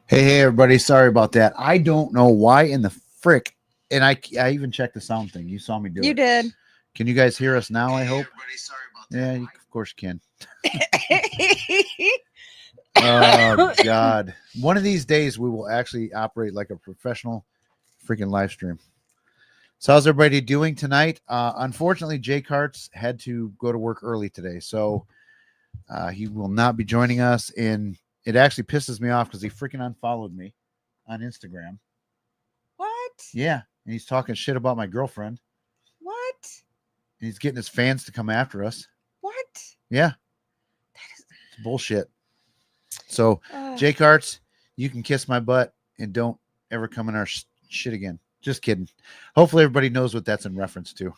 Hey, everybody. Sorry about that. I don't know why in the frick. And I even checked the sound thing. You saw me do You it. did. Can you guys hear us now? I hope. Yeah, of course you can. Oh, God. One of these days, we will actually operate like a professional freaking live stream. So, how's everybody doing tonight? Unfortunately, Jay CARTS had to go to work early today. So, he will not be joining us. And it actually pisses me off because he freaking unfollowed me on Instagram. What? Yeah. And he's talking shit about my girlfriend. What? And he's getting his fans to come after us. What? Yeah. That is It's bullshit. So, Jay CARTS, you can kiss my butt and don't ever come in our shit again. Just kidding. Hopefully everybody knows what that's in reference to.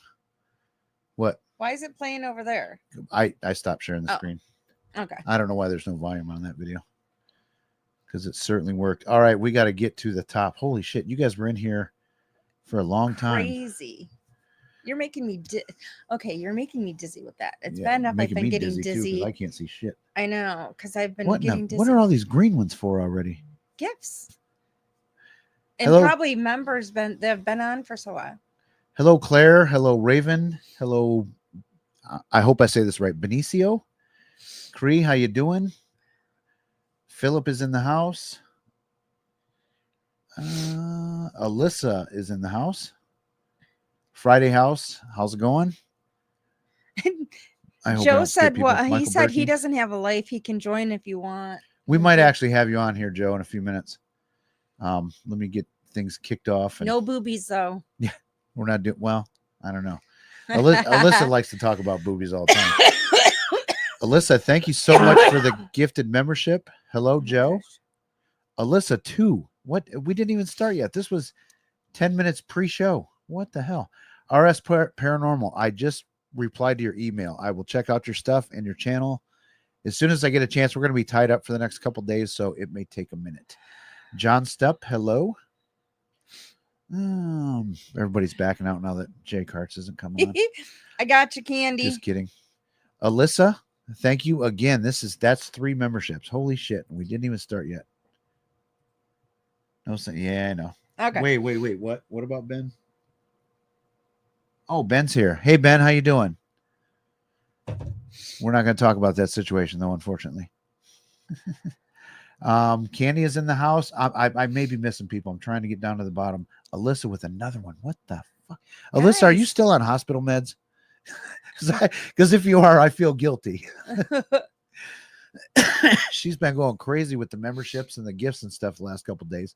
What? Why is it playing over there? I stopped sharing the screen. Okay. I don't know why there's no volume on that video. Because it certainly worked. All right, we got to get to the top. Holy shit, you guys were in here for a long time. Crazy. You're making me you're making me dizzy with that. It's Yeah, bad enough I've making been me getting dizzy. dizzy. I can't see shit. I know, because I've been What getting dizzy. What are all these green ones for already? Gifts. And Hello? probably members they've been on for so while. Hello, Claire. Hello, Raven. Hello. I hope I say this right. Benicio. Cree, how you doing? Philip is in the house. Alyssa is in the house. Friday House, how's it going? I hope Joe said he said he doesn't have a life. He can join if you want. We might actually have you on here, Joe, in a few minutes. Let me get things kicked off. And no boobies, though. Yeah, we're not doing well. I don't know. Alyssa likes to talk about boobies all the time. Alyssa, thank you so much for the gifted membership. Hello, Joe. Alyssa, 2. What? We didn't even start yet. This was 10 minutes pre-show. What the hell? RS Paranormal, I just replied to your email. I will check out your stuff and your channel as soon as I get a chance. We're going to be tied up for the next couple days, so it may take a minute. John Stepp, hello. Everybody's backing out now that Jay CARTS isn't coming on. I got you, Candy. Just kidding. Alyssa, thank you again. That's 3 memberships. Holy shit. We didn't even start yet. No, yeah, I know. Okay. Wait. What about Ben? Oh, Ben's here. Hey, Ben, how you doing? We're not going to talk about that situation, though, unfortunately. Candy is in the house. I may be missing people. I'm trying to get down to the bottom. Alyssa with another one. What the fuck? Nice. Alyssa, are you still on hospital meds? Because if you are, I feel guilty. She's been going crazy with the memberships and the gifts and stuff the last couple of days.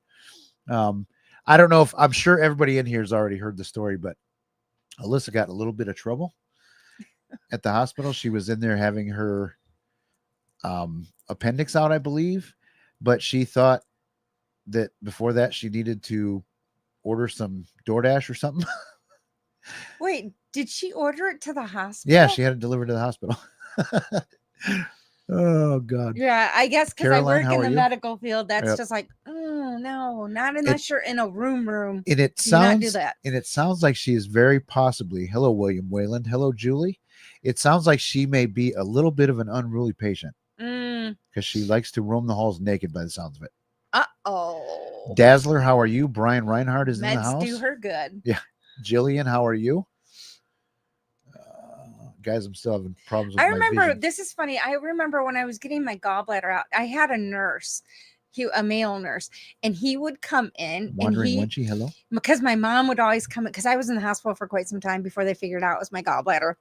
I don't know if I'm sure everybody in here has already heard the story, but Alyssa got a little bit of trouble at the hospital. She was in there having her appendix out, I believe, but she thought that before that she needed to order some DoorDash or something. Wait, did she order it to the hospital? Yeah, she had it delivered to the hospital. Oh, God. Yeah, I guess because I work in the medical field, that's just like, oh, no, not unless you're in a room. And it sounds like she is very possibly, hello, William Wayland. Hello, Julie. It sounds like she may be a little bit of an unruly patient because she likes to roam the halls naked by the sounds of it. Uh-oh. Dazzler, how are you? Brian Reinhardt is in the house. Meds do her good. Yeah. Jillian, how are you? Guys, I'm still having problems with I remember, this is funny. I remember when I was getting my gallbladder out, I had a nurse, a male nurse, and he would come in. Hello? Because my mom would always come in, because I was in the hospital for quite some time before they figured out it was my gallbladder.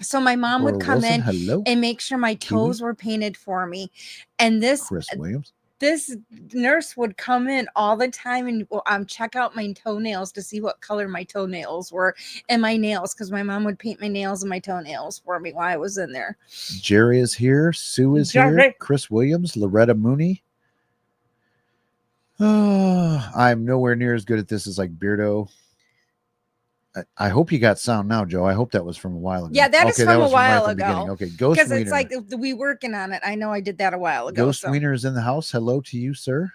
So my mom would come in and make sure my toes were painted for me. And Chris Williams. This nurse would come in all the time and check out my toenails to see what color my toenails were and my nails, because my mom would paint my nails and my toenails for me while I was in there. Jerry is here. Sue is here. Chris Williams. Loretta Mooney. Oh, I'm nowhere near as good at this as like Beardo. I hope you got sound now, Joe. I hope that was from a while ago. Yeah, that is from a while ago. Okay, Ghost Wiener. Because it's like we working on it. I know I did that a while ago. Ghost Wiener is in the house. Hello to you, sir.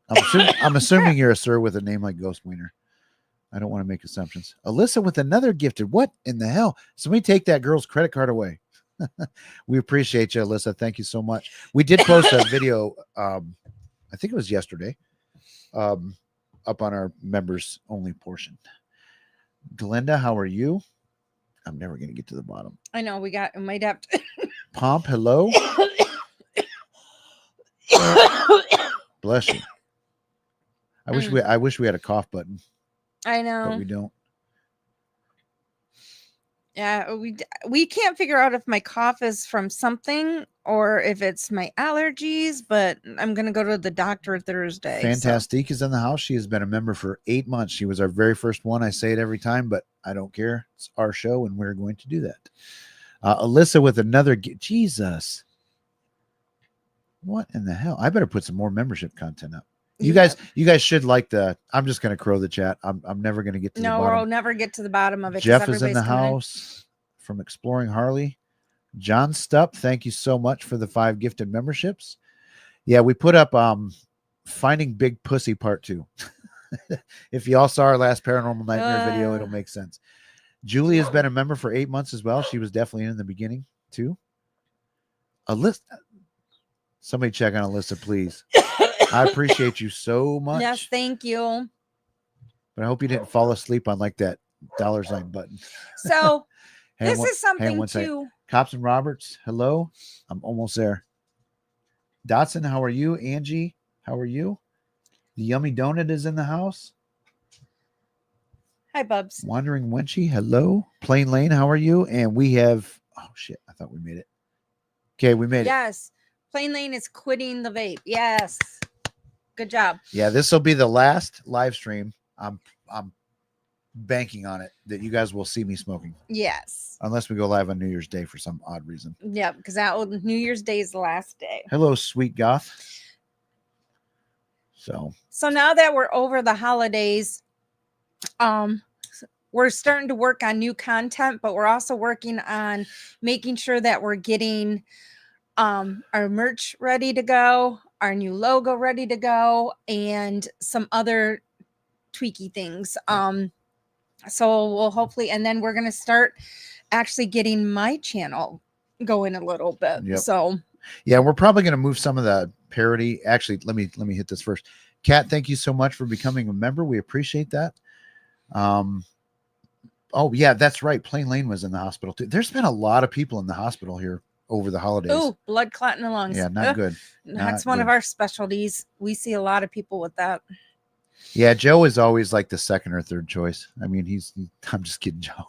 I'm assuming you're a sir with a name like Ghost Wiener. I don't want to make assumptions. Alyssa with another gifted. What in the hell? Somebody take that girl's credit card away. We appreciate you, Alyssa. Thank you so much. We did post a video I think it was yesterday, up on our members only portion. Glenda, how are you? I'm never going to get to the bottom. I know we might have to. Pomp, hello. Bless you. I wish we had a cough button, I know. but we don't. Yeah, we can't figure out if my cough is from something or if it's my allergies, but I'm gonna go to the doctor Thursday. Fantastique is in the house. She has been a member for 8 months. She was our very first one. I say it every time, but I don't care. It's our show, and we're going to do that. Alyssa with another. Jesus, what in the hell? I better put some more membership content up. You guys should like the. I'm just going to crow the chat. I'm never going to get to the bottom. No, we'll never get to the bottom of it. Jeff is in the house from Exploring Harley. John Stupp, thank you so much for the 5 gifted memberships. Yeah, we put up Finding Big Pussy Part 2. If you all saw our last Paranormal Nightmare video, it'll make sense. Julie has been a member for 8 months as well. She was definitely in the beginning too. Alyssa, somebody check on Alyssa, please. I appreciate you so much. Yes, thank you. But I hope you didn't fall asleep on like that $ button. So this is something too. Cops and Roberts, hello. I'm almost there. Dotson, how are you? Angie, how are you? The Yummy Donut is in the house. Hi, Bubs. Wandering Wenchie, hello. Plain Lane, how are you? And we have, oh shit, I thought we made it. Okay, we made it. Yes. Plain Lane is quitting the vape. Yes. Good job. Yeah, this will be the last live stream. I'm banking on it that you guys will see me smoking. Yes. Unless we go live on New Year's Day for some odd reason. Yeah, because New Year's Day is the last day. Hello, sweet goth. So now that we're over the holidays, we're starting to work on new content, but we're also working on making sure that we're getting our merch ready to go, our new logo ready to go, and some other tweaky things. So we'll hopefully, and then we're going to start actually getting my channel going a little bit. Yep. So yeah, we're probably going to move some of the parody. Actually, let me hit this first. Kat, thank you so much for becoming a member. We appreciate that. Oh yeah, that's right. Plain Lane was in the hospital too. There's been a lot of people in the hospital here over the holidays. Oh, blood clot in the lungs. Yeah, not good. That's one of our specialties. We see a lot of people with that. Yeah, Joe is always like the second or third choice. I mean, I'm just kidding, Joe.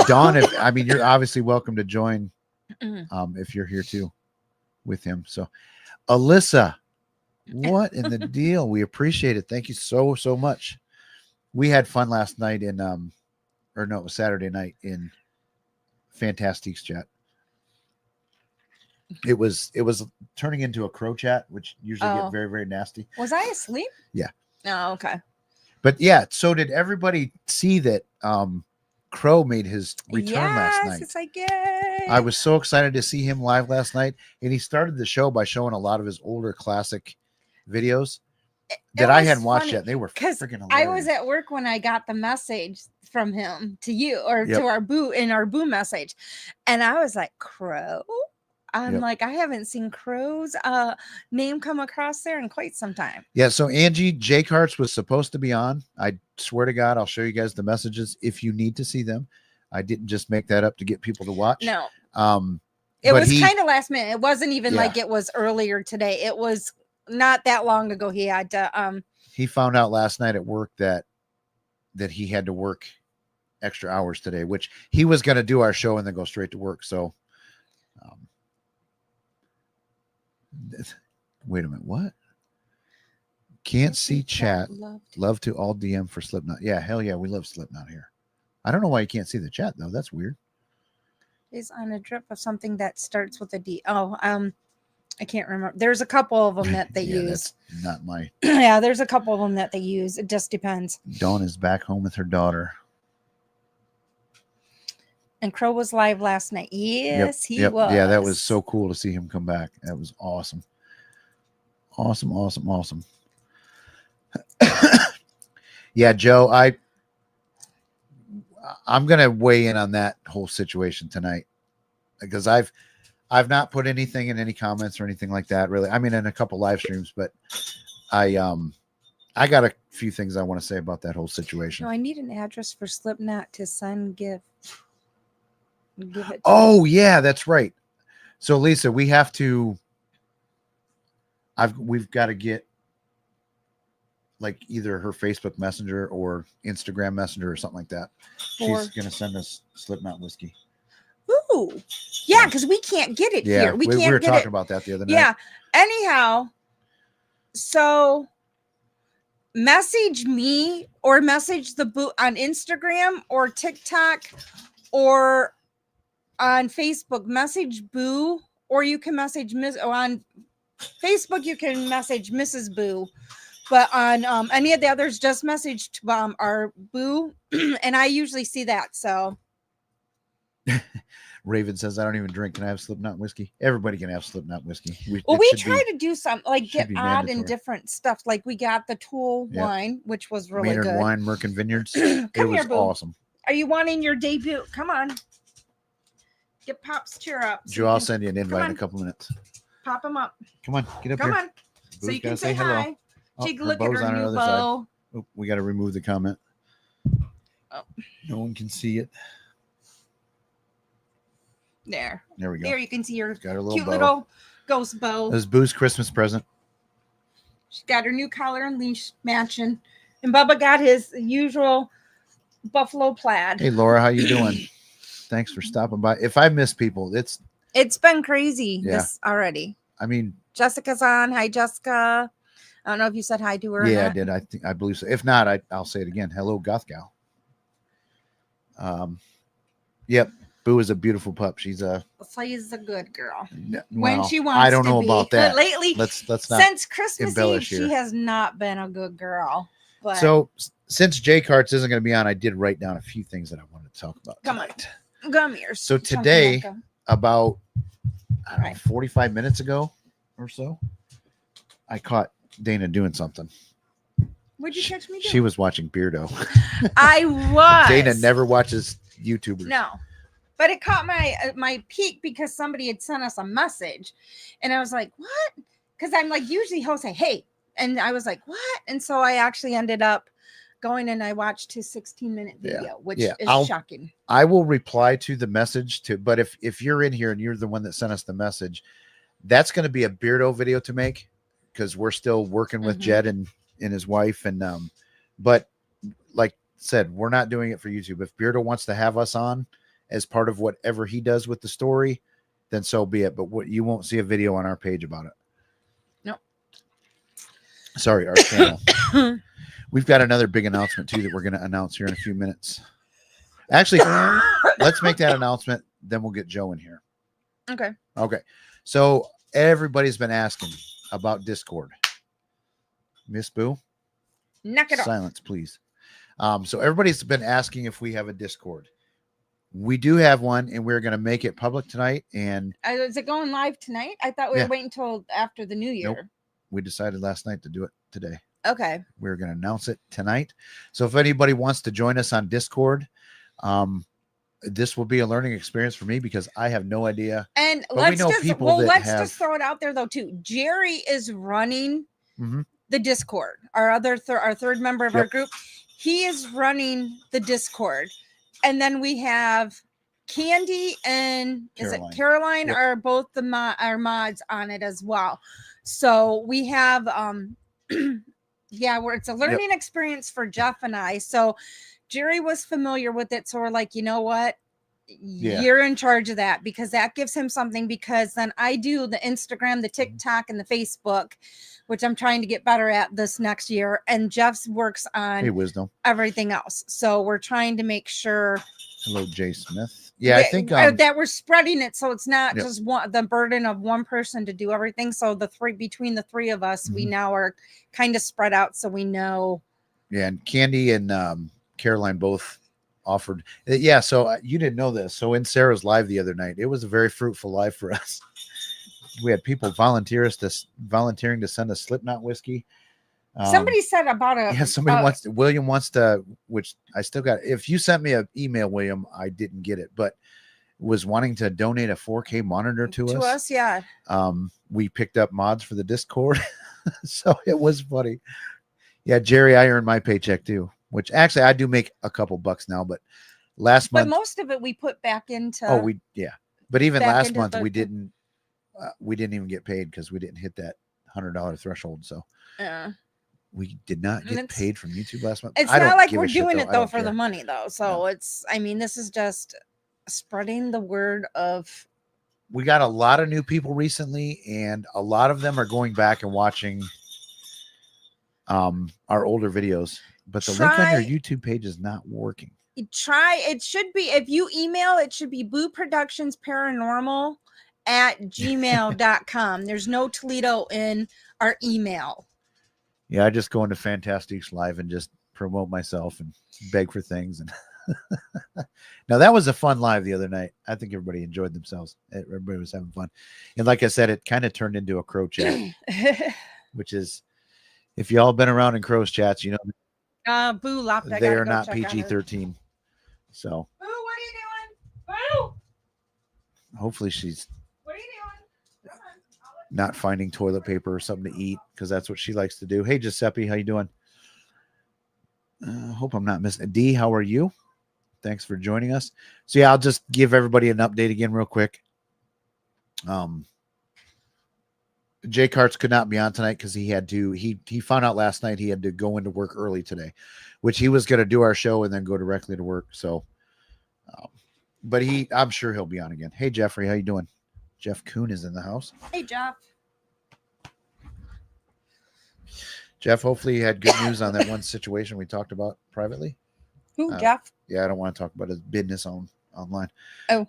Dawn, you're obviously welcome to join if you're here too with him. So Alyssa, what in the deal? We appreciate it. Thank you so much. We had fun last night it was Saturday night in Fantastique's chat. It was turning into a crow chat, which usually get very, very nasty. Was I asleep? Yeah. Oh, okay. But yeah, so did everybody see that Crow made his return last night? It's like, yay. I was so excited to see him live last night, and he started the show by showing a lot of his older classic videos that I hadn't watched yet. They were freaking hilarious. I was at work when I got the message from him to you or to our boo message, and I was like, Crow. I'm like, I haven't seen Crow's name come across there in quite some time. Yeah, so Angie, CARTS was supposed to be on. I swear to God, I'll show you guys the messages if you need to see them. I didn't just make that up to get people to watch. No. It was kind of last minute. It wasn't even like it was earlier today. It was not that long ago. He had to he found out last night at work that he had to work extra hours today, which he was going to do our show and then go straight to work. So wait a minute, what? Can't see chat. Love to all DM for Slipknot. Yeah, hell yeah, we love Slipknot here. I don't know why you can't see the chat though. That's weird. Is on a drip of something that starts with a D. Oh, I can't remember. There's a couple of them that they use. That's not my. Yeah, there's a couple of them that they use. It just depends. Dawn is back home with her daughter. And Crow was live last night. Yes, he was. Yeah, that was so cool to see him come back. That was awesome. Awesome. Yeah, Joe, I'm going to weigh in on that whole situation tonight because I've I've not put anything in any comments or anything like that, really. I mean, in a couple live streams, but I got a few things I want to say about that whole situation. No, I need an address for Slipknot to send gift. Give it. Oh yeah, that's right. So Lisa, we've got to get like either her Facebook Messenger or Instagram Messenger or something like that. She's gonna send us Slipknot whiskey. Ooh, yeah, because we can't get it here. We can't. We were get talking it. about that the other night. Yeah. Anyhow, so message me or message the boo on Instagram or TikTok or on Facebook. Message Boo, or you can message on Facebook. You can message Mrs. Boo. But on any of the others, just message our Boo, and I usually see that. So, Raven says, "I don't even drink. Can I have Slipknot whiskey?" Everybody can have Slipknot whiskey. We try to do something like get odd and different stuff. Like we got the Tool wine, which was really Maynard good. Wine, Merkin Vineyards. It was awesome. Are you wanting your debut? Come on, get Pops cheer up. Joe, I'll send you an invite in a couple minutes. Pop him up. Come on, get up here. Come on, so you can say hello. hi. Oh, Take a look at her new bow. Oh, we got to remove the comment. Oh. No one can see it. There we go. There you can see her got her cute little ghost bow. This is Boo's Christmas present. She's got her new collar and leash matching, and Bubba got his usual buffalo plaid. Hey Laura, how you doing? Thanks for stopping by. If I miss people, it's been crazy this already. I mean, Jessica's on. Hi, Jessica. I don't know if you said hi to her. Yeah, I did. I believe so. If not, I'll say it again. Hello, Goth Gal. Yep. Boo is a beautiful pup. She's a good girl. When she wants. I don't know about that. Lately, let's not since Christmas Eve, here. she has not been a good girl. But so since CARTS isn't going to be on, I did write down a few things that I wanted to talk about. Come here. So today, about 45 minutes ago or so, I caught Dana doing something. What'd you catch me doing? She was watching Beardo. I was. Dana never watches YouTubers. No, but it caught my peek because somebody had sent us a message, and I was like, "What?" Because I'm like, usually he'll say, "Hey," and I was like, "What?" And so I actually ended up going and I watched his 16-minute video, which is shocking. I will reply to the message but if you're in here and you're the one that sent us the message, that's going to be a Beardo video to make, because we're still working with Jed and his wife. And but like I said, we're not doing it for YouTube. If Beardo wants to have us on as part of whatever he does with the story, then so be it. But you won't see a video on our page about it. No. Sorry, our channel. We've got another big announcement too that we're going to announce here in a few minutes. Actually, let's make that announcement, then we'll get Joe in here. Okay. So everybody's been asking about Discord. Miss Boo, knock it off. Silence, please. So everybody's been asking if we have a Discord. We do have one, and we're going to make it public tonight. And is it going live tonight? I thought we were waiting until after the new year. Nope. We decided last night to do it today. Okay. We're going to announce it tonight. So if anybody wants to join us on Discord, this will be a learning experience for me because I have no idea. And let's just throw it out there though too. Jerry is running the Discord. Our third member of our group, he is running the Discord. And then we have Candy and Caroline are both our mods on it as well. So we have where it's a learning experience for Jeff and I. So Jerry was familiar with it. So we're like, you know what? You're in charge of that, because that gives him something, because then I do the Instagram, the TikTok, and the Facebook, which I'm trying to get better at this next year. And Jeff's works on everything else. So we're trying to make sure. Hello, Jay Smith. Yeah, I think that we're spreading it, so it's not just the burden of one person to do everything. So between the three of us, we now are kind of spread out, so we know. Yeah, and Candy and Caroline both offered. So you didn't know this. So in Sarah's live the other night, it was a very fruitful live for us. We had people volunteering to send us Slipknot whiskey. Somebody said about William wants to, which I still got. If you sent me an email, William, I didn't get it, but was wanting to donate a 4K monitor to us. Yeah. We picked up mods for the Discord. So it was funny. Yeah, Jerry, I earned my paycheck too, which actually I do make a couple bucks now, but last But month, most of it we put back into. but even back last into month the- we didn't even get paid because we didn't hit that $100 threshold. So we did not get paid from YouTube last month. It's I not don't like give we're a shit, doing though. it I though don't for the care. money though. So No. it's, I mean, this is just spreading the word of. We got a lot of new people recently, and a lot of them are going back and watching our older videos. But the link on your YouTube page is not working. It should be, if you email, it should be booproductionsparanormal@gmail.com. There's no Toledo in our email. Yeah, I just go into Fantastics Live and just promote myself and beg for things. And now that was a fun live the other night. I think everybody enjoyed themselves. Everybody was having fun. And like I said, it kind of turned into a crow chat, which is, if y'all been around in crow's chats, you know, Boo laughed. they are not PG-13. So Boo, what are you doing? Boo! Hopefully she's What are you doing? not finding toilet paper or something to eat, because that's what she likes to do. Hey, Giuseppe, how you doing? Hope I'm not missing. D, how are you? Thanks for joining us. So yeah, I'll just give everybody an update again real quick. Jay CARTS could not be on tonight because he had to, he found out last night he had to go into work early today, which he was going to do our show and then go directly to work. So, but I'm sure he'll be on again. Hey, Jeffrey, how you doing? Jeff Kuhn is in the house. Hey, Jeff. Jeff, hopefully you had good news on that one situation we talked about privately. Who, Jeff? Yeah, I don't want to talk about his business online. Oh.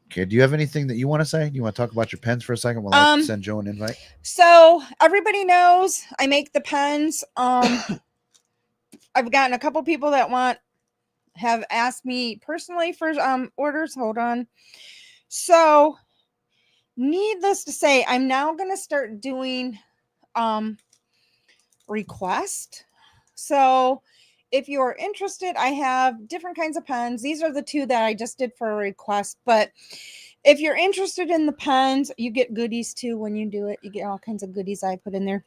Okay, do you have anything that you want to say? Do you want to talk about your pens for a second while I send Joe an invite? So everybody knows I make the pens. I've gotten a couple people that have asked me personally for orders. Hold on. So needless to say, I'm now going to start doing request. So if you're interested, I have different kinds of pens. These are the two that I just did for a request, but if you're interested in the pens, you get goodies too. When you do it, you get all kinds of goodies I put in there.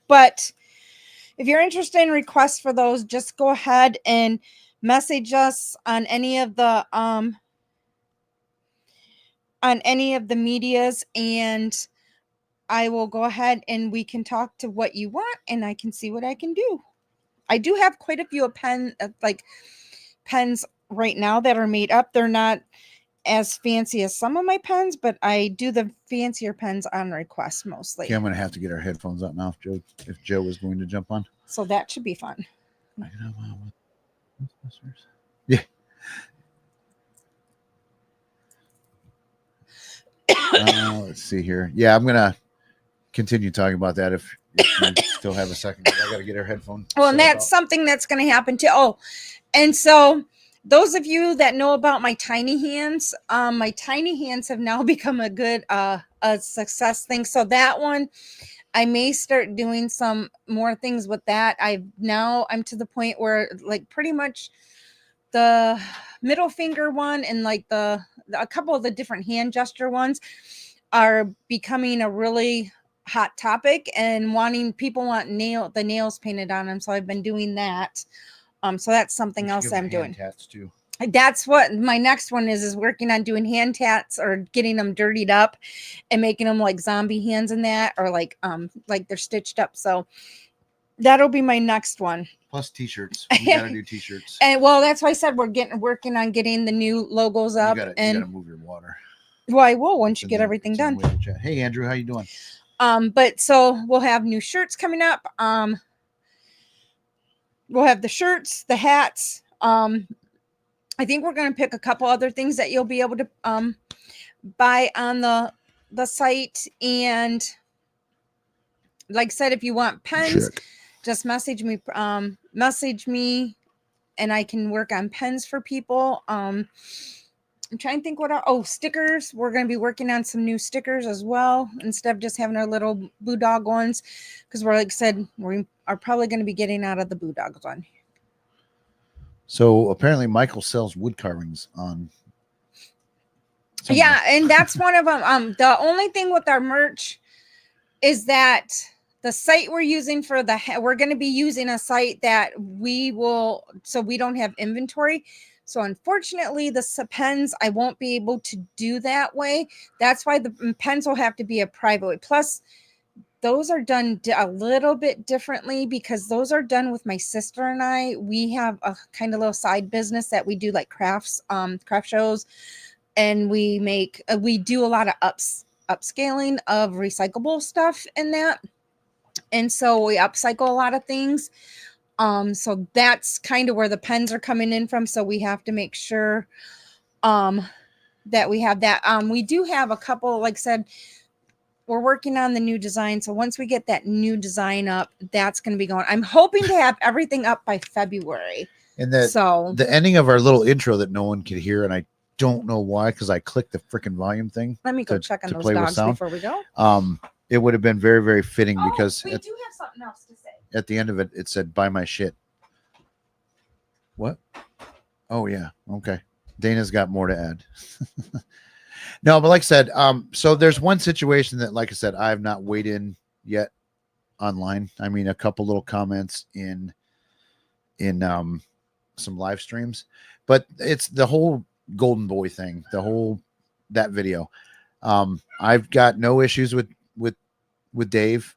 But if you're interested in requests for those, just go ahead and message us on any of the medias, and I will go ahead and we can talk to what you want, and I can see what I can do. I do have quite a few pens right now that are made up. They're not as fancy as some of my pens, but I do the fancier pens on request mostly. Okay, I'm going to have to get our headphones out now if Joe was going to jump on. So that should be fun. Yeah. Let's see here. Yeah, I'm going to continue talking about that if you still have a second. I got to get our headphones. Well, and that's something that's going to happen too. Oh, and so those of you that know about my tiny hands have now become a good a success thing. So that one, I may start doing some more things with that. I'm to the point where like pretty much the middle finger one and like a couple of the different hand gesture ones are becoming a really hot topic, and people want the nails painted on them. So I've been doing that. So that's something else I'm doing. Tats too. That's what my next one is working on, doing hand tats or getting them dirtied up and making them like zombie hands in that, or like they're stitched up. So that'll be my next one. Plus t-shirts. We gotta do t-shirts. And well, that's why I said we're working on getting the new logos up. You gotta move your water. Well, I will once you get everything done. Hey Andrew, how you doing? But so we'll have new shirts coming up. We'll have the shirts, the hats. I think we're going to pick a couple other things that you'll be able to buy on the site. And like I said, if you want pens, just message me, and I can work on pens for people. I'm trying to think what else. Oh, stickers. We're going to be working on some new stickers as well, instead of just having our little Boo Dog ones, because like I said, we are probably going to be getting out of the Boo Dogs one. So apparently Michael sells wood carvings on Yeah, and that's one of them. The only thing with our merch is that the site we're using for we're going to be using a site that we don't have inventory. So unfortunately, the pens, I won't be able to do that way. That's why the pens will have to be a private way. Plus, those are done a little bit differently because those are done with my sister and I. We have a kind of little side business that we do like crafts, craft shows, and we do a lot of upscaling of recyclable stuff in that. And so we upcycle a lot of things. So that's kind of where the pens are coming in from. So we have to make sure that we have that. We do have a couple, like I said, we're working on the new design. So once we get that new design up, that's going to be going. I'm hoping to have everything up by February. And the ending of our little intro that no one could hear, and I don't know why, because I clicked the freaking volume thing. Let me go check on those dogs before we go. It would have been very, very fitting because we do have something else to say. At the end of it, it said, "Buy my shit." What? Oh yeah. Okay. Dana's got more to add. No, but like I said, so there's one situation that, like I said, I have not weighed in yet online. I mean, a couple little comments in some live streams, but it's the whole Golden Boy thing, that video. I've got no issues with Dave.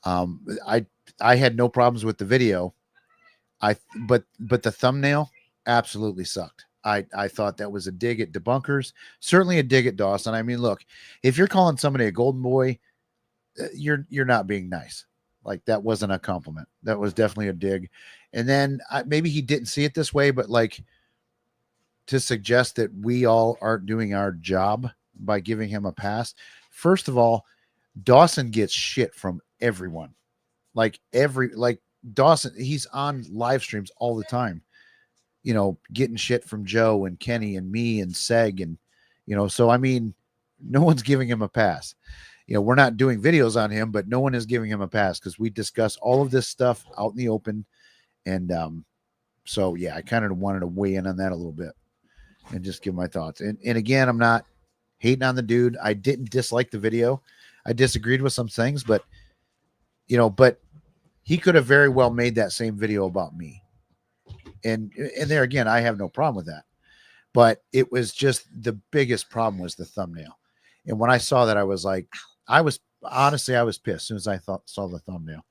I had no problems with the video. But the thumbnail absolutely sucked. I thought that was a dig at debunkers, certainly a dig at Dawson. I mean, look, if you're calling somebody a Golden Boy, you're not being nice. Like, that wasn't a compliment. That was definitely a dig. And then maybe he didn't see it this way, but like, to suggest that we all aren't doing our job by giving him a pass. First of all, Dawson gets shit from everyone. Like Dawson, he's on live streams all the time, you know, getting shit from Joe and Kenny and me and Seg. And, you know, so, I mean, no one's giving him a pass. You know, we're not doing videos on him, but no one is giving him a pass because we discuss all of this stuff out in the open. And so, yeah, I kind of wanted to weigh in on that a little bit and just give my thoughts. And again, I'm not hating on the dude. I didn't dislike the video. I disagreed with some things, but, you know, but he could have very well made that same video about me. And there again, I have no problem with that. But it was just, the biggest problem was the thumbnail. And when I saw that, I was like, I was pissed as soon as I saw the thumbnail.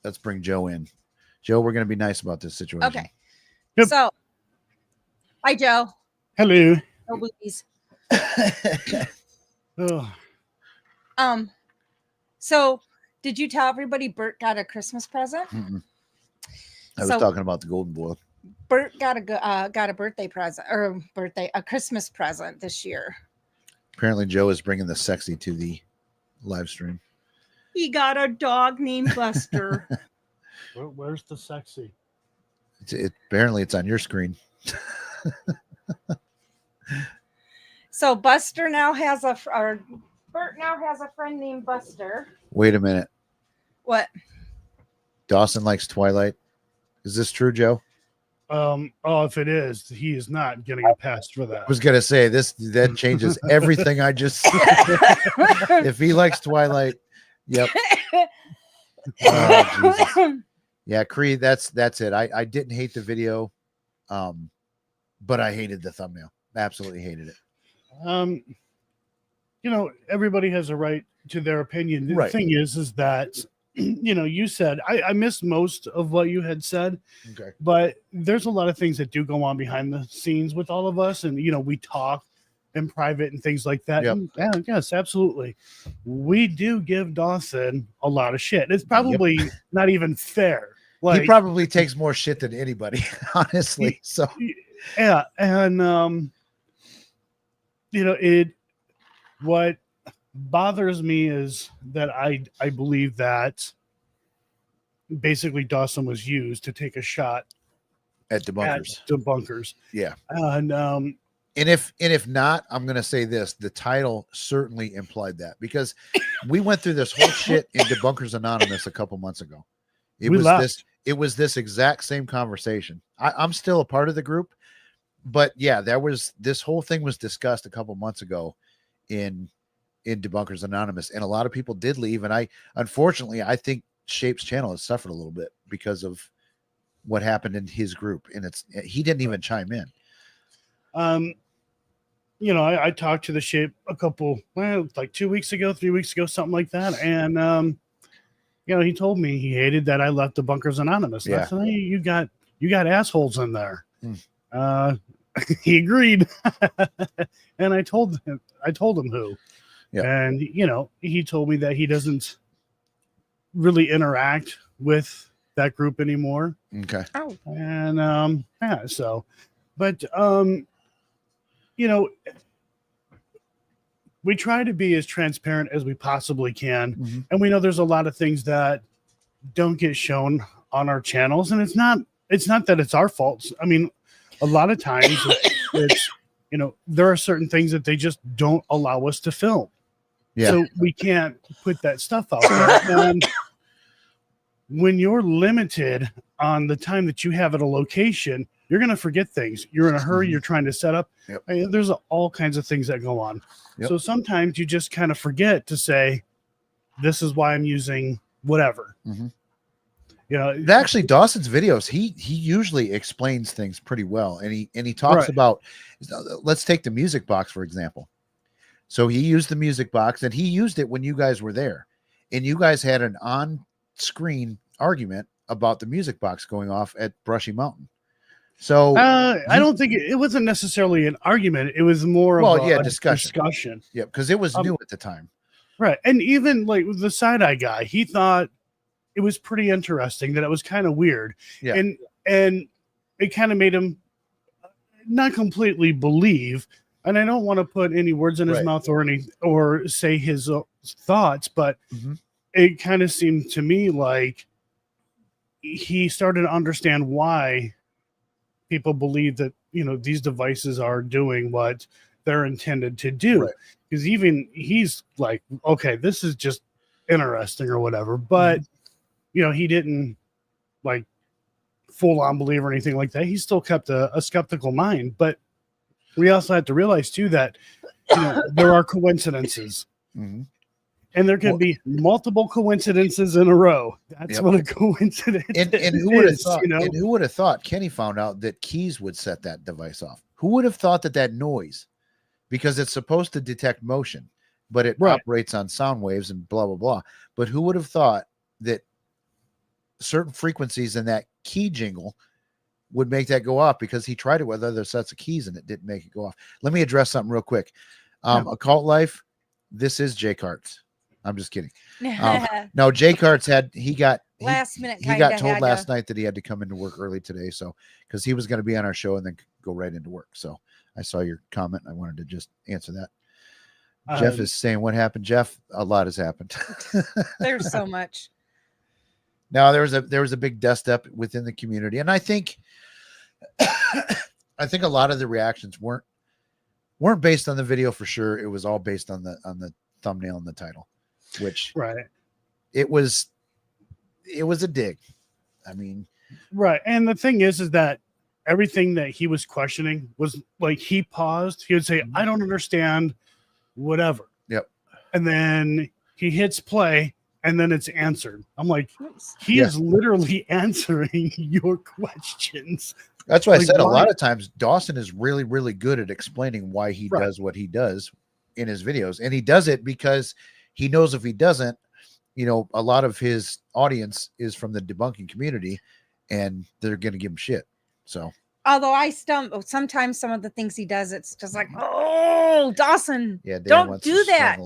Let's bring Joe in. Joe, we're going to be nice about this situation. Okay. Yep. So, hi, Joe. Hello. No boobies. Oh. So did you tell everybody Bert got a Christmas present? Mm-mm. I was talking about the Golden Boy. Bert got a birthday present, or a Christmas present this year. Apparently Joe is bringing the sexy to the live stream. He got a dog named Buster. Where's the sexy? Apparently it's on your screen. So Buster now has Bert now has a friend named Buster. Wait a minute. What? Dawson likes Twilight. Is this true, Joe? If it is, he is not getting a pass for that. I was gonna say that changes everything I just said. If he likes Twilight, yep. Oh, Jesus. Yeah, Creed, that's it. I didn't hate the video, but I hated the thumbnail. Absolutely hated it. You know, everybody has a right to their opinion. The Right. thing is that, you know, you said, I missed most of what you had said, Okay. but there's a lot of things that do go on behind the scenes with all of us. And, you know, we talk in private and things like that. Yep. And, yeah, yes, absolutely. We do give Dawson a lot of shit. It's probably not even fair. Like, He probably takes more shit than anybody, honestly. So yeah. And, you know, what bothers me is that I believe that basically Dawson was used to take a shot at debunkers. at debunkers. Yeah. And if not, I'm gonna say this: the title certainly implied that, because we went through this whole shit in Debunkers Anonymous a couple months ago. It was this exact same conversation. I'm still a part of the group, but yeah, this whole thing was discussed a couple months ago in Debunkers Anonymous, and a lot of people did leave. And unfortunately, I think Shape's channel has suffered a little bit because of what happened in his group, and he didn't even chime in. I talked to the Shape like 2 weeks ago, 3 weeks ago, something like that. And, he told me he hated that I left Debunkers Anonymous. Yeah. I said, hey, you got assholes in there. He agreed. And I told him who. Yeah. And, he told me that he doesn't really interact with that group anymore. Okay. Oh. And, but, we try to be as transparent as we possibly can. Mm-hmm. And we know there's a lot of things that don't get shown on our channels. And it's not that it's our fault. I mean, a lot of times it's there are certain things that they just don't allow us to film. Yeah. So we can't put that stuff out there. And when you're limited on the time that you have at a location, you're going to forget things. You're in a hurry. You're trying to set up. Yep. There's all kinds of things that go on. Yep. So sometimes you just kind of forget to say, this is why I'm using whatever. Mm-hmm. Actually, Dawson's videos, he usually explains things pretty well. And he talks about, let's take the music box, for example. So he used the music box, and he used it when you guys were there. And you guys had an on-screen argument about the music box going off at Brushy Mountain. So I don't think it wasn't necessarily an argument. It was more of a discussion. Yeah, because it was new at the time. Right. And even like with the side-eye guy, he thought it was pretty interesting, that it was kind of weird. Yeah. And it kind of made him not completely believe. And I don't want to put any words in his mouth or say his thoughts, but it kind of seemed to me like he started to understand why people believe that, these devices are doing what they're intended to do. Because even he's like, okay, this is just interesting or whatever. But, he didn't like full on believe or anything like that. He still kept a skeptical mind. But we also have to realize too that there are coincidences. And there can be multiple coincidences in a row. That's what a coincidence is. And who would have thought? And who would have thought Kenny found out that keys would set that device off? Who would have thought that noise, because it's supposed to detect motion, but it operates on sound waves and blah blah blah. But who would have thought that certain frequencies in that key jingle would make that go off? Because he tried it with other sets of keys and it didn't make it go off. Let me address something real quick. Occult Life. This is CARTS. I'm just kidding. No, CARTS last minute. He got told last night that he had to come into work early today. So, because he was going to be on our show and then go right into work. So I saw your comment. I wanted to just answer that. Jeff is saying, what happened, Jeff? A lot has happened. There's so much. Now there was a big dust up within the community. And I think a lot of the reactions weren't based on the video for sure. It was all based on the thumbnail and the title, which it was a dig. I mean, and the thing is that everything that he was questioning was like, he paused, he would say, I don't understand whatever. Yep. And then he hits play and then it's answered. I'm like, he is literally answering your questions. That's why I said a lot of times Dawson is really, really good at explaining why he does what he does in his videos. And he does it because he knows if he doesn't, a lot of his audience is from the debunking community and they're going to give him shit. So, although I stumble sometimes, some of the things he does, it's just like, oh, Dawson, don't do that.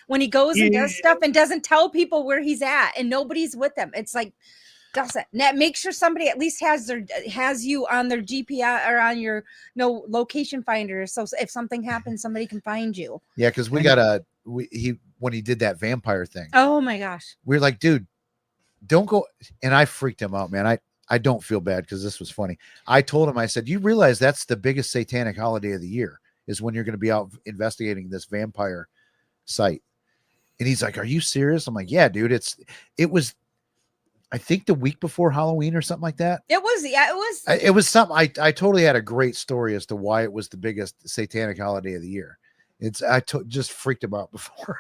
When he goes and does stuff and doesn't tell people where he's at and nobody's with him, it's like, Dawson, make sure somebody at least has you on their GPS or on your location finder, so if something happens, somebody can find you. Yeah, because when he did that vampire thing. Oh my gosh, we were like, dude, don't go. And I freaked him out, man. I don't feel bad because this was funny. I told him, I said, you realize that's the biggest satanic holiday of the year is when you're going to be out investigating this vampire site. And he's like, are you serious? I'm like, yeah, dude, it was I think the week before Halloween or something like that. It was, yeah, it was. It was something. I totally had a great story as to why it was the biggest satanic holiday of the year. Just freaked him out before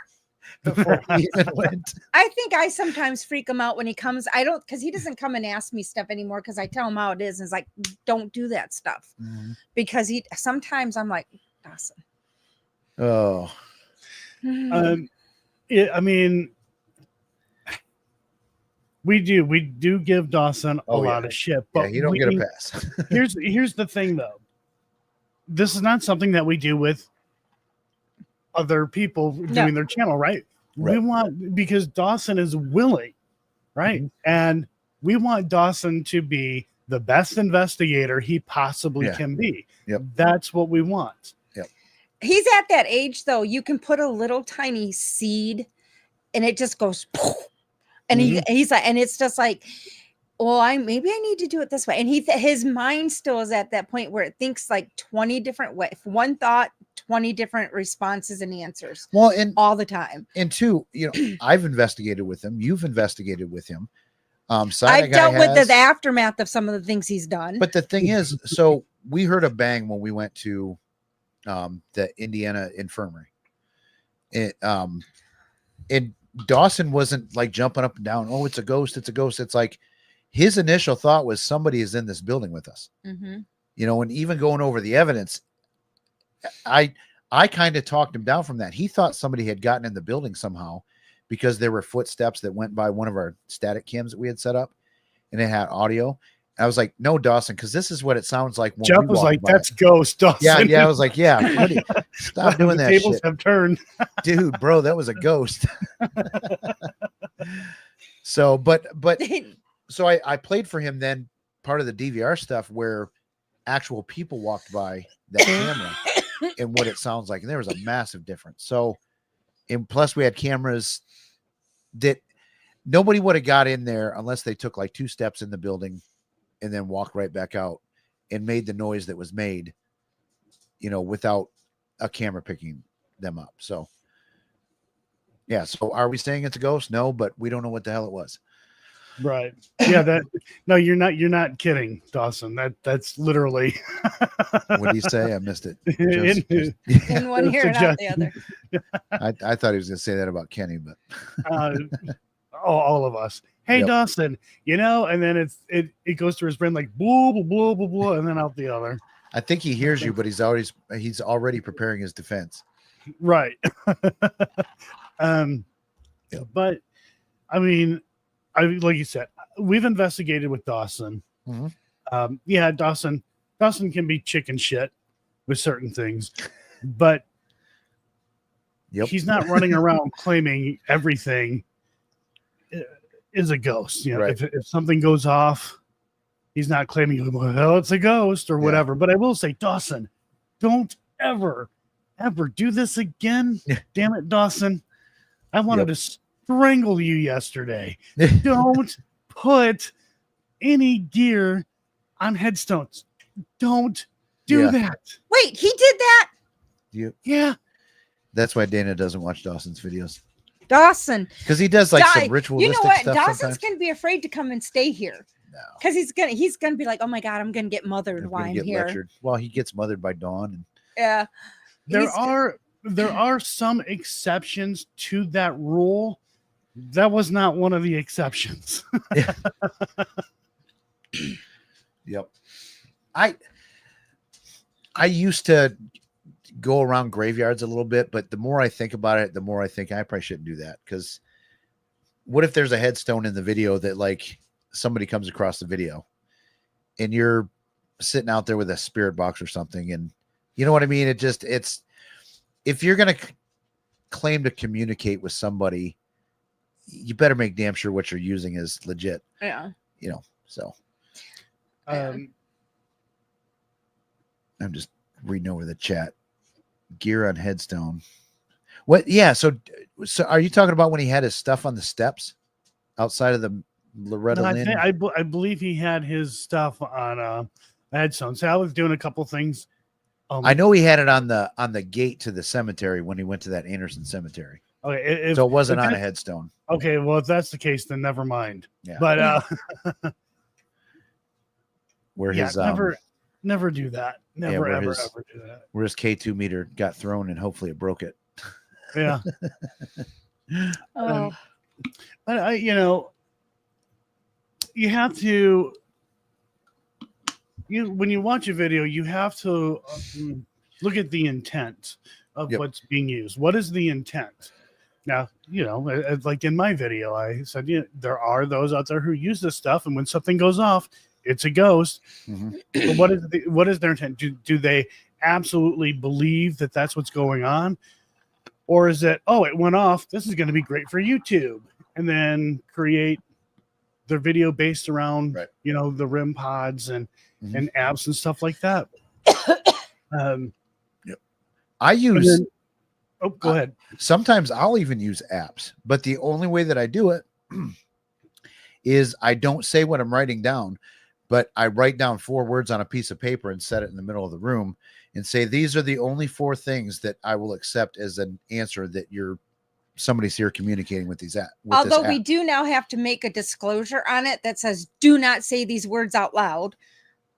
he even went. I think I sometimes freak him out when he comes. I don't, because he doesn't come and ask me stuff anymore because I tell him how it is. And it's like, don't do that stuff. Mhm. Because sometimes I'm like, Dawson. Oh, I mean, we do give Dawson a lot of shit, but you don't get a pass. here's the thing though. This is not something that we do with other people doing their channel, right? We want, because Dawson is willing, right? Mm-hmm. And we want Dawson to be the best investigator he possibly can be. Yep. That's what we want. Yep. He's at that age though. You can put a little tiny seed and it just goes poof, and he's like, and it's just like, well, maybe I need to do it this way. And his mind still is at that point where it thinks like 20 different ways. One thought, 20 different responses and answers. Well, and all the time. And two, I've investigated with him. You've investigated with him. I've dealt with the aftermath of some of the things he's done. But the thing is, so we heard a bang when we went to the Indiana infirmary. And Dawson wasn't like jumping up and down. Oh, it's a ghost. It's a ghost. It's like his initial thought was somebody is in this building with us. Mm-hmm. And even going over the evidence, I kind of talked him down from that. He thought somebody had gotten in the building somehow because there were footsteps that went by one of our static cams that we had set up and it had audio. I was like, no, Dawson, because this is what it sounds like. When Jeff was like, that's ghost, Dawson. Yeah. I was like, yeah. Stop doing that. Tables shit. Have turned. Dude, bro, that was a ghost. So, so I played for him then part of the DVR stuff where actual people walked by that camera and what it sounds like. And there was a massive difference. So, and plus we had cameras that nobody would have got in there unless they took like 2 steps in the building and then walked right back out and made the noise that was made, without a camera picking them up. So, yeah. So are we saying it's a ghost? No, but we don't know what the hell it was. Right. Yeah. No, you're not kidding, Dawson. That's literally. What do you say? I missed it. In one ear and out the other. I thought he was going to say that about Kenny, but all of us. Hey, Dawson, and then it goes through his brain like blah blah blah blah blah, and then out the other. I think he hears you, but he's already preparing his defense. Right. But I mean, like you said, we've investigated with Dawson. Mm-hmm. Dawson can be chicken shit with certain things, but he's not running around claiming everything is a ghost. Right. If something goes off, he's not claiming, well, it's a ghost or whatever. But I will say, Dawson, don't ever do this again. Damn it, Dawson. I wanted to strangle you yesterday. Don't put any gear on headstones. Don't do that. Wait, he did that? Yeah. That's why Dana doesn't watch Dawson's videos. Dawson, because he does like some ritualistic stuff. You know what? Dawson's gonna be afraid to come and stay here. No, because he's gonna be like, oh my god, I'm gonna get mothered while I'm here. Lectured. Well, he gets mothered by Dawn. Yeah, there are some exceptions to that rule. That was not one of the exceptions. Yep. I used to go around graveyards a little bit, but the more I think about it, the more I think I probably shouldn't do that. Because what if there's a headstone in the video that like somebody comes across the video and you're sitting out there with a spirit box or something, and you know what I mean? It's if you're going to claim to communicate with somebody, you better make damn sure what you're using is legit. Yeah. So I'm just reading over the chat. Gear on headstone. What? Yeah. So are you talking about when he had his stuff on the steps outside of the Loretta Lynn? I believe he had his stuff on a headstone. So I was doing a couple things. I know he had it on the gate to the cemetery when he went to that Anderson cemetery. Okay, So it wasn't if on a that- headstone. Okay, well, if that's the case, then never mind. Yeah. But Where yeah, his never do that. Never, where ever, his- ever do that. where his K2 meter got thrown and hopefully it broke it. Yeah. Oh, But you have to. When you watch a video, you have to look at the intent of Yep. what's being used. What is the intent? Now, like in my video, I said, there are those out there who use this stuff, and when something goes off, it's a ghost. Mhm. But what is their intent? Do they absolutely believe that that's what's going on, or is it, oh, it went off, this is going to be great for YouTube, and then create their video based around Right. the REM pods and Mhm. apps and stuff like that. I use Go ahead. sometimes I'll even use apps, but the only way that I do it is I don't say what I'm writing down, but I write down 4 words on a piece of paper and set it in the middle of the room and say, these are the only 4 things that I will accept as an answer that somebody's here communicating with these although this we app. do now have to make a disclosure on it that says, do not say these words out loud.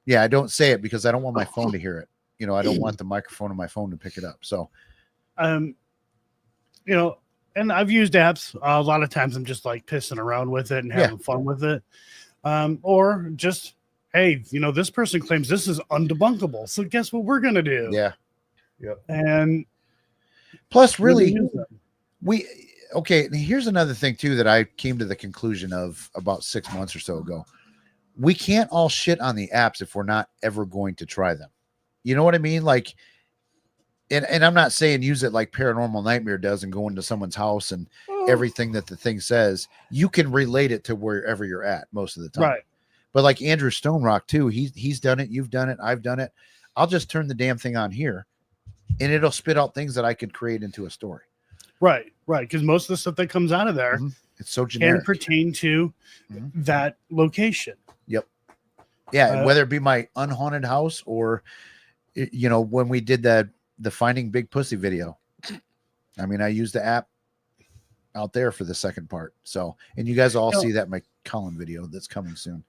Yeah, I don't say it because I don't want my phone to hear it. I don't want the microphone on my phone to pick it up. So, And I've used apps a lot of times. I'm just like pissing around with it and having fun with it. Or just, hey, this person claims this is undebunkable. So guess what we're going to do? yeah. And Plus, really, use them. here's another thing too that I came to the conclusion of about 6 months or so ago. We can't all shit on the apps if we're not ever going to try them. You know what I mean? Like, and I'm not saying use it like Paranormal Nightmare does and go into someone's house and everything that the thing says, you can relate it to wherever you're at most of the time. Right. But like Andrew Stone Rock too, he's done it. You've done it. I've done it. I'll just turn the damn thing on here and it'll spit out things that I could create into a story. Right. Because most of the stuff that comes out of there It's so can generic. pertain to that location. Yep. Yeah. Whether it be my unhaunted house or, when we did the Finding Big Pussy video, I mean, I used the app out there for the second part. So, and you guys all see that in my Colin video that's coming soon.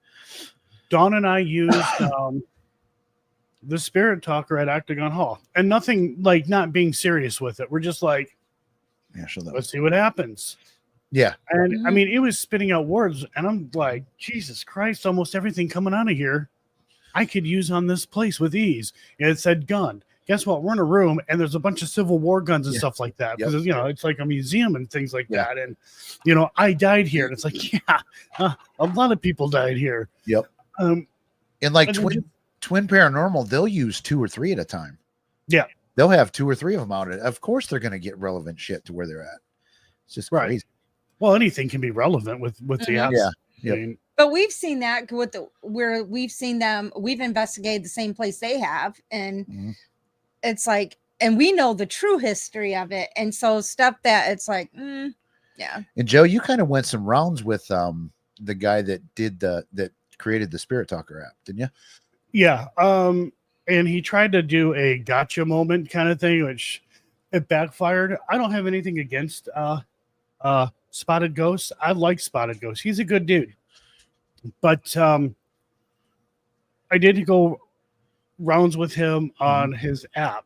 Dawn and I used the Spirit Talker at Octagon Hall, and nothing like not being serious with it. We're just like, show that. Let's see what happens. Yeah. And I mean, it was spitting out words, and I'm like, Jesus Christ, almost everything coming out of here I could use on this place with ease. And it said gun. Guess what? We're in a room and there's a bunch of Civil War guns and stuff like that. Because, it's like a museum and things like that. And, I died here. And it's like, a lot of people died here. Yep. And like Twin Paranormal, they'll use 2 or 3 at a time. Yeah. They'll have 2 or 3 of them out. Of course, they're going to get relevant shit to where they're at. It's just crazy. Well, anything can be relevant with the apps. Yeah. Yep. I mean, but we've seen that where we've seen them, we've investigated the same place they have. And it's like, and we know the true history of it. And so stuff that it's like, yeah. And Joe, you kind of went some rounds with the guy that that created the Spirit Talker app, didn't you? Yeah. And he tried to do a gotcha moment kind of thing, which it backfired. I don't have anything against Spotted Ghost. I like Spotted Ghost. He's a good dude. But I did go rounds with him on his app.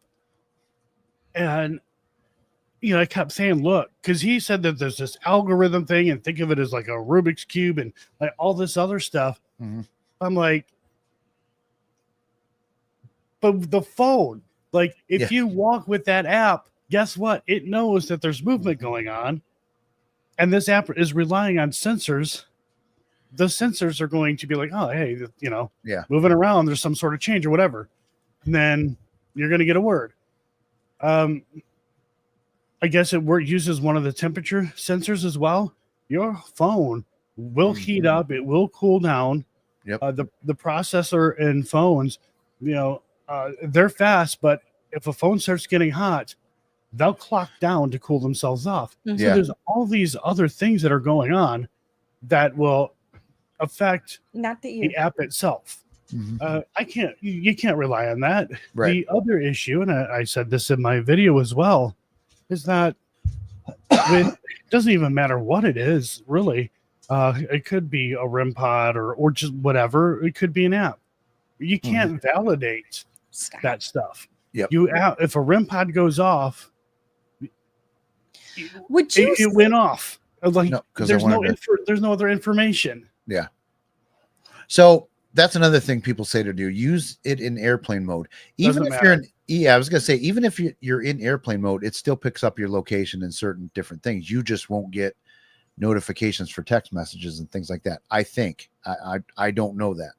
And, I kept saying, look, because he said that there's this algorithm thing and think of it as like a Rubik's Cube and like all this other stuff. I'm like, but the phone, like if you walk with that app, guess what? It knows that there's movement going on. And this app is relying on sensors. The sensors are going to be like, oh, hey, moving around, there's some sort of change or whatever. And then you're going to get a word. I guess it uses one of the temperature sensors as well. Your phone will heat up. It will cool down. Yep. The processor in phones, they're fast, but if a phone starts getting hot, they'll clock down to cool themselves off. So there's all these other things that are going on that will affect the app itself. You can't rely on that. Right. The other issue, and I said this in my video as well, is that It doesn't even matter what it is, really. It could be a REM pod or just whatever. It could be an app. You can't validate Stop. that stuff. Yep. If a REM pod goes off, Would you it went off. Like No, 'cause there's I wanted there's no other information. Yeah. So that's another thing people say to do. Use it in airplane mode. Even Doesn't if you're matter. I was going to say, even if you're in airplane mode, it still picks up your location and certain different things. You just won't get notifications for text messages and things like that. I think. I don't know that.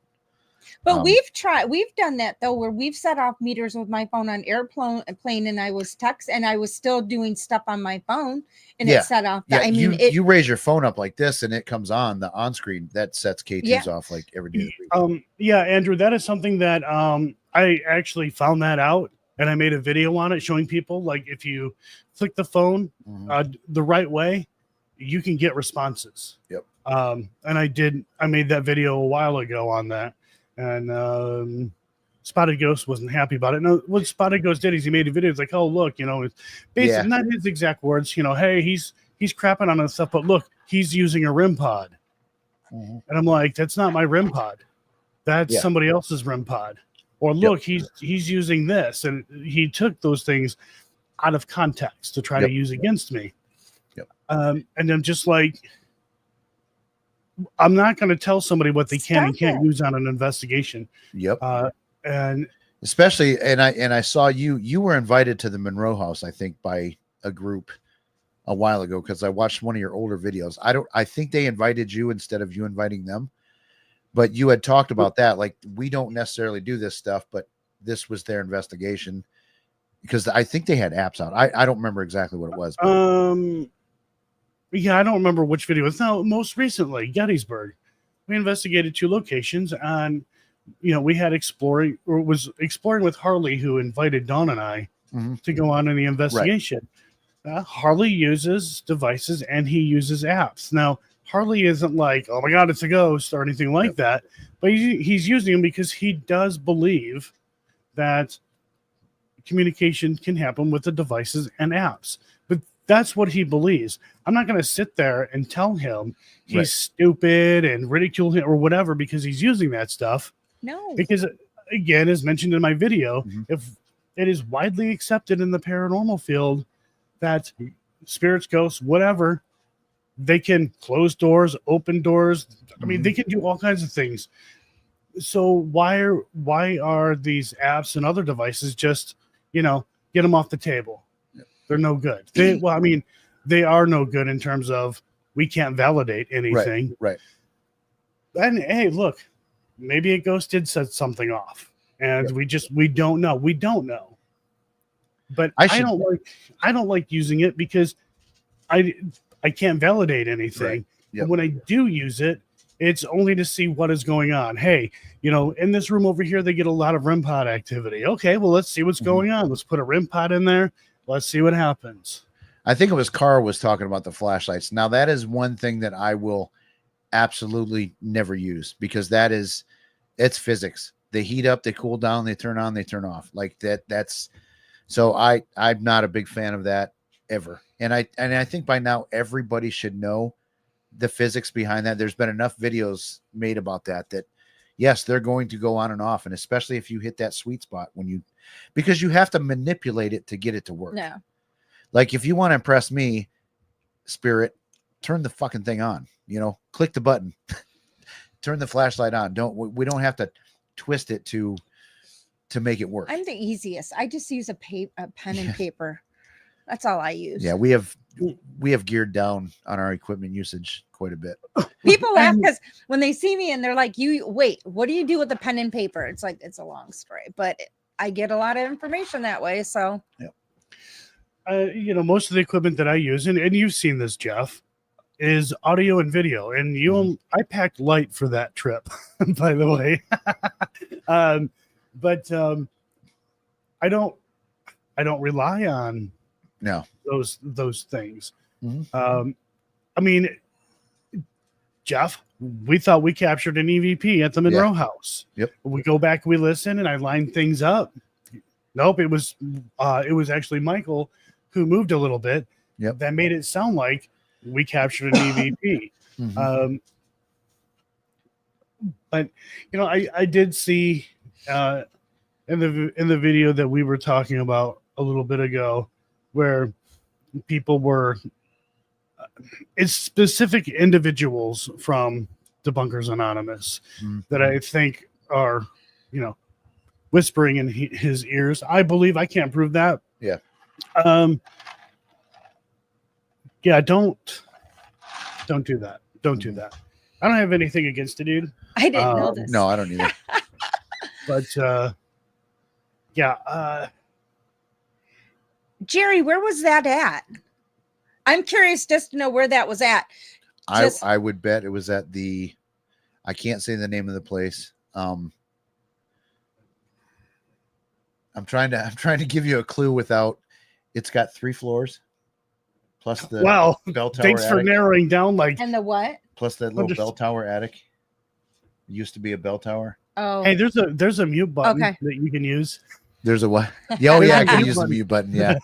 But we've done that though, where we've set off meters with my phone on airplane and I was still doing stuff on my phone and Yeah. it set off. Yeah, I mean, you raise your phone up like this and it comes on the on screen that sets K2s off like every day. Of the week. Yeah, Andrew, that is something that I actually found that out and I made a video on it showing people, like, if you flick the phone the right way, you can get responses. Yep. And I made that video a while ago on that. And Spotted Ghost wasn't happy about it. No, what Spotted Ghost did is he made a video. It's like, oh, look, it's basically not his exact words. Hey, he's crapping on us stuff, but look, he's using a REM pod. And I'm like, that's not my REM pod. That's somebody else's REM pod. Or look, he's using this, and he took those things out of context to try to use against me. And I'm just like, I'm not going to tell somebody what they can and can't use on an investigation. And especially, and I saw you were invited to the Monroe House, I think, by a group a while ago, because I watched one of your older videos. I think they invited you instead of you inviting them, but you had talked about that. Like, we don't necessarily do this stuff, but this was their investigation, because I think they had apps out. I don't remember exactly what it was. Yeah, I don't remember which video. It's now most recently Gettysburg. We investigated 2 locations, and we had exploring with Harley, who invited Dawn and I to go on in the investigation. Right. Harley uses devices and he uses apps. Now, Harley isn't like, oh my God, it's a ghost or anything like that, but he's using them because he does believe that communication can happen with the devices and apps. But that's what he believes. I'm not going to sit there and tell him he's stupid and ridicule him or whatever because he's using that stuff. No. Because, again, as mentioned in my video, if it is widely accepted in the paranormal field that spirits, ghosts, whatever, they can close doors, open doors. I mean, they can do all kinds of things. So why are these apps and other devices just, get them off the table? They're no good. They are no good in terms of we can't validate anything. Right. And hey, look, maybe a ghost did set something off, and we don't know. We don't know. But I don't like using it because I can't validate anything. Right. Yep. And when I do use it, it's only to see what is going on. Hey, in this room over here, they get a lot of REM pod activity. Okay, well, let's see what's going on. Let's put a REM pod in there. Let's see what happens. I think it was Carl was talking about the flashlights. Now, that is one thing that I will absolutely never use, because it's physics. They heat up, they cool down, they turn on, they turn off. Like that's so I'm not a big fan of that ever. And I think by now everybody should know the physics behind that. There's been enough videos made about that yes, they're going to go on and off, and especially if you hit that sweet spot because you have to manipulate it to get it to work. No. Like, if you want to impress me, spirit, turn the fucking thing on, click the button, turn the flashlight on. We don't have to twist it to make it work. I'm the easiest. I just use a pen and paper. That's all I use. Yeah, we have geared down on our equipment usage quite a bit. People laugh because when they see me and they're like, wait, what do you do with the pen and paper? It's like, it's a long story, but I get a lot of information that way. So, most of the equipment that I use, and you've seen this, Jeff, is audio and video. And I packed light for that trip, by the way. But I don't rely on those things. Jeff, we thought we captured an EVP at the Monroe House. Yep. We go back, we listen, and I line things up. Nope, it was actually Michael who moved a little bit, Yep. that made it sound like we captured an EVP. Mhm. But I did see in the video that we were talking about a little bit ago, where people were it's specific individuals from Debunkers Anonymous that I think are whispering in his ears. I believe, I can't prove that. Yeah. Yeah, don't do that. Don't do that. I don't have anything against it, dude. I didn't know this. No, I don't either. But yeah, Jerry, where was that at? I'm curious just to know where that was at. I would bet it was at the, I can't say the name of the place. I'm trying to give you a clue without, it's got 3 floors plus the wow. bell tower Thanks for attic, narrowing down. Like, And the what? plus that little bell tower attic. It used to be a bell tower. Oh, hey, there's a mute button Okay. that you can use. There's a what? Yeah, oh yeah, I can Mute use the button. mute button. Yeah.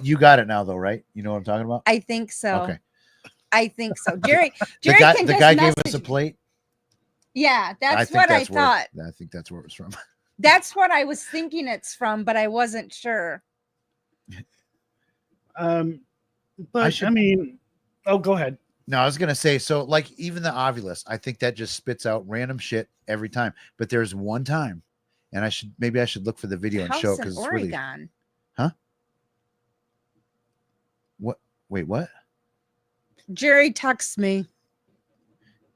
You got it now though, right? You know what I'm talking about? I think so. Okay. I think so. Jerry The can just guy gave us a message- plate. Yeah, that's think what that's I thought. I think that's where it was from. That's what I was thinking it's from, but I wasn't sure. But I mean, oh, go ahead. No, I was gonna say, so like even the Ovulus, I think that just spits out random shit every time. But there's one time, and I should look for the video and show it House because in it's really. Oregon. What? Wait, what? Jerry texts me.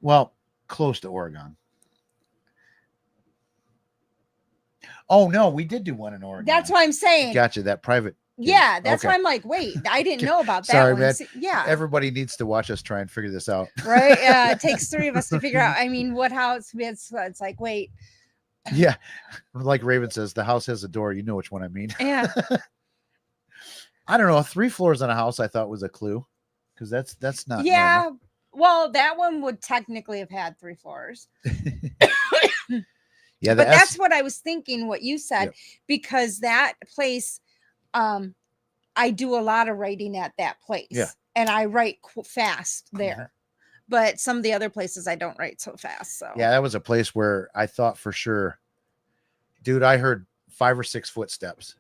Well, close to Oregon. Oh no, we did do one in Oregon. That's what I'm saying. Gotcha. That private. Yeah, that's Okay. why I'm like, wait, I didn't know about that Sorry, one. man. See, yeah, Everybody needs to watch us try and figure this out. right. Yeah, it takes 3 of us to figure out. I mean, what house? It's like, wait, Yeah, like Raven says, the house has a door. You know which one I mean. yeah. I don't know. 3 floors on a house, I thought was a clue, because that's not. Yeah. normal. Well, that one would technically have had 3 floors. Yeah, But that's what I was thinking, what you said, Yep. because that place, I do a lot of writing at that place. Yeah. And I write fast there. But some of the other places I don't write so fast. So Yeah, that was a place where I thought for sure, dude, I heard 5 or 6 footsteps.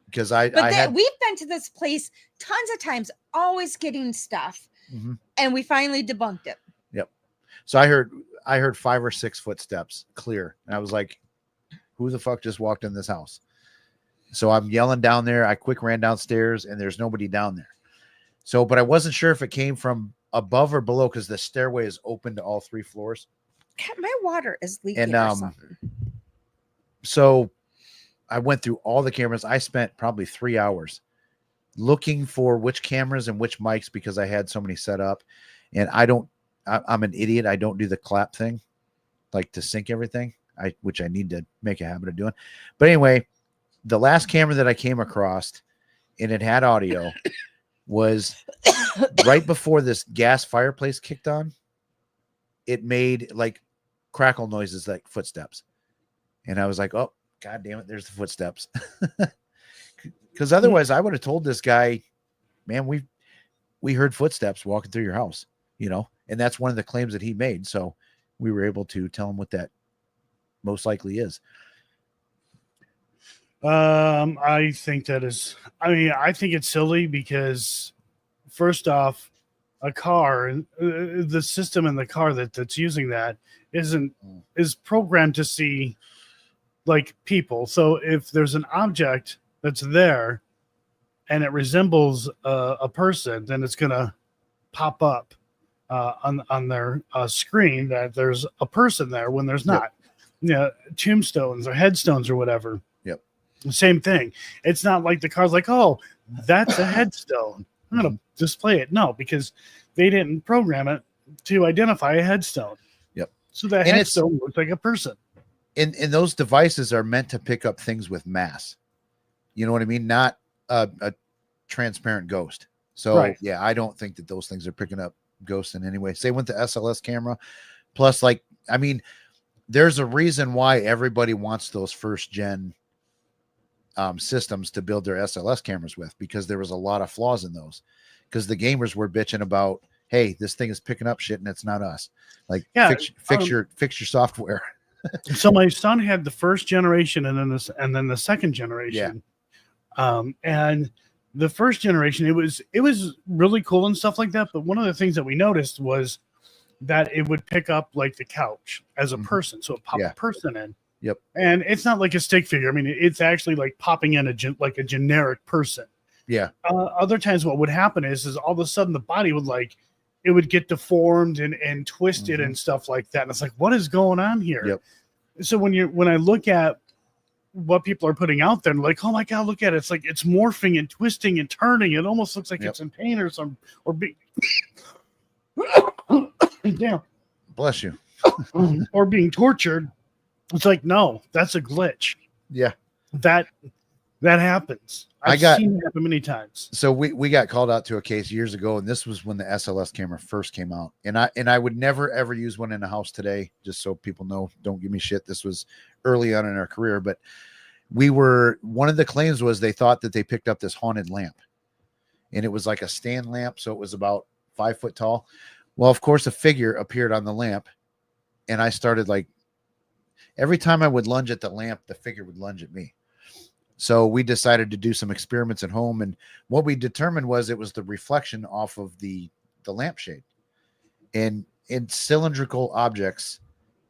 Because But we've been to this place tons of times, always getting stuff. Mhm. And we finally debunked it. So I heard 5 or 6 footsteps clear. And I was like, who the fuck just walked in this house? So I'm yelling down there. I quick ran downstairs and there's nobody down there. So, but I wasn't sure if it came from above or below because the stairway is open to all 3 floors. God, my water is leaking And, or something. So I went through all the cameras. I spent probably 3 hours looking for which cameras and which mics because I had so many set up. And I'm an idiot. I don't do the clap thing, like to sync everything, which I need to make a habit of doing. But anyway, the last camera that I came across and it had audio was right before this gas fireplace kicked on. It made like crackle noises like footsteps. And I was like, oh, God damn it, there's the footsteps. Because otherwise I would have told this guy, man, we heard footsteps walking through your house, and that's one of the claims that he made. So we were able to tell him what that most likely is. I think I think it's silly because first off, a car, the system in the car that's using that is programmed to see like people. So if there's an object that's there and it resembles a person, then it's going to pop up on their screen that there's a person there when there's not. Tombstones or headstones or whatever. Yep. Same thing. It's not like the car's like, oh, that's a headstone. I'm going to display it. No, because they didn't program it to identify a headstone. Yep. So that And headstone looks like a person. And those devices are meant to pick up things with mass. You know what I mean? Not a transparent ghost. So Right. Yeah, I don't think that those things are picking up ghosts in any way. Same with the SLS camera. Plus, there's a reason why everybody wants those first gen systems to build their SLS cameras with, because there was a lot of flaws in those, because the gamers were bitching about, hey, this thing is picking up shit and it's not us. Like, fix your software. So my son had the first generation and then the second generation. And the first generation, it was really cool and stuff like that. But one of the things that we noticed was that it would pick up like the couch as a person. So it popped a person in. Yep. And it's not like a stick figure. I mean, it's actually like popping in like a generic person. Yeah. Other times what would happen is all of a sudden the body would it would get deformed and twisted and stuff like that. And it's like, what is going on here? Yep. So when I look at what people are putting out there, and like, oh my God, look at it. It's like it's morphing and twisting and turning. It almost looks like it's in pain or being damn. Bless you. Or being tortured. It's like, no, that's a glitch. Yeah. That happens. I've seen it happen many times. So we got called out to a case years ago, and this was when the SLS camera first came out. And I would never ever use one in a house today, just so people know, don't give me shit. This was early on in our career, but one of the claims was they thought that they picked up this haunted lamp, and it was like a stand lamp, so it was about 5 foot tall. Well, of course, a figure appeared on the lamp, and I started like, every time I would lunge at the lamp, the figure would lunge at me. So we decided to do some experiments at home, and what we determined was it was the reflection off of the lampshade. And in cylindrical objects,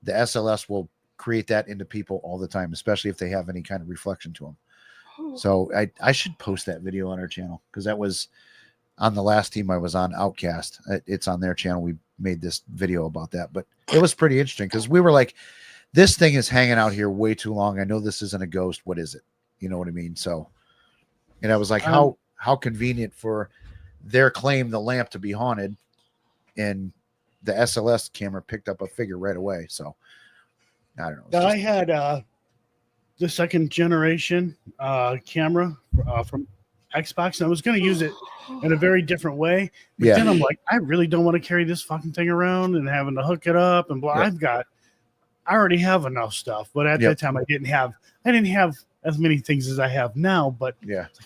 the SLS will create that into people all the time, especially if they have any kind of reflection to them. So I should post that video on our channel, because that was on the last team I was on, Outcast. It's on their channel. We made this video about that, but it was pretty interesting, because we were like, this thing is hanging out here way too long. I know this isn't a ghost. What is it? You know what I mean? So, and I was like, how convenient for their claim, the lamp to be haunted, and the SLS camera picked up a figure right away. So I don't know. I had the second generation camera from Xbox, and I was going to use it in a very different way. But then I'm like, I really don't want to carry this fucking thing around and having to hook it up and blah. I already have enough stuff, but at that time I didn't have as many things as I have now. But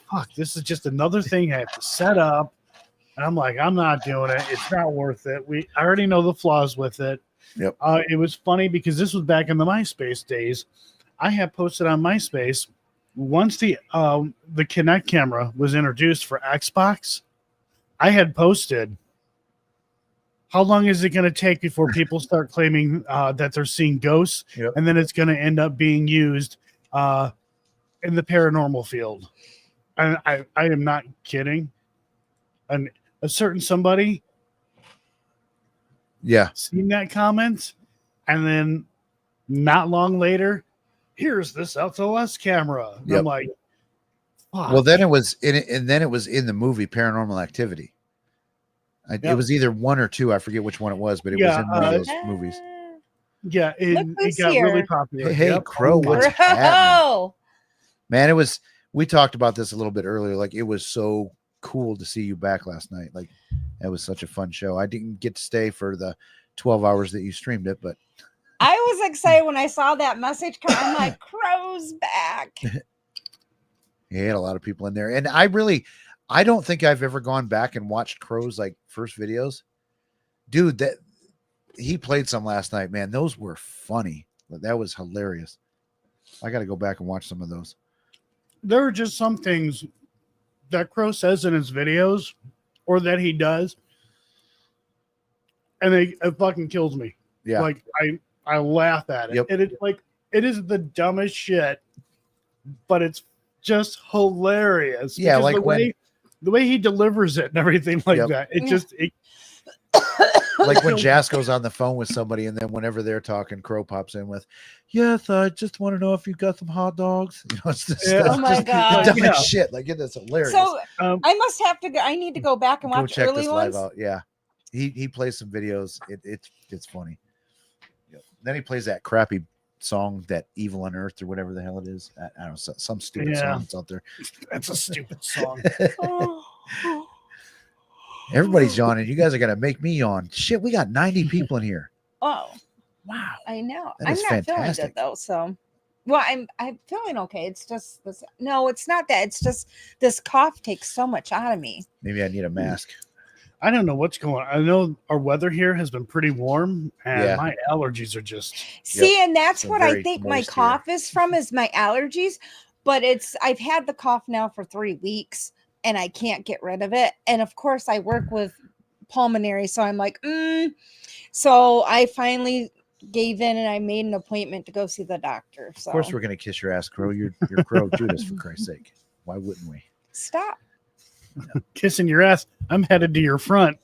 fuck, this is just another thing I have to set up. And I'm like, I'm not doing it. It's not worth it. I already know the flaws with it. Yep. It was funny because this was back in the MySpace days. I had posted on MySpace once the Kinect camera was introduced for Xbox. I had posted, how long is it going to take before people start claiming that they're seeing ghosts, and then it's going to end up being used in the paranormal field? And I am not kidding. And a certain somebody seen that comment, and then not long later, here's this SLS camera. And I'm like, fuck. Well, then it was in it, and then it was in the movie Paranormal Activity. It was either 1 or 2. I forget which one it was, but it was in one of those movies. Yeah, it got really popular. Hey, Crow, what's happening? Man, we talked about this a little bit earlier. Like, it was so cool to see you back last night. Like, that was such a fun show. I didn't get to stay for the 12 hours that you streamed it, but I was excited when I saw that message come. I'm like, Crow's back. He had a lot of people in there. And I don't think I've ever gone back and watched Crow's like first videos. Dude, that he played some last night, man. Those were funny. That was hilarious. I got to go back and watch some of those. There are just some things that Crow says in his videos or that he does, and it fucking kills me. Yeah. Like I laugh at it. And it's like, it is the dumbest shit, but it's just hilarious. Yeah, like the way he delivers it and everything like that. It just like when Jasko's on the phone with somebody, and then whenever they're talking, Crow pops in with, "Yes, I just want to know if you got some hot dogs." You know, it's just, oh my god, the dumbest shit. Like, it is hilarious. So I must have to go. I need to go back and watch check early this ones. live out. Yeah, he plays some videos. It's funny. Then he plays that crappy song, that Evil on Earth or whatever the hell it is. I don't know, some stupid song that's out there. That's a stupid song. Everybody's yawning. You guys are gonna make me yawn. Shit, we got 90 people in here. Oh wow, I know. That I'm is not feeling fantastic. good though. So Well, I'm feeling okay. It's just this. No, it's not that. It's just this cough takes so much out of me. Maybe I need a mask. I don't know what's going on. I know our weather here has been pretty warm, and Yeah. my allergies are just. See, and that's So what I very think my moist here. cough is from is my allergies. But I've had the cough now for 3 weeks and I can't get rid of it. And of course, I work with pulmonary, so I'm like, So I finally gave in and I made an appointment to go see the doctor. So Of course, we're gonna kiss your ass, Crow. You're Crow Judas, for Christ's sake. Why wouldn't we? stop. Kissing your ass. I'm headed to your front.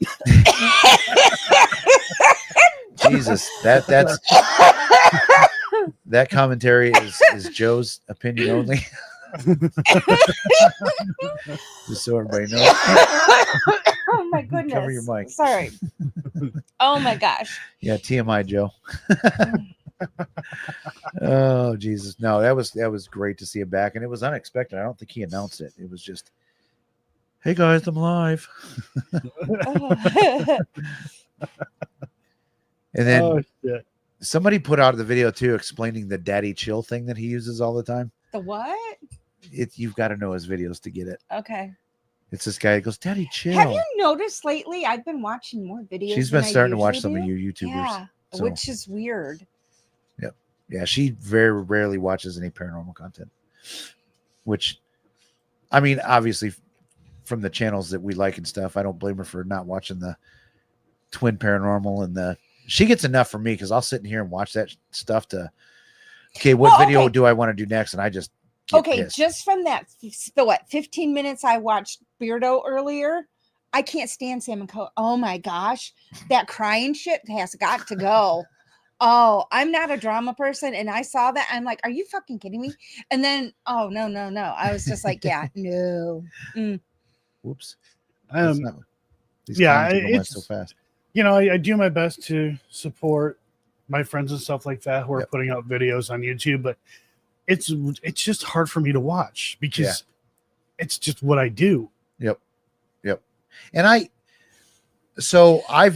Jesus, that's that commentary is Joe's opinion only. Just so everybody knows. Oh my goodness. Cover your mic. Sorry. Oh my gosh. Yeah, TMI, Joe. Oh Jesus, no, that was great to see him back, and it was unexpected. I don't think he announced it. It was just, hey guys, I'm live. And then Oh shit! somebody put out the video too, explaining the daddy chill thing that he uses all the time. The what? You've got to know his videos to get it. Okay. It's this guy that goes, Daddy chill. Have you noticed lately? I've been watching more videos. She's been than I starting to watch usually some of do. you YouTubers. Yeah, so, which is weird. yeah, she very rarely watches any paranormal content. Which, I mean, obviously, from the channels that we like and stuff, I don't blame her for not watching the Twin Paranormal and the. She gets enough for me because I'll sit in here and watch that stuff to. Okay, what video do I want to do next? And I just. Okay, pissed. just from that, the what, 15 minutes I watched Beardo earlier, I can't stand Sam and Co. Oh my gosh, that crying shit has got to go. Oh, I'm not a drama person, and I saw that. I'm like, are you fucking kidding me? And then, oh, no. I was just like, yeah, no. Whoops. It's so fast. You know, I do my best to support my friends and stuff like that who are putting out videos on YouTube, but it's just hard for me to watch because it's just what I do. Yep. And I've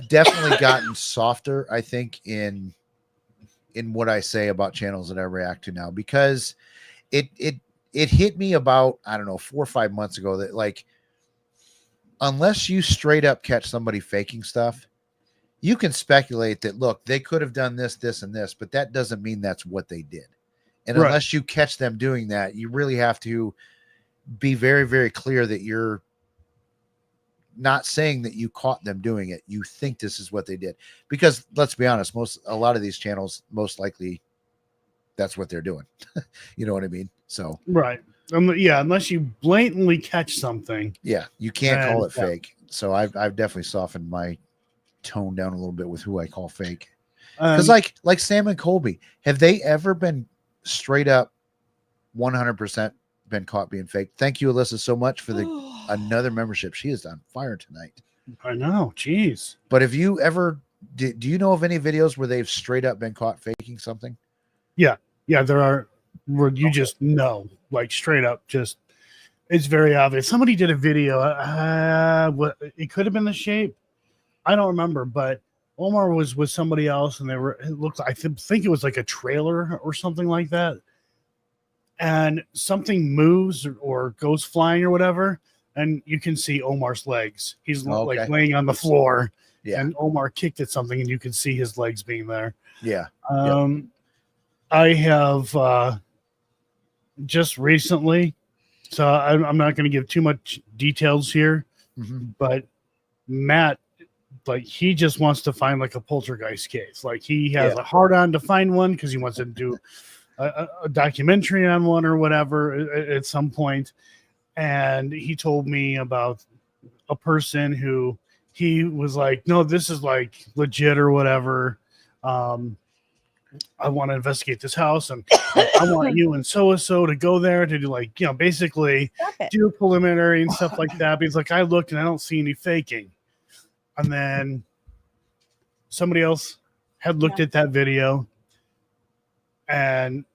definitely gotten softer, I think, in what I say about channels that I react to now, because it hit me about, I don't know, 4 or 5 months ago that, like, unless you straight up catch somebody faking stuff, you can speculate that, look, they could have done this, this, and this, but that doesn't mean that's what they did. And unless you catch them doing that, you really have to be very, very clear that you're not saying that you caught them doing it. You think this is what they did. Because let's be honest, a lot of these channels, most likely that's what they're doing. You know what I mean? So right. Unless you blatantly catch something. Yeah, you can't call it fake. So I've definitely softened my tone down a little bit with who I call fake. Because like Sam and Colby, have they ever been straight up 100% been caught being fake? Thank you, Alyssa, so much for another membership. She is on fire tonight. I know, jeez. But have you ever do you know of any videos where they've straight up been caught faking something? Yeah, there are where you just know, like straight up, just it's very obvious. Somebody did a video. It could have been The Shape. I don't remember, but Omar was with somebody else, and it looked. I think it was like a trailer or something like that, and something moves or goes flying or whatever, and you can see Omar's legs. He's like laying on the floor, and Omar kicked at something, and you can see his legs being there. Yeah. I have just recently, so I'm not going to give too much details here, but Matt. Like he just wants to find like a poltergeist case. Like he has a hard on to find one because he wants to do a documentary on one or whatever at some point. And he told me about a person who he was like, no, this is like legit or whatever. I want to investigate this house and I want you and so-and-so to go there to do like, you know, basically do preliminary and stuff like that. But he's like, I looked and I don't see any faking. And then somebody else had looked at that video and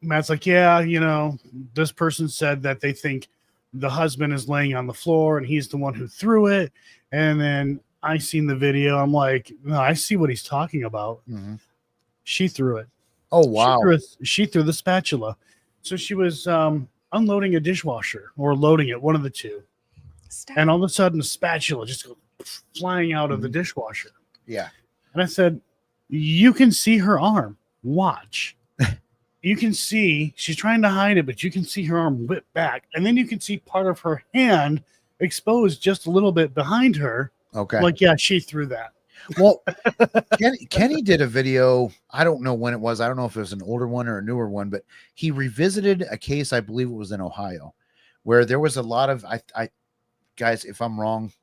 Matt's like, yeah, you know, this person said that they think the husband is laying on the floor and he's the one who threw it. And then I seen the video. I'm like, no, I see what he's talking about. She threw it. Oh wow. She threw the spatula. So she was unloading a dishwasher or loading it, one of the two. Stop. And all of a sudden, the spatula just goes flying out of the Mhm. dishwasher. Yeah. And I said, you can see her arm. Watch. You can see she's trying to hide it, but you can see her arm whip back. And then you can see part of her hand exposed just a little bit behind her. Okay. Like, yeah, she threw that. Well, Kenny did a video. I don't know when it was. I don't know if it was an older one or a newer one, but he revisited a case. I believe it was in Ohio, where there was a lot of I guys, if I'm wrong,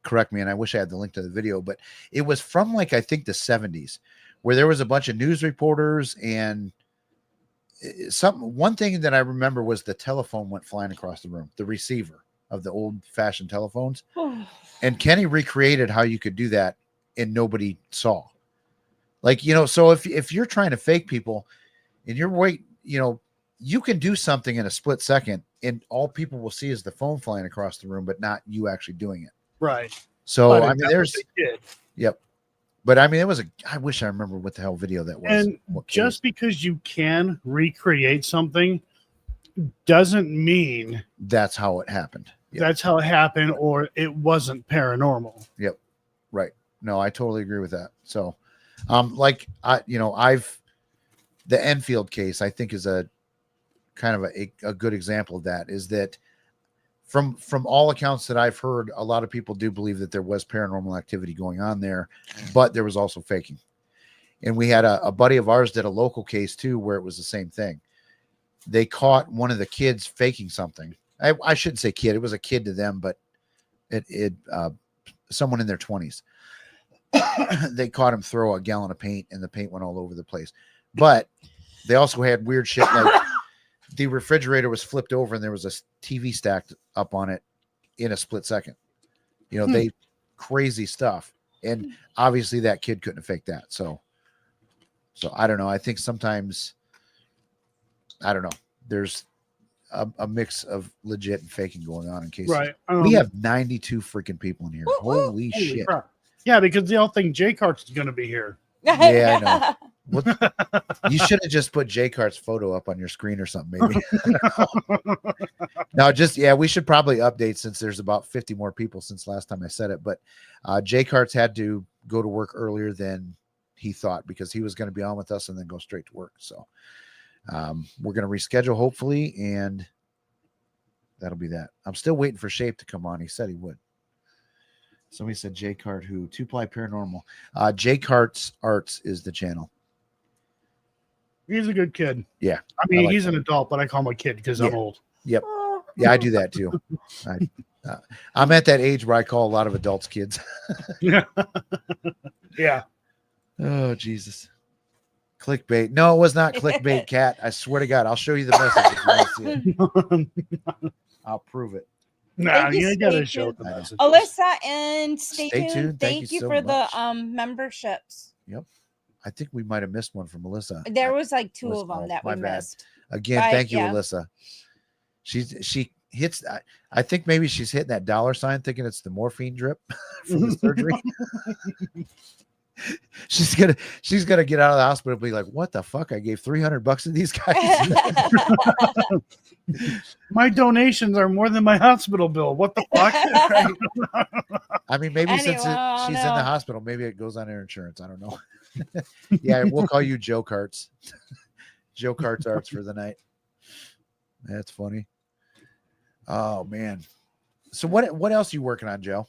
correct me. And I wish I had the link to the video, but it was from like I think the 70s, where there was a bunch of news reporters and one thing that I remember was the telephone went flying across the room, the receiver of the old fashioned telephones, and Kenny recreated how you could do that. And nobody saw, like, you know, so if you're trying to fake people and you're you can do something in a split second and all people will see is the phone flying across the room, but not you actually doing it. Right. So, But I mean, that's what they did. yep. But I mean, I wish I remember what the hell video that was. And just because you can recreate something doesn't mean that's how it happened. Yep. That's how it happened, or it wasn't paranormal. Yep. Right. No, I totally agree with that. So, the Enfield case, I think is a kind of a good example of that, is that from all accounts that I've heard, a lot of people do believe that there was paranormal activity going on there, but there was also faking. And we had a buddy of ours did a local case too, where it was the same thing. They caught one of the kids faking something. I shouldn't say kid. It was a kid to them, but someone in their 20s. They caught him throw a gallon of paint and the paint went all over the place. But they also had weird shit like the refrigerator was flipped over and there was a TV stacked up on it in a split second. You know, they crazy stuff. And obviously that kid couldn't have faked that. So I don't know. I think sometimes, I don't know, there's a mix of legit and faking going on in cases. Right. We have 92 freaking people in here. Holy shit. Crap. Yeah, because they all think J-CARTS is going to be here. Yeah, I know. You should have just put J-CART's photo up on your screen or something, maybe. No, we should probably update since there's about 50 more people since last time I said it. But J-CART's had to go to work earlier than he thought because he was going to be on with us and then go straight to work. So we're going to reschedule hopefully, and that'll be that. I'm still waiting for Shape to come on. He said he would. Somebody said J-Cart who? Two-Ply Paranormal. J-Cart's Arts is the channel. He's a good kid. Yeah. I mean, he's an adult, but I call him a kid because I'm old. Yep. Yeah, I do that too. I'm at that age where I call a lot of adults kids. Yeah. Yeah. Oh, Jesus. Clickbait. No, it was not clickbait, Cat. I swear to God. I'll show you the message if you want to see it. I'll prove it. Nah, you got to show the message. Alyssa and Stay Tuned. Thank you you so for much. the memberships. Yep. I think we might have missed one from Alyssa. There was like two of them that we missed. Again, thank you, Alyssa. She hits. I think maybe she's hitting that dollar sign, thinking it's the morphine drip from the surgery. She's gonna get out of the hospital and be like, "What the fuck? I gave $300 to these guys." My donations are more than my hospital bill. What the fuck? I mean, maybe since she's in the hospital, maybe it goes on her insurance. I don't know. Yeah, we'll call you Joe Carts. Joe Carts Arts for the night. That's funny. Oh man. So what else are you working on, Joe?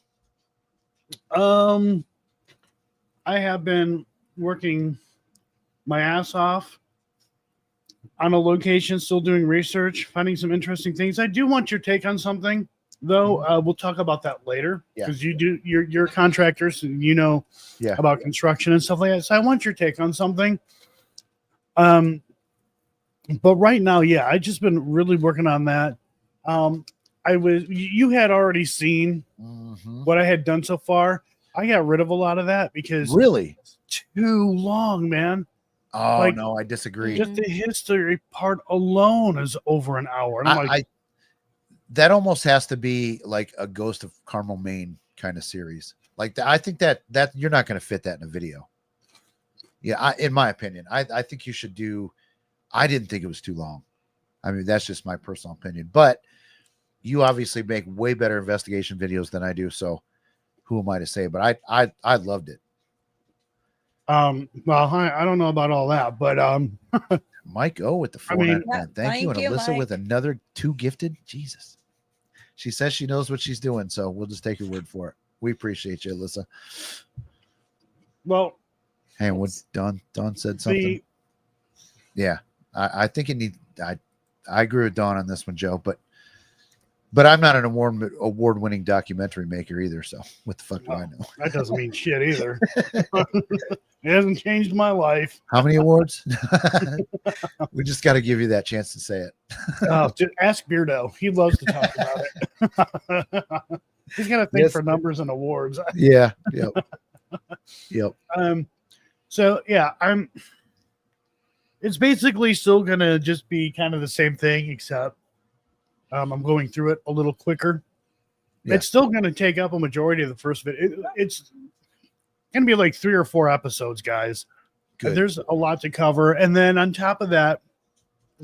I have been working my ass off on a location, still doing research, finding some interesting things. I do want your take on something, though. We'll talk about that later because you're contractors and you know about construction and stuff like that. So I want your take on something. But right now, I just been really working on that. You had already seen what I had done so far. I got rid of a lot of that because it's too long, man. Oh no, I disagree. Just the history part alone is over an hour. And that almost has to be like a Ghost of Carmel, Maine kind of series. Like I think that you're not going to fit that in a video. Yeah, in my opinion, I think you should do. I didn't think it was too long. I mean, that's just my personal opinion. But you obviously make way better investigation videos than I do. So who am I to say? But I loved it. Well, I don't know about all that, but Mike O with the I mean, 499. Yeah, Thank you. And thank you, Alyssa with Mike. another 2 gifted. Jesus. She says she knows what she's doing. So we'll just take your word for it. We appreciate you, Alyssa. well, Hey, what Don said something. Yeah. I think it needs I agree with Dawn on this one, Joe, but I'm not an award-winning documentary maker either. So what the fuck do I know? that doesn't mean shit either. It hasn't changed my life. How many awards? We just got to give you that chance to say it. Just ask Beardo. He loves to talk about it. He's got to think Yes. for numbers and awards. Yeah. Yep. So yeah, it's basically still gonna just be kind of the same thing, except I'm going through it a little quicker. Yeah. It's still gonna take up a majority of the first video. It's gonna be like 3 or 4 episodes, guys. Good. There's a lot to cover, and then on top of that,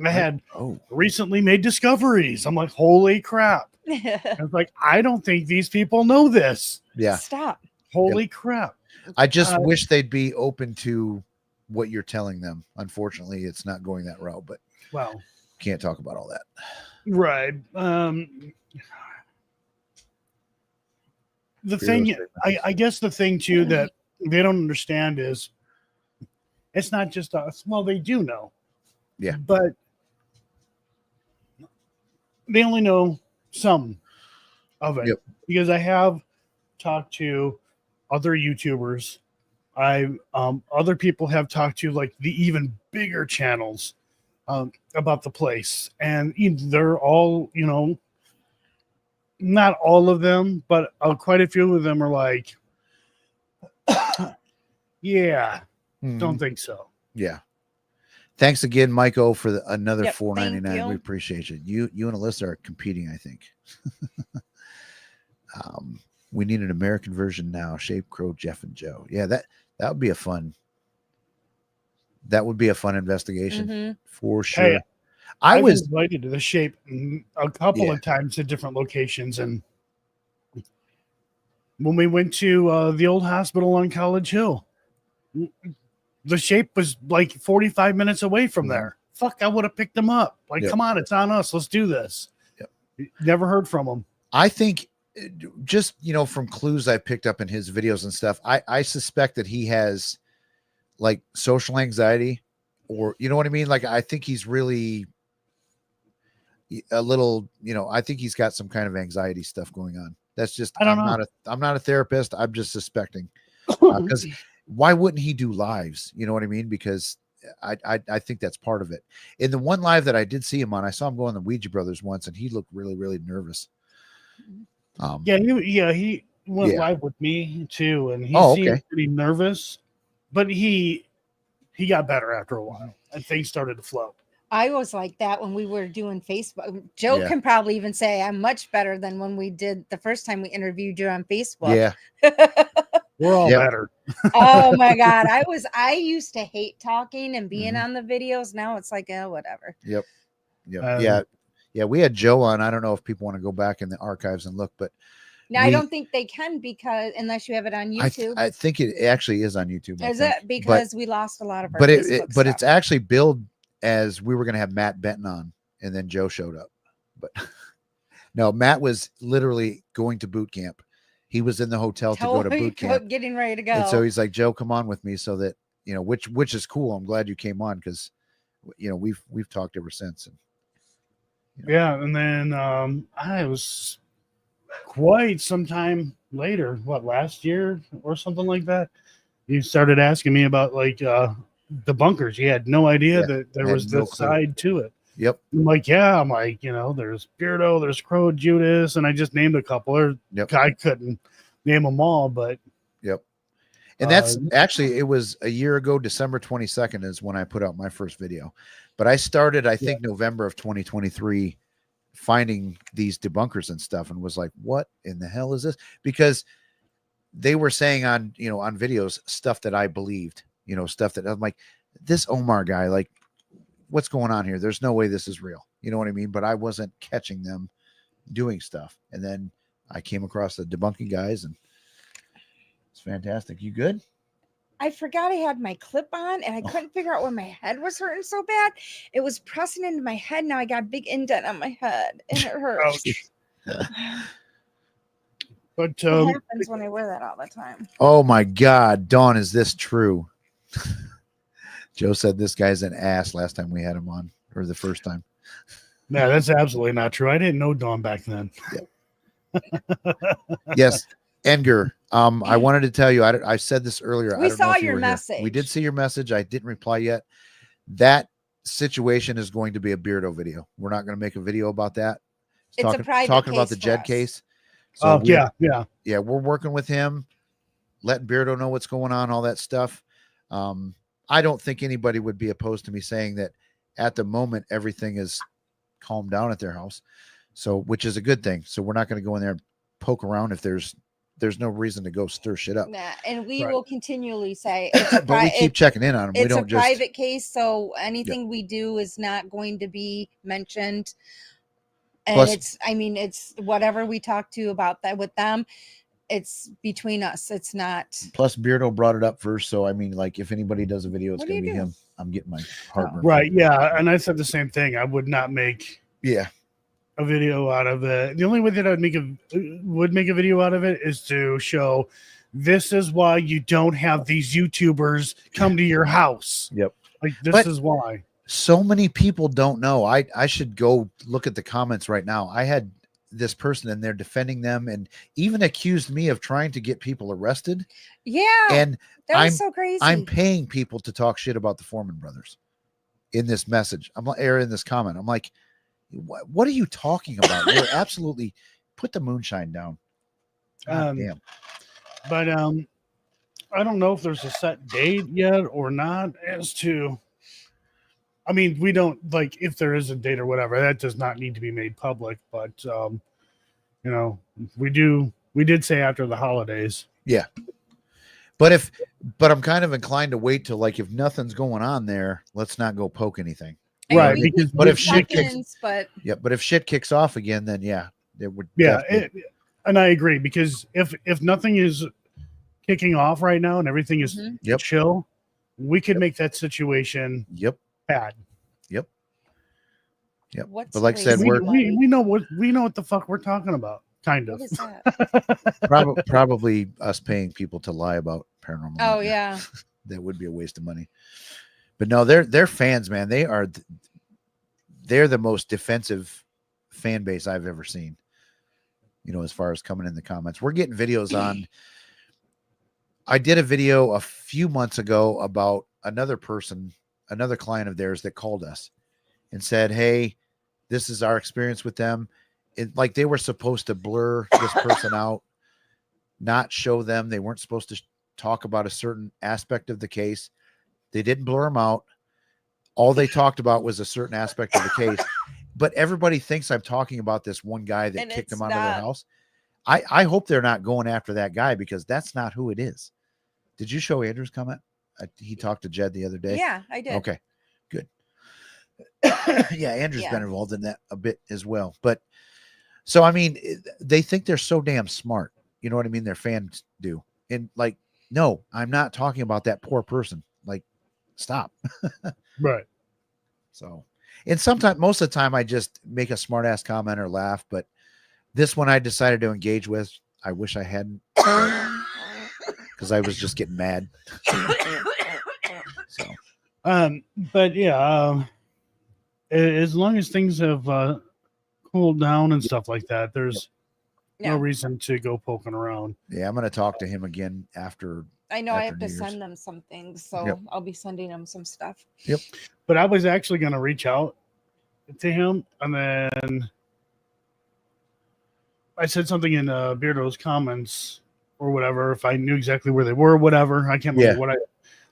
I had recently made discoveries. I'm like, holy crap! I was like, I don't think these people know this. Yeah. Stop. Holy crap! I just wish they'd be open to what you're telling them. Unfortunately, it's not going that route, but Well, can't talk about all that. right. The thing, I guess the thing too that they don't understand is it's not just us. Well, they do know. Yeah. But they only know some of it. Yep. Because I have talked to other YouTubers. Other people have talked to like the even bigger channels about the place, and they're all, not all of them, but quite a few of them are like, yeah, don't think so. Yeah. Thanks again, Mike O, for another Yep, $4.99. thank you. We appreciate you. You and Alyssa are competing, I think. We need an American version now. Shape, Crow, Jeff, and Joe. Yeah, that would be a fun. That would be a fun investigation for sure. Hey, I I've was invited to the Shape a couple of times at different locations, and when we went to the old hospital on College Hill, the Shape was like 45 minutes away from there. Fuck, I would have picked them up. Like, come on, it's on us. Let's do this. Yep. Never heard from them. I think just, from clues I picked up in his videos and stuff, I suspect that he has like social anxiety, or, you know what I mean? Like, I think he's really a little, I think he's got some kind of anxiety stuff going on. That's just, I'm not a therapist. I'm just suspecting, because why wouldn't he do lives? You know what I mean? Because I think that's part of it. In the one live that I did see him on, I saw him go on the Ouija Brothers once, and he looked really, really nervous. He went live with me too, and he seemed pretty nervous, but he got better after a while, and things started to flow. I was like that when we were doing Facebook. Joe can probably even say I'm much better than when we did the first time we interviewed you on Facebook. Yeah. We're all better. Oh my God. I used to hate talking and being on the videos. Now it's like, whatever. Yep. Yeah. We had Joe on. I don't know if people want to go back in the archives and look, but now I don't think they can, because unless you have it on YouTube. I think it actually is on YouTube. Is it? Because we lost a lot of our but Facebook it's actually billed as we were going to have Matt Benton on, and then Joe showed up. But no, Matt was literally going to boot camp. He was in the hotel to go to boot camp, getting ready to go. And so he's like, Joe, come on with me, so that, which is cool. I'm glad you came on, because, we've talked ever since. And, and then I was quite some time later, last year or something like that, you started asking me about like the bunkers. You had no idea that there was this side to it. Yep. I'm like, there's Beardo, there's Crow, Judas, and I just named a couple. I couldn't name them all, but and that's actually, it was a year ago. December 22nd is when I put out my first video, but I started, I think, November of 2023, finding these debunkers and stuff, and was like, what in the hell is this? Because they were saying on videos stuff that I believed, stuff that I'm like, this Omar guy, like, what's going on here? There's no way this is real. You know what I mean? But I wasn't catching them doing stuff. And then I came across the debunking guys, and it's fantastic. You good? I forgot I had my clip on and I couldn't figure out why my head was hurting so bad. It was pressing into my head. Now I got a big indent on my head and it hurts. But It happens when I wear that all the time. Oh my God, Dawn, is this true? Joe said this guy's an ass last time we had him on, or the first time. no, that's absolutely not true. I didn't know Dawn back then. Yes, Edgar. I wanted to tell you, I said this earlier. We I don't know saw if you your were here. message. We did see your message. I didn't reply yet. That situation is going to be a Beardo video. We're not going to make a video about that. It's a private talking about case the for Jed us. case. Oh, So yeah. yeah, we're working with him, letting Beardo know what's going on, all that stuff. I don't think anybody would be opposed to me saying that at the moment everything is calmed down at their house, so which is a good thing. So we're not going to go in there and poke around if there's no reason to go stir shit up. Nah, and we Right. will continually say, it's a But we keep checking in on them. We it's a don't just private case, so anything we do is not going to be mentioned. And Plus- it's whatever we talk to about that with them, it's between us. It's not. Plus, Beardo brought it up first, so I mean, like, if anybody does a video, it's What do going to you be do? him. I'm getting my heartburn. Right. Yeah. And I said the same thing. I would not make Yeah. a video out of it. The only way that I would make a video out of it is to show this is why you don't have these YouTubers come to your house. Yep. Like this But- is why. So many people don't know. I should go look at the comments right now. I had this person in there defending them and even accused me of trying to get people arrested. Yeah. And that I'm- was so crazy. I'm paying people to talk shit about the Foreman brothers in this message. I'm like, or in this comment. I'm like, what are you talking about? You're absolutely put the moonshine down. God damn. But I don't know if there's a set date yet or not as to. I mean, we don't like if there is a date or whatever. That does not need to be made public. But we did say after the holidays. But I'm kind of inclined to wait till, like, if nothing's going on there, let's not go poke anything. And Right, we because- can but if do shit kicks- check-ins, but But if shit kicks off again, then yeah, it would. Yeah, definitely- and I agree because if nothing is kicking off right now and everything is Mhm. Yep. chill, we could make that situation Yep. bad. Yep. what's But like I said, raising we're- money? We know what the fuck we're talking about, kind of. What is that? Probably us paying people to lie about paranormal. Oh nightmare. yeah. That would be a waste of money. But no, they're fans, man. They're the most defensive fan base I've ever seen. As far as coming in the comments, we're getting videos on. I did a video a few months ago about another client of theirs that called us and said, "Hey, this is our experience with them." Like they were supposed to blur this person out, not show them. They weren't supposed to talk about a certain aspect of the case. They didn't blur them out. All they talked about was a certain aspect of the case. But everybody thinks I'm talking about this one guy that And kicked it's them out of their not. house. I hope they're not going after that guy because that's not who it is. Did you show Andrew's comment? He talked to Jed the other day. Yeah, I did. Okay, good. Yeah, Andrew's Yeah. been involved in that a bit as well. But so, I mean, they think they're so damn smart. You know what I mean? Their fans do. And like, no, I'm not talking about that poor person. Like, stop. Right. So, and sometimes, most of the time, I just make a smart ass comment or laugh. But this one I decided to engage with. I wish I hadn't because I was just getting mad. So, But yeah, as long as things have cooled down and stuff like that, there's Yeah. no reason to go poking around. yeah, I'm going to talk to him again after. I know I after have to New Year's. send them some things, so Yep. I'll be sending them some stuff. But I was actually going to reach out to him, and then I said something in Beardo's comments or whatever. If I knew exactly where they were, whatever, I can't remember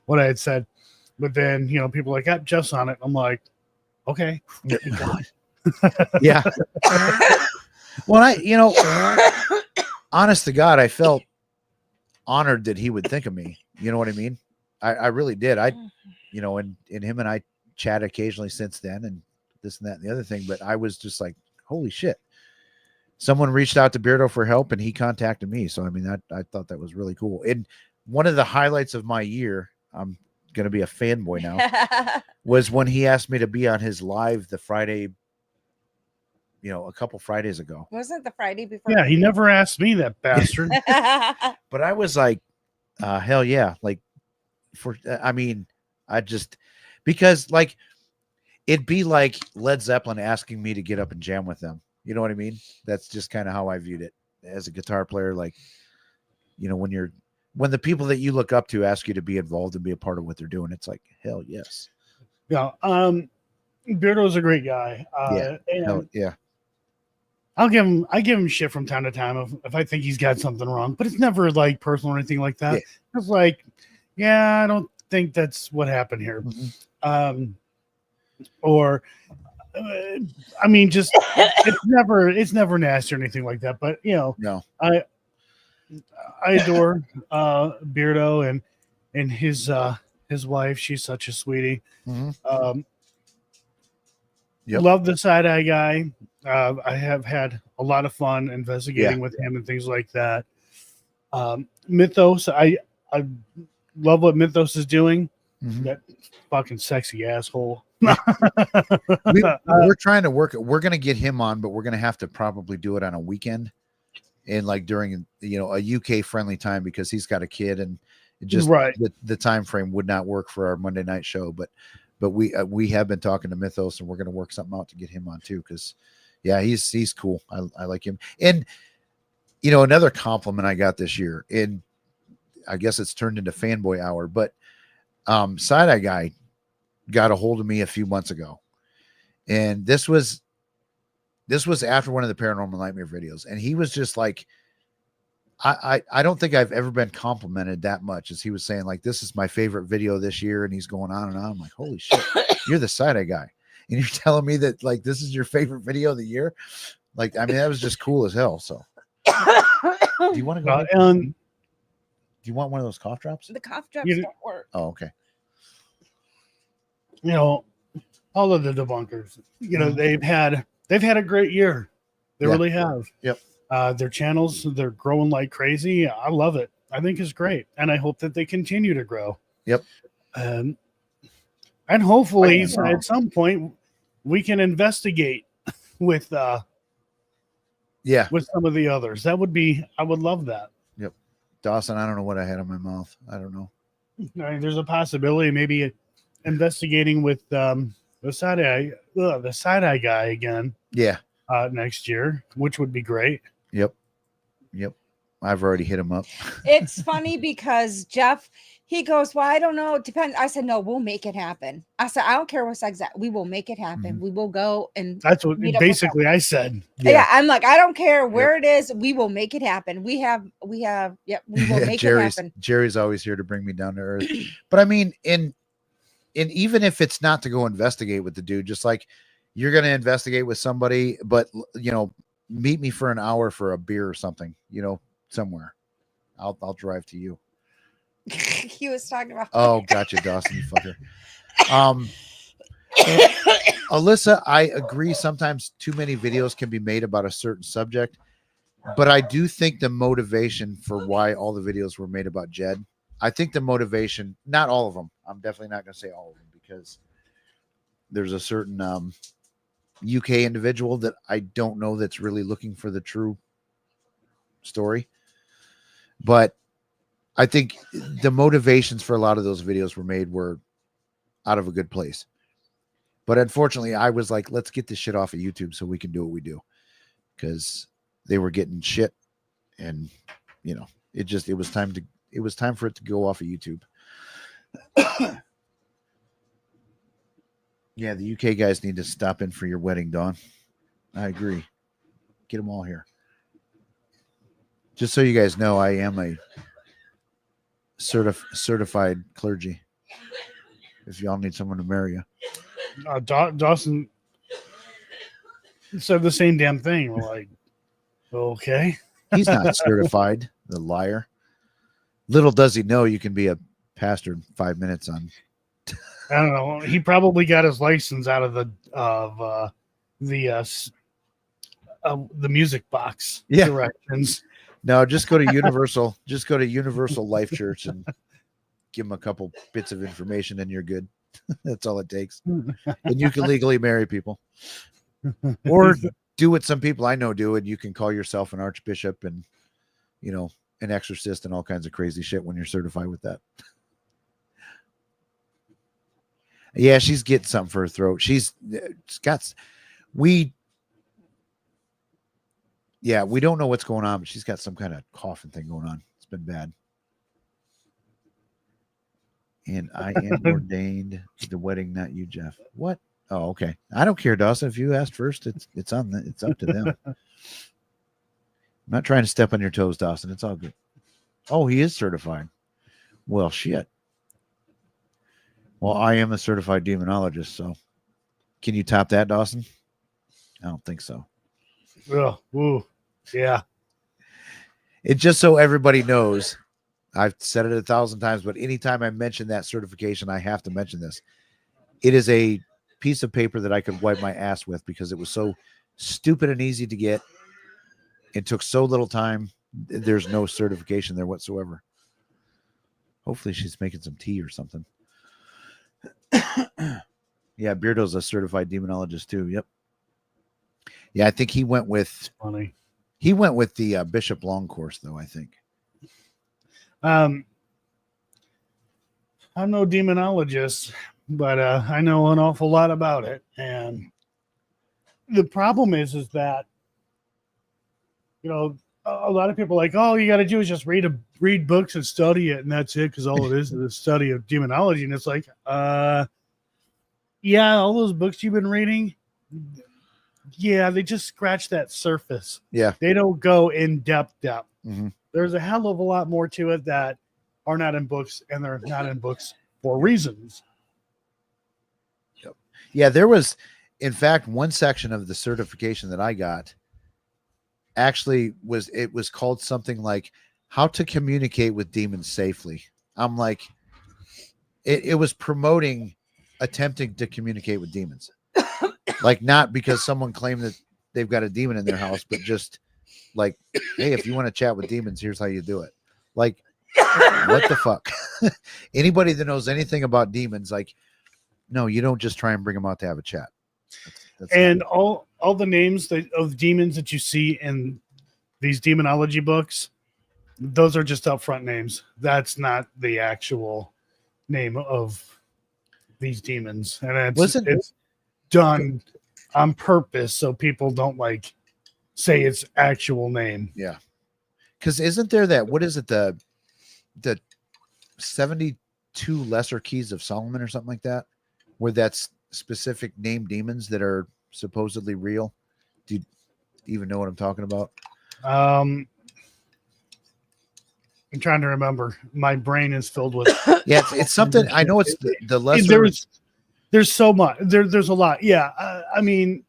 what I had said. But then people are like, "Yep, Jeff's on it." I'm like, "Okay." Yeah. Well, honest to God, I felt honored that he would think of me. You know what I mean? I really did. And him and I chat occasionally since then, and this and that and the other thing. But I was just like, holy shit. Someone reached out to Beardo for help, and he contacted me. So, I mean, I thought that was really cool. And one of the highlights of my year, I'm going to be a fanboy now, was when he asked me to be on his live the Friday, a couple Fridays ago. Wasn't it the Friday before? Yeah, he never asked me, that bastard. But I was like, hell yeah. Like, because like, it'd be like Led Zeppelin asking me to get up and jam with them. You know what I mean? That's just kind of how I viewed it as a guitar player. Like, when the people that you look up to ask you to be involved and be a part of what they're doing, it's like, hell yes. Yeah. Beardo's a great guy. Yeah. I give him shit from time to time if I think he's got something wrong, but it's never like personal or anything like that. Yeah. It's like, yeah, I don't think that's what happened here. Mm-hmm. Just it's never nasty or anything like that. But no, I adore Beardo and his wife. She's such a sweetie. Mm-hmm. Love the Side Eye guy. I have had a lot of fun investigating with him and things like that. Mythos, I love what Mythos is doing. Mm-hmm. That fucking sexy asshole. We're trying to work it. We're going to get him on, but we're going to have to probably do it on a weekend and like during a UK friendly time, because he's got a kid and just the time frame would not work for our Monday night show. But we have been talking to Mythos, and we're going to work something out to get him on too, because he's cool. I like him. And another compliment I got this year, and I guess it's turned into fanboy hour, but Side Eye guy got a hold of me a few months ago, and this was after one of the Paranormal Nightmare videos, and he was just like, I don't think I've ever been complimented that much as he was saying, like, this is my favorite video this year, and he's going on and on. I'm like, holy shit, you're the Side Eye guy, and you're telling me that like this is your favorite video of the year. Like, I mean, that was just cool as hell. So do you want to go do you want one of those cough drops? The cough drops don't work. Oh, okay. All of the debunkers, they've had a great year. They really have. Yep. Their channels, they're growing like crazy. I love it. I think it's great. And I hope that they continue to grow. Yep. And hopefully at some point we can investigate with some of the others. I would love that. Yep. Dawson, I don't know what I had in my mouth. I don't know. There's a possibility maybe investigating with the Side Eye guy again. Yeah. Next year, which would be great. Yep. I've already hit him up. It's funny because Jeff, he goes, well, I don't know. It depends. I said, no, we'll make it happen. I said, I don't care what's exact. We will make it happen. Mm-hmm. We will go and that's what basically I said. Yeah. I'm like, I don't care where it is. We will make it happen. We will make it happen. Jerry's always here to bring me down to earth. But I mean, and even if it's not to go investigate with the dude, just like you're going to investigate with somebody, but meet me for an hour for a beer or something, somewhere. I'll drive to you. He was talking about. Oh, gotcha, Dawson, you fucker. Alyssa, I agree. Sometimes too many videos can be made about a certain subject, but I do think the motivation for why all the videos were made about Jed, I think the motivation, not all of them. I'm definitely not going to say all of them, because there's a certain UK individual that I don't know that's really looking for the true story. But I think the motivations for a lot of those videos were made were out of a good place. But unfortunately, I was like, let's get this shit off of YouTube so we can do what we do, because they were getting shit, and it was time for it to go off of YouTube. Yeah, the UK guys need to stop in for your wedding, Dawn. I agree. Get them all here. Just so you guys know, I am a certified clergy. If y'all need someone to marry you. Dawson said the same damn thing. We're like, okay. He's not certified, the liar. Little does he know you can be a pastored 5 minutes on. I don't know. He probably got his license out of the music box Yeah. directions. No, just go to Universal. Just go to Universal Life Church and give them a couple bits of information, and you're good. That's all it takes. And you can legally marry people, or do what some people I know do, and you can call yourself an archbishop and, you know, an exorcist and all kinds of crazy shit when you're certified with that. Yeah, she's getting something for her throat. She's got we don't know what's going on, but she's got some kind of coughing thing going on. It's been bad. And I am ordained to the wedding, not you, Jeff. What? Oh, okay. I don't care, Dawson. If you asked first, it's up to them. I'm not trying to step on your toes, Dawson. It's all good. Oh, he is certified. Well, shit. Well, I am a certified demonologist, so can you top that, Dawson? I don't think so. Oh, ooh, yeah. It just so everybody knows, I've said it 1,000 times, but anytime I mention that certification, I have to mention this. It is a piece of paper that I could wipe my ass with because it was so stupid and easy to get. It took so little time. There's no certification there whatsoever. Hopefully she's making some tea or something. Yeah, Beardo's a certified demonologist too. Yep. Yeah, I think he went with Funny. He went with the Bishop Long course, though, I think. I'm no demonologist, but I know an awful lot about it. And the problem is that, you know, a lot of people are like, all you got to do is just read books and study it, and that's it, because all it is a study of demonology. And it's like, yeah, all those books you've been reading, yeah, they just scratch that surface. Yeah. They don't go in depth. Mm-hmm. There's a hell of a lot more to it that are not in books, and they're not in books for reasons. Yep. Yeah, there was, in fact, one section of the certification that I got actually was called something like how to communicate with demons safely. I'm like, it was promoting attempting to communicate with demons. Like, not because someone claimed that they've got a demon in their house, but just like, hey, if you want to chat with demons, here's how you do it. Like, what the fuck? Anybody that knows anything about demons, like, no, you don't just try and bring them out to have a chat. That's and all the names of demons that you see in these demonology books, those are just upfront names. That's not the actual name of these demons, and it's done on purpose so people don't like say its actual name. Yeah, because isn't there that, what is it, the 72 lesser keys of Solomon or something like that, where that's specific named demons that are supposedly real? Do you even know what I'm talking about? I'm trying to remember. My brain is filled with Yeah, it's something. I know it's the lesser. There's so much. There's a lot. Yeah, I mean,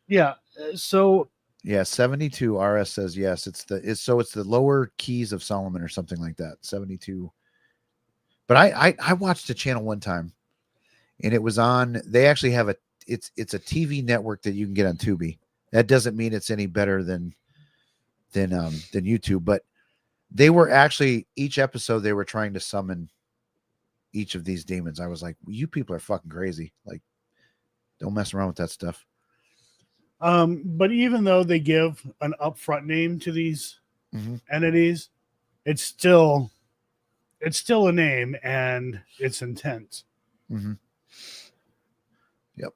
yeah. So yeah, 72. RS says yes. It's the lower keys of Solomon or something like that. 72. But I watched a channel one time, and it was on. They actually have it's a TV network that you can get on Tubi. That doesn't mean it's any better than YouTube, but they were actually, each episode they were trying to summon each of these demons. I was like, well, you people are fucking crazy. Like, don't mess around with that stuff. But even though they give an upfront name to these entities, it's still a name, and it's intent. Mm-hmm. Yep.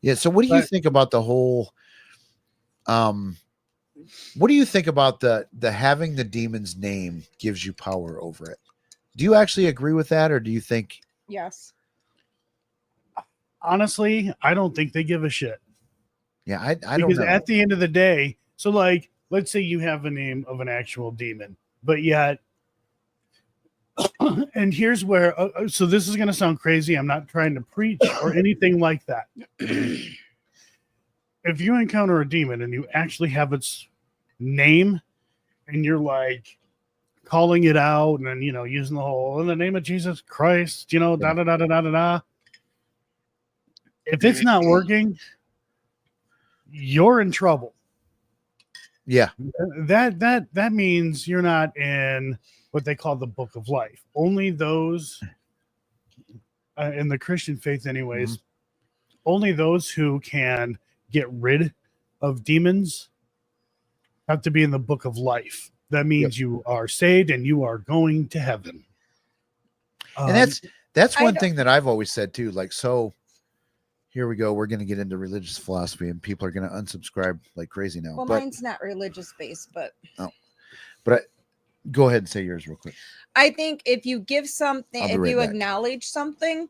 Yeah. So what do you think about the whole, what do you think about the having the demon's name gives you power over it? Do you actually agree with that, or do you think? Yes. Honestly, I don't think they give a shit. Yeah, I don't know. Because at the end of the day, so like, let's say you have a name of an actual demon, but yet, and here's where, so this is going to sound crazy. I'm not trying to preach or anything like that. If you encounter a demon and you actually have its name, and you're like, calling it out and then, using the whole in the name of Jesus Christ, da da da da da da da. If it's not working, you're in trouble. Yeah. That means you're not in what they call the book of life. Only those in the Christian faith, anyways, only those who can get rid of demons have to be in the book of life. That means you are saved and you are going to heaven. And that's one thing that I've always said too. Like, so here we go. We're going to get into religious philosophy, and people are going to unsubscribe like crazy now. Well, mine's not religious based, but go ahead and say yours real quick. I think if you give something, if you acknowledge something,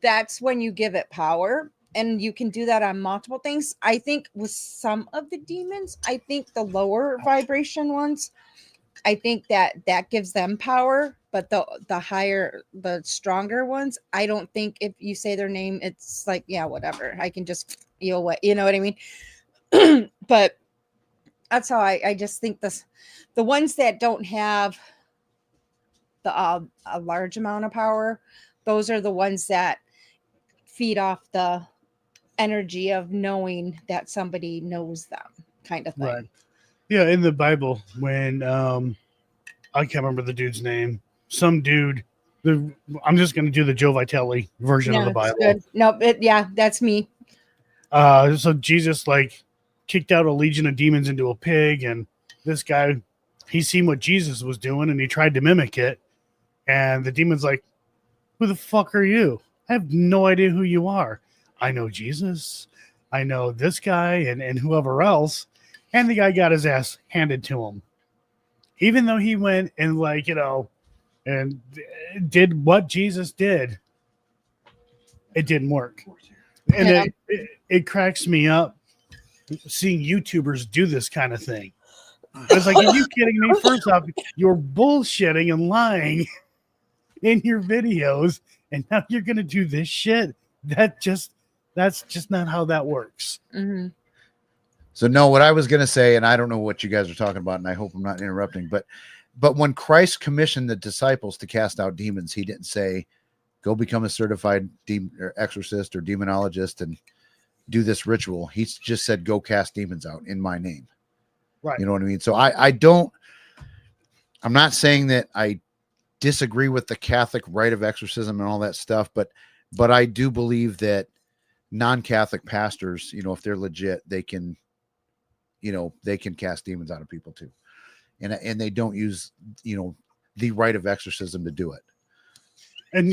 that's when you give it power. And you can do that on multiple things. I think with some of the demons, I think the lower vibration ones, I think that gives them power. But the higher, the stronger ones, I don't think if you say their name, it's like, yeah, whatever. I can just feel what, you know what I mean? But that's how I just think the ones that don't have a large amount of power, those are the ones that feed off the energy of knowing that somebody knows them, kind of thing. Right. Yeah, in the Bible, when I can't remember the dude's name, some dude. I'm just going to do the Joe Vitale version of the Bible. Good. No, that's me. So Jesus kicked out a legion of demons into a pig, and this guy, he seen what Jesus was doing, and he tried to mimic it. And the demon's like, "Who the fuck are you? I have no idea who you are. I know Jesus. I know this guy and whoever else." And the guy got his ass handed to him. Even though he went and and did what Jesus did, it didn't work. And it cracks me up seeing YouTubers do this kind of thing. It's like, are you kidding me? First off, you're bullshitting and lying in your videos, and now you're going to do this shit. That's just not how that works. Mm-hmm. So no, what I was going to say, and I don't know what you guys are talking about, and I hope I'm not interrupting, but when Christ commissioned the disciples to cast out demons, he didn't say, go become a certified exorcist or demonologist and do this ritual. He just said, go cast demons out in my name. Right. You know what I mean? So I'm not saying that I disagree with the Catholic rite of exorcism and all that stuff, but I do believe that non-Catholic pastors, if they're legit, they can cast demons out of people too. And they don't use, the rite of exorcism to do it. And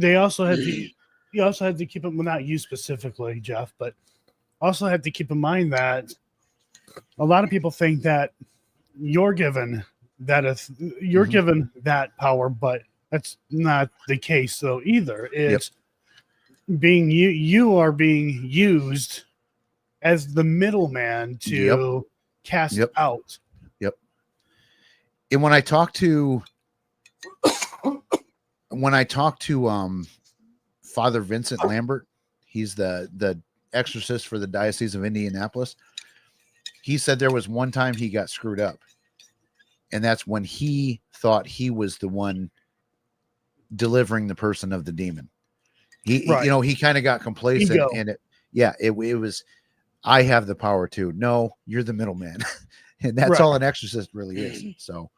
they also had to, you also had to keep it, well, not you specifically, Jeff, but also had to keep in mind that a lot of people think that you're given that given that power, but that's not the case though either. It's being you are being used as the middleman to cast out. Yep. And when I talk to Father Vincent Lambert, he's the exorcist for the Diocese of Indianapolis. He said there was one time he got screwed up, and that's when he thought he was the one delivering the person of the demon. He kind of got complacent, and it was, I have the power too. No, you're the middleman. And that's all an exorcist really is. So,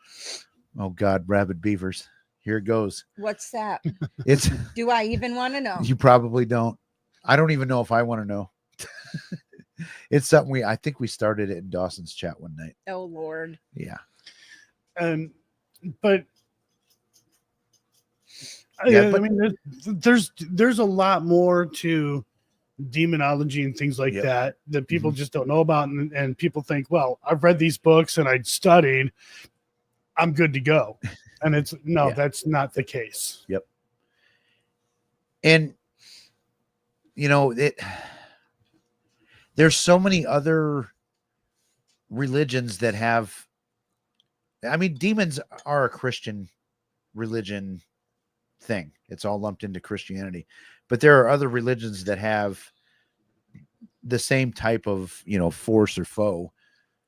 oh God, rabid beavers. Here it goes. What's that? It's. Do I even want to know? You probably don't. I don't even know if I want to know. It's something I think we started it in Dawson's chat one night. Oh Lord. Yeah. But I mean, there's a lot more to demonology and things like that people just don't know about, and people think, well, I've read these books and I studied, I'm good to go. And it's that's not the case. Yep. And there's so many other religions that have, I mean, demons are a Christian religion thing. It's all lumped into Christianity, but there are other religions that have the same type of, force or foe,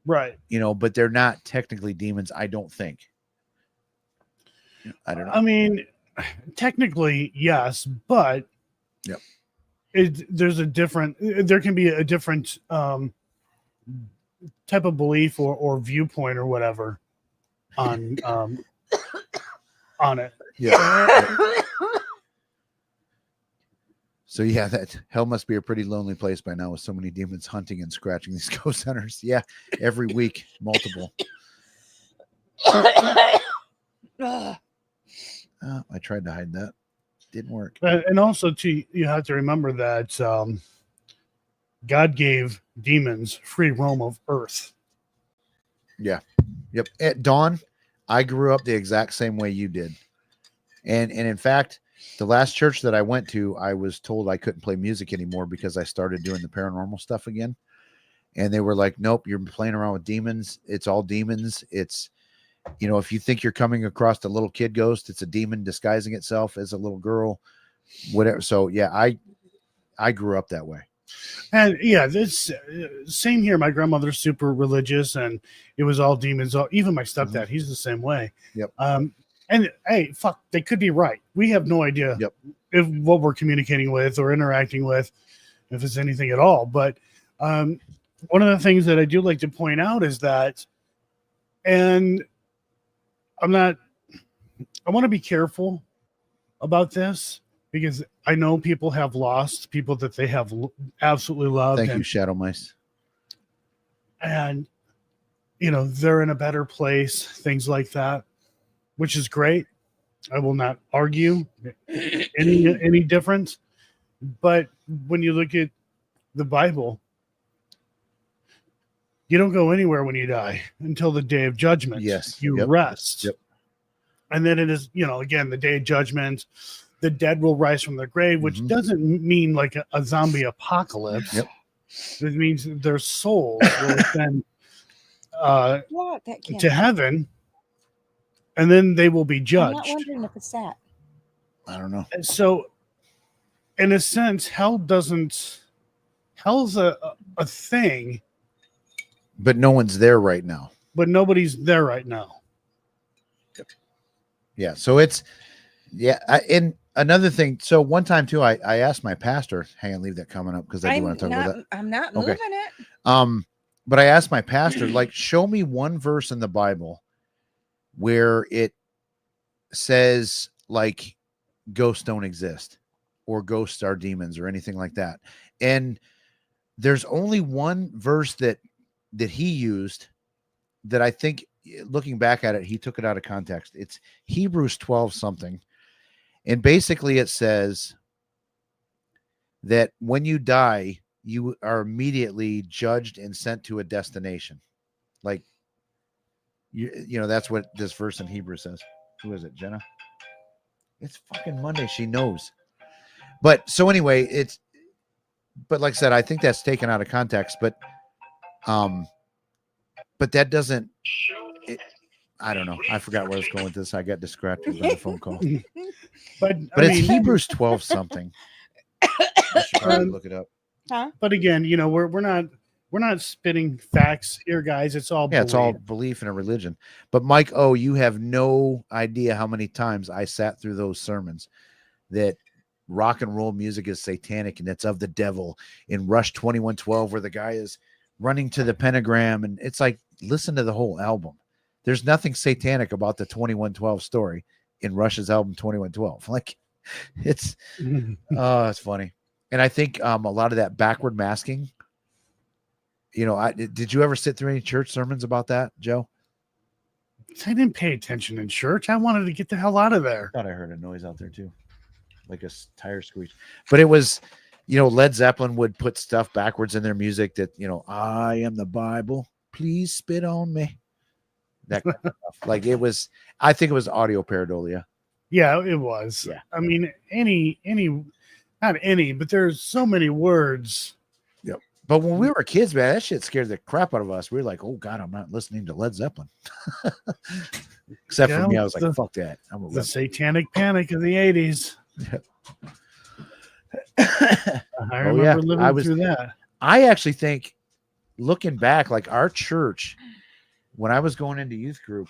right? But they're not technically demons, I don't think. I don't know. I mean, technically, yes, but Yep. there can be a different type of belief or viewpoint or whatever on it. Yeah. So yeah, that hell must be a pretty lonely place by now with so many demons hunting and scratching these ghost hunters. Yeah, every week, multiple. Ugh. I tried to hide that. Didn't work. And also, you have to remember that God gave demons free roam of earth. Yeah. Yep. At Dawn, I grew up the exact same way you did. And in fact, the last church that I went to, I was told I couldn't play music anymore because I started doing the paranormal stuff again. And they were like, nope, you're playing around with demons. It's all demons. It's, if you think you're coming across a little kid ghost, it's a demon disguising itself as a little girl, whatever. So yeah, I grew up that way. And yeah, this same here. My grandmother's super religious, and it was all demons. Even my stepdad, he's the same way. Yep. And hey, fuck, they could be right. We have no idea if what we're communicating with or interacting with, if it's anything at all. But one of the things that I do like to point out is that, and I want to be careful about this because I know people have lost people that they have absolutely loved. Thank you, Shadow Mice. And, they're in a better place, things like that, which is great. I will not argue any difference. But when you look at the Bible, you don't go anywhere when you die until the day of judgment. Yes. You rest. Yep. And then it is, again, the day of judgment, the dead will rise from their grave, which doesn't mean like a zombie apocalypse. Yep. It means their souls will ascend to heaven, and then they will be judged. I'm not wondering if it's that. I don't know. So, in a sense, hell's a thing, but no one's there right now. But nobody's there right now. Yeah. So it's, and another thing. So one time too, I asked my pastor, hang on, leave that comment up because I do want to talk about that. I'm not moving it. But I asked my pastor, like, show me one verse in the Bible where it says like ghosts don't exist or ghosts are demons or anything like that. And there's only one verse that he used that I think, looking back at it, he took it out of context. It's Hebrews 12 something. And basically it says that when you die, you are immediately judged and sent to a destination. Like, that's what this verse in Hebrew says. Who is it, Jenna? It's fucking Monday. She knows. But so anyway, but like I said, I think that's taken out of context, but that doesn't, I don't know. I forgot where I was going with this. I got distracted by the phone call. But it's Hebrews 12 something. I should probably look it up. Huh? But again, we're not spitting facts here, guys. It's all it's all belief in a religion. But Mike, you have no idea how many times I sat through those sermons that rock and roll music is satanic and it's of the devil. In Rush 2112, where the guy is running to the pentagram, and it's like, listen to the whole album. There's nothing satanic about the 2112 story in Rush's album 2112. Like, it's it's funny. And I think a lot of that backward masking, did you ever sit through any church sermons about that, Joe? I didn't pay attention in church. I wanted to get the hell out of there. I thought I heard a noise out there too, like a tire screech. But it was, Led Zeppelin would put stuff backwards in their music that, I am the Bible, please spit on me. That kind of stuff. Like, it was, I think it was audio pareidolia. Yeah, it was. Yeah. I mean, not any, but there's so many words. Yep. But when we were kids, man, that shit scared the crap out of us. We were like, oh God, I'm not listening to Led Zeppelin. Except for me, I was like, fuck that. I'm the satanic panic of the 80s. I remember living through that. I actually think, looking back, like our church, when I was going into youth group,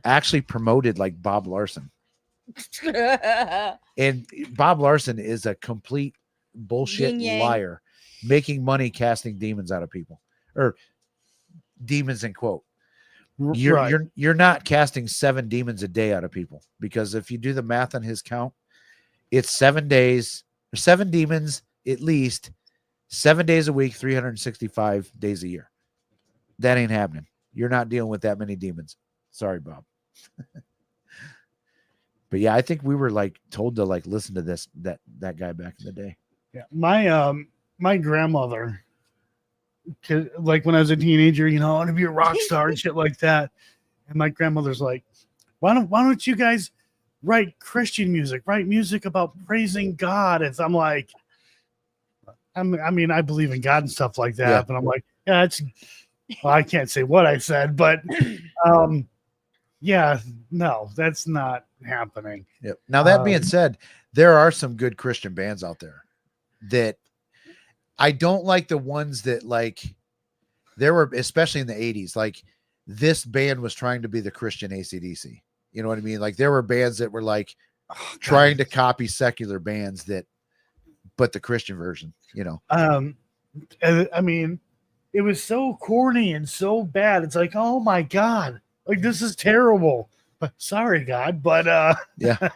actually promoted like Bob Larson. And Bob Larson is a complete bullshit Yin yang. liar, making money casting demons out of people, or demons in quote. You're not casting 7 demons a day out of people, because if you do the math on his count, it's 7 days, or 7 demons at least, 7 days a week, 365 days a year. That ain't happening. You're not dealing with that many demons. Sorry, Bob. But yeah, I think we were like told to like listen to that guy back in the day. Yeah, my grandmother, like when I was a teenager, I want to be a rock star and shit like that. And my grandmother's like, why don't you guys write Christian music, write music about praising God? And I'm like, I mean, I believe in God and stuff like that, Yeah. but I'm like, yeah, well, I can't say what I said, but yeah, no, that's not happening. Yep. Now that being said, there are some good Christian bands out there that I don't like, the ones that like there were, especially in the 80s, like this band was trying to be the Christian AC/DC. You know what I mean? Like there were bands that were like trying to copy secular bands but the Christian version, I mean, it was so corny and so bad. It's like, oh my God, like this is terrible. But sorry, God, but yeah.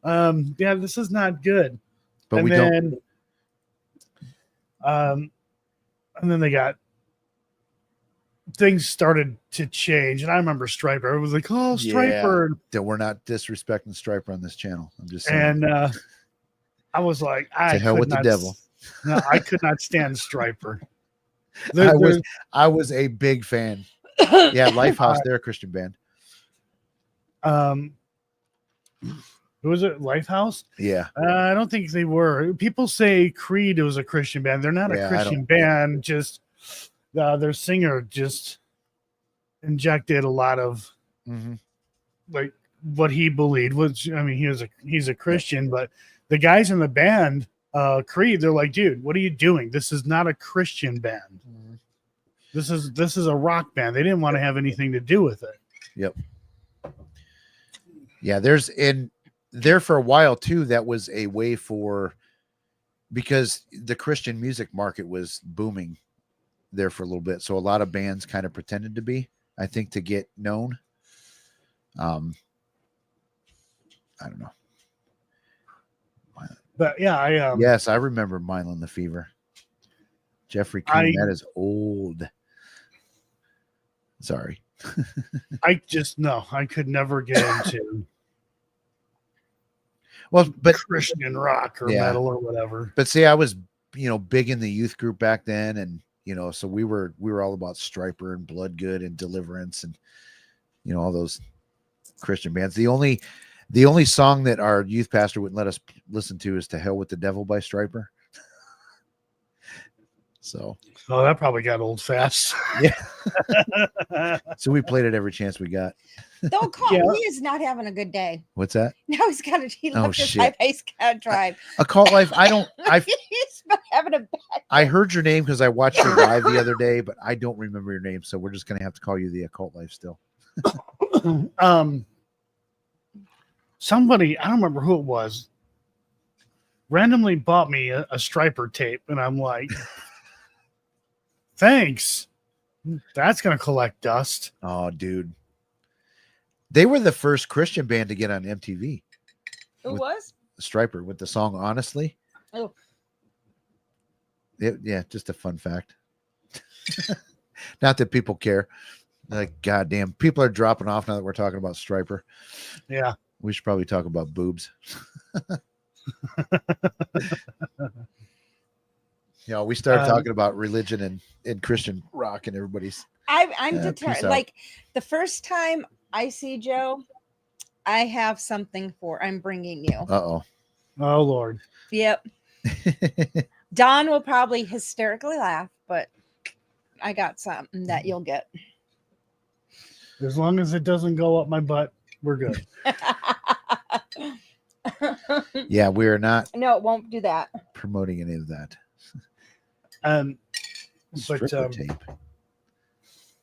Yeah, this is not good. But and we then, don't. And then they got things started to change, and I remember Striper. It was like, oh, Striper. Yeah, that we're not disrespecting Striper on this channel. I'm just saying. And I was like, to hell with the devil. No, I could not stand Striper. I was a big fan. Yeah, Lifehouse, they're a Christian band. Who was it? Lifehouse? Yeah. I don't think they were. People say Creed was a Christian band. They're not a Christian band. Just their singer just injected a lot of like what he believed. Which, I mean, he's a Christian, but the guys in the band, Creed, they're like, dude, what are you doing? This is not a Christian band. This is a rock band. They didn't want to have anything to do with it. Yep. Yeah, there's in there for a while too. That was a way because the Christian music market was booming there for a little bit. So a lot of bands kind of pretended to be, I think, to get known. I don't know. But yeah, yes, I remember Mylan the Fever. Jeffrey Coon, that is old. Sorry. I could never get into but Christian rock or metal or whatever. But see, I was, big in the youth group back then, and so we were all about Striper and Bloodgood and Deliverance and all those Christian bands. The only song that our youth pastor wouldn't let us listen to is "To Hell with the Devil" by Striper. So, that probably got old fast. Yeah. So we played it every chance we got. Don't call. He is not having a good day. What's that? Now he left his high-paced drive. Occult Life. He's been having a bad day. I heard your name because I watched you live the other day, but I don't remember your name, so we're just gonna have to call you the Occult Life still. Somebody, I don't remember who it was, randomly bought me a Striper tape, and I'm like, thanks. That's gonna collect dust. Oh, dude. They were the first Christian band to get on MTV. Who was? Striper with the song Honestly. Oh. Yeah, just a fun fact. Not that people care. Like, goddamn, people are dropping off now that we're talking about Striper. Yeah. We should probably talk about boobs. We started talking about religion and Christian rock, and everybody's. I'm determined. Like the first time I see Joe, I have something I'm bringing you. Uh-oh. Oh, Lord. Yep. Don will probably hysterically laugh, but I got something that you'll get. As long as it doesn't go up my butt, we're good. Yeah, we're not. No, it won't do that. Promoting any of that. But tape.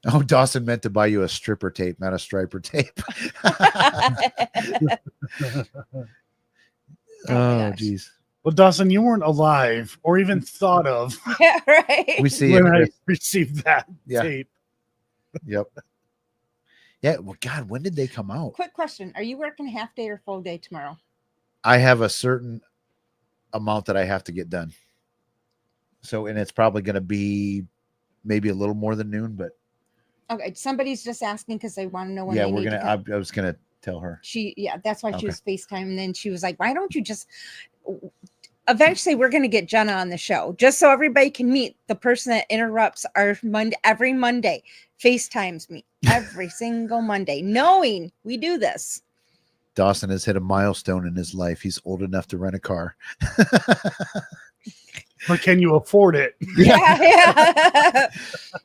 Oh, Dawson meant to buy you a stripper tape, not a striper tape. Oh, gosh. geez. Well, Dawson, you weren't alive or even thought of Yeah, right. We see when it. I Chris. received that Yeah. tape. Yep. Yeah. Well, God, when did they come out? Quick question: are you working half day or full day tomorrow? I have a certain amount that I have to get done. So, and it's probably going to be maybe a little more than noon, but Okay, somebody's just asking because they want to know when yeah, they we're need gonna. to come. I was gonna tell her. That's why she Okay. was FaceTime, and then she was like, "Why don't you just?" Eventually, we're going to get Jenna on the show just so everybody can meet the person that interrupts our Monday every Monday. FaceTimes me every single Monday, knowing we do this. Dawson has hit a milestone in his life. He's old enough to rent a car. But can you afford it? Yeah.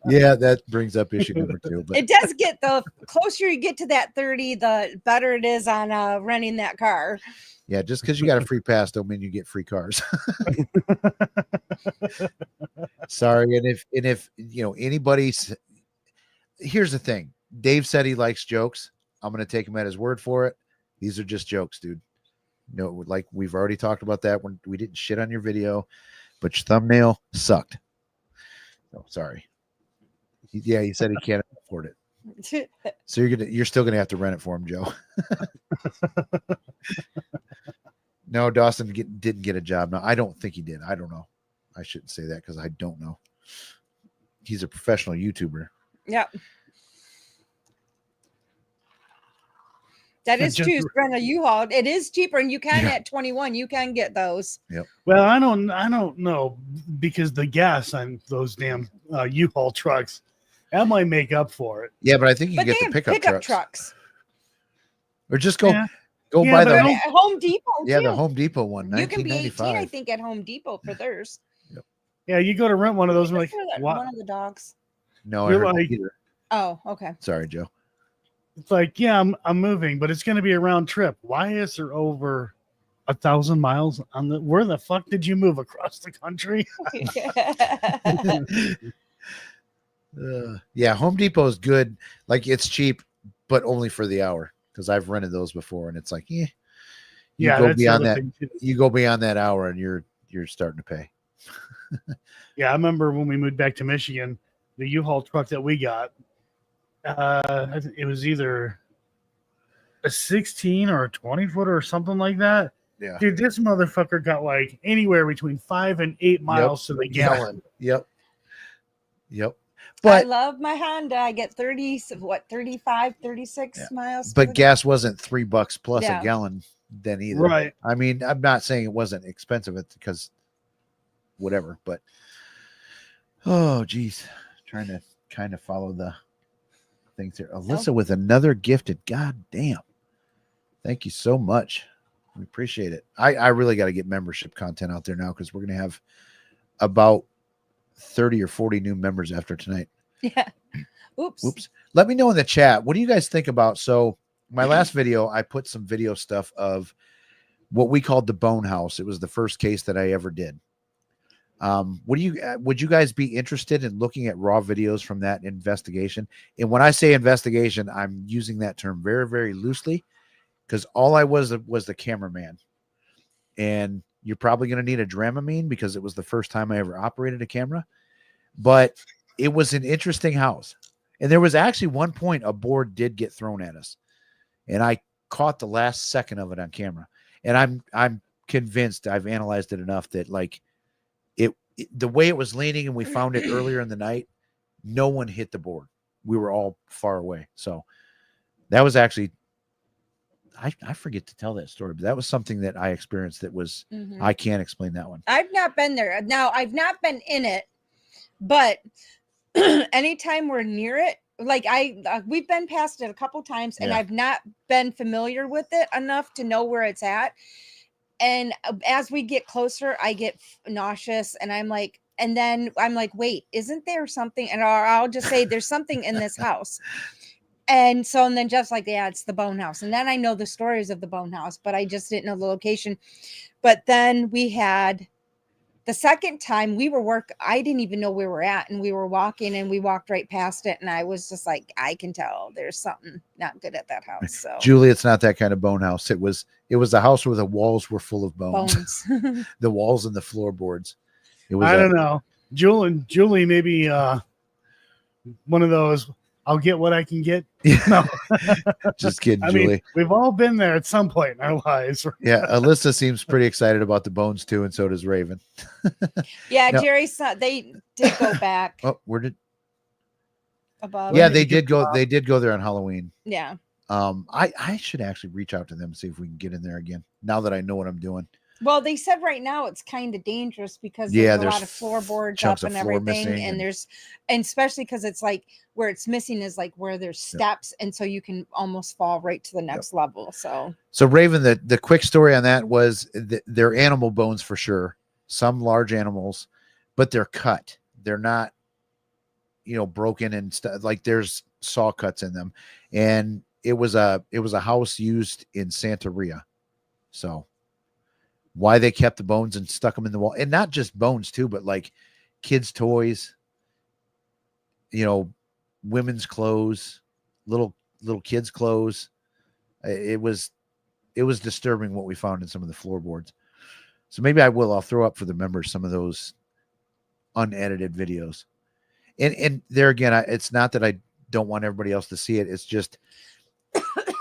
Yeah, that brings up issue number 2. But It does get the closer you get to that 30, the better it is on renting that car. yeah, just because you got a free pass don't mean you get free cars. Sorry, and if you know anybody's, here's the thing. Dave said he likes jokes. I'm gonna take him at his word for it. These are just jokes, dude. No, like we've already talked about that when we didn't shit on your video, but your thumbnail sucked. So sorry. Yeah, he said he can't afford it. So you're still gonna have to rent it for him, Joe. No, Dawson didn't get a job. No, I don't think he did. I don't know. I shouldn't say that because I don't know. He's a professional YouTuber. Yep. That is true. Rent a U-Haul. It is cheaper, and you can at 21. You can get those. Yep. Well, I don't know because the gas on those damn U-Haul trucks that might make up for it. Yeah, but I think you But can they get the have pickup trucks. or just go Yeah. buy but the I At Home Depot. yeah too. the Home Depot one. You can be 18, 1995. I think, at Home Depot for theirs. Yeah, you go to rent one of those, and like, what? One of the dogs. No, I You're heard like- either. Oh, okay. Sorry, Joe. It's like, yeah, I'm moving, but it's going to be a round trip. Why is there over 1,000 miles on the? Where the fuck did you move across the country? Yeah, Home Depot is good. Like it's cheap, but only for the hour because I've rented those before, and it's like, You Yeah, go that's the beyond other that. thing too. You go beyond that hour, and you're starting to pay. Yeah, I remember when we moved back to Michigan, the U-Haul truck that we got, I think it was either a 16 or a 20 footer or something like that. Yeah. Dude, this motherfucker got like anywhere between 5 and 8 miles to the gallon. Yep. I But love my Honda. I get 35, 36 miles. but gas wasn't $3 plus Yeah. a gallon then either. Right. I mean, I'm not saying it wasn't expensive. It's because whatever. But oh, geez, trying to kind of follow the things here. Alyssa with another gifted. God damn. Thank you so much. We appreciate it. I really got to get membership content out there now because we're going to have about 30 or 40 new members after tonight. Yeah. Oops. Let me know in the chat. What do you guys think about? So my last video, I put some video stuff of what we called the Bone House. It was the first case that I ever did. Would you guys be interested in looking at raw videos from that investigation? And when I say investigation, I'm using that term very, very loosely because all I was the cameraman. And you're probably going to need a Dramamine because it was the first time I ever operated a camera. But it was an interesting house. And there was actually one point a board did get thrown at us. And I caught the last second of it on camera. And I'm convinced I've analyzed it enough that like the way it was leaning and we found it earlier in the night, no one hit the board. We were all far away. So that was actually, I forget to tell that story, but that was something that I experienced that was, I can't explain that one. I've not been there. Now, I've not been in it, but anytime we're near it, like we've been past it a couple times and I've not been familiar with it enough to know where it's at. And as we get closer, I get nauseous and then I'm like, wait, isn't there something? And I'll just say there's something in this house. And then Jeff's like, yeah, it's the Bone House. And then I know the stories of the Bone House, but I just didn't know the location. But then we had The second time I didn't even know where we're at, and we were walking and we walked right past it. And I was just like, I can tell there's something not good at that house. So Julie, it's not that kind of bone house. It was a house where the walls were full of bones. The walls and the floorboards. It was I don't know. Julie, maybe one of those, I'll get what I can get. No. Just kidding, I Julie. mean, we've all been there at some point in our lives. Yeah, Alyssa seems pretty excited about the bones too, and so does Raven. Yeah, Now- Jerry's son, they did go back Oh, where did? above. Yeah, they did go. They did go there on Halloween. Yeah. I should actually reach out to them and see if we can get in there again. Now that I know what I'm doing. Well, they said right now it's kind of dangerous because Yeah, there's a there's lot of floorboards chunks up of and floor everything, missing and and- and especially because it's like where it's missing is like where there's steps, and so you can almost fall right to the next level. So Raven, the quick story on that was they're animal bones for sure. Some large animals, but they're cut. They're not, broken and stuff. Like there's saw cuts in them, and it was a house used in Santeria. So why they kept the bones and stuck them in the wall, and not just bones too, but like kids' toys, women's clothes, little kids' clothes. It was disturbing what we found in some of the floorboards. So maybe I'll throw up for the members some of those unedited videos. And there again, it's not that I don't want everybody else to see it. It's just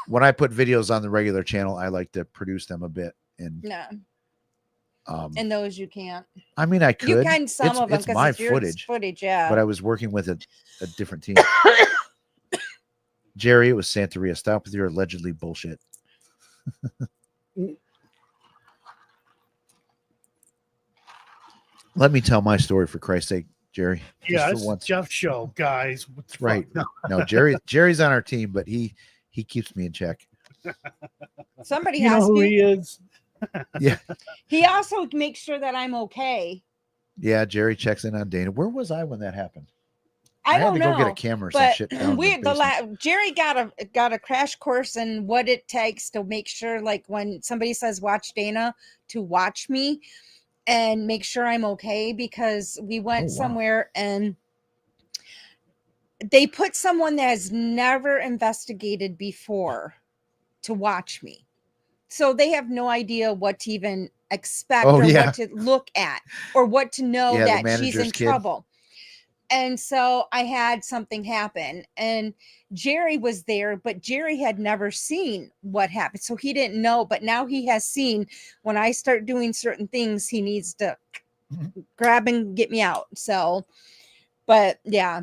when I put videos on the regular channel, I like to produce them a bit. And no, and those you can't. I mean, I could. You can some of them it's because my it's your footage. Yeah, but I was working with a different team. Jerry, it was Santeria. Stop with your allegedly bullshit. Let me tell my story for Christ's sake, Jerry. Yeah, for it's once. Jeff's show, guys. What the Right. fuck? No. No, Jerry's on our team, but he keeps me in check. somebody You know has who to. he is? Yeah. He also makes sure that I'm okay. Yeah, Jerry checks in on Dana. Where was I when that happened? I had don't to know. go get a camera or some But shit down in the basement. Jerry got a crash course in what it takes to make sure, like when somebody says watch Dana, to watch me and make sure I'm okay, because we went somewhere and they put someone that has never investigated before to watch me. So they have no idea what to even expect or what to look at or what to know that she's in trouble. And so I had something happen, and Jerry was there, but Jerry had never seen what happened. So he didn't know, but now he has seen when I start doing certain things, he needs to grab and get me out. So, but yeah.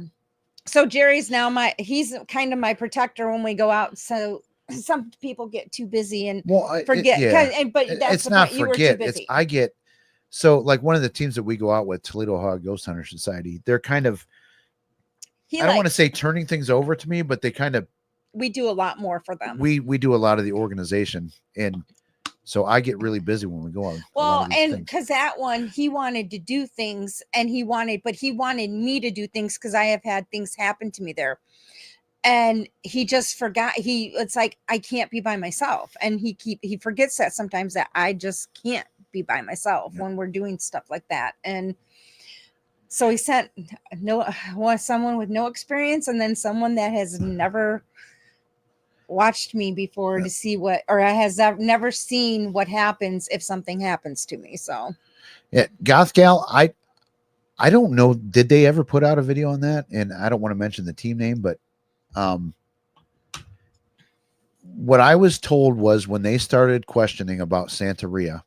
So Jerry's now he's kind of my protector when we go out. So some people get too busy and forget. But that's it's the not point. You forget. were too busy. I get. So like one of the teams that we go out with, Toledo Ohio Ghost Hunter Society, they're kind of, I don't want to say turning things over to me, but they kind of, we do a lot more for them. We do a lot of the organization. And so I get really busy when we go on. Well, and because that one, he wanted to do things and but he wanted me to do things because I have had things happen to me there. And he just forgot. It's like, I can't be by myself. And he forgets that sometimes, that I just can't be by myself when we're doing stuff like that. And so he sent someone with no experience, and then someone that has never watched me before to see has never seen what happens if something happens to me. So yeah, Goth Gal, I don't know, did they ever put out a video on that? And I don't want to mention the team name, but what I was told was when they started questioning about Santeria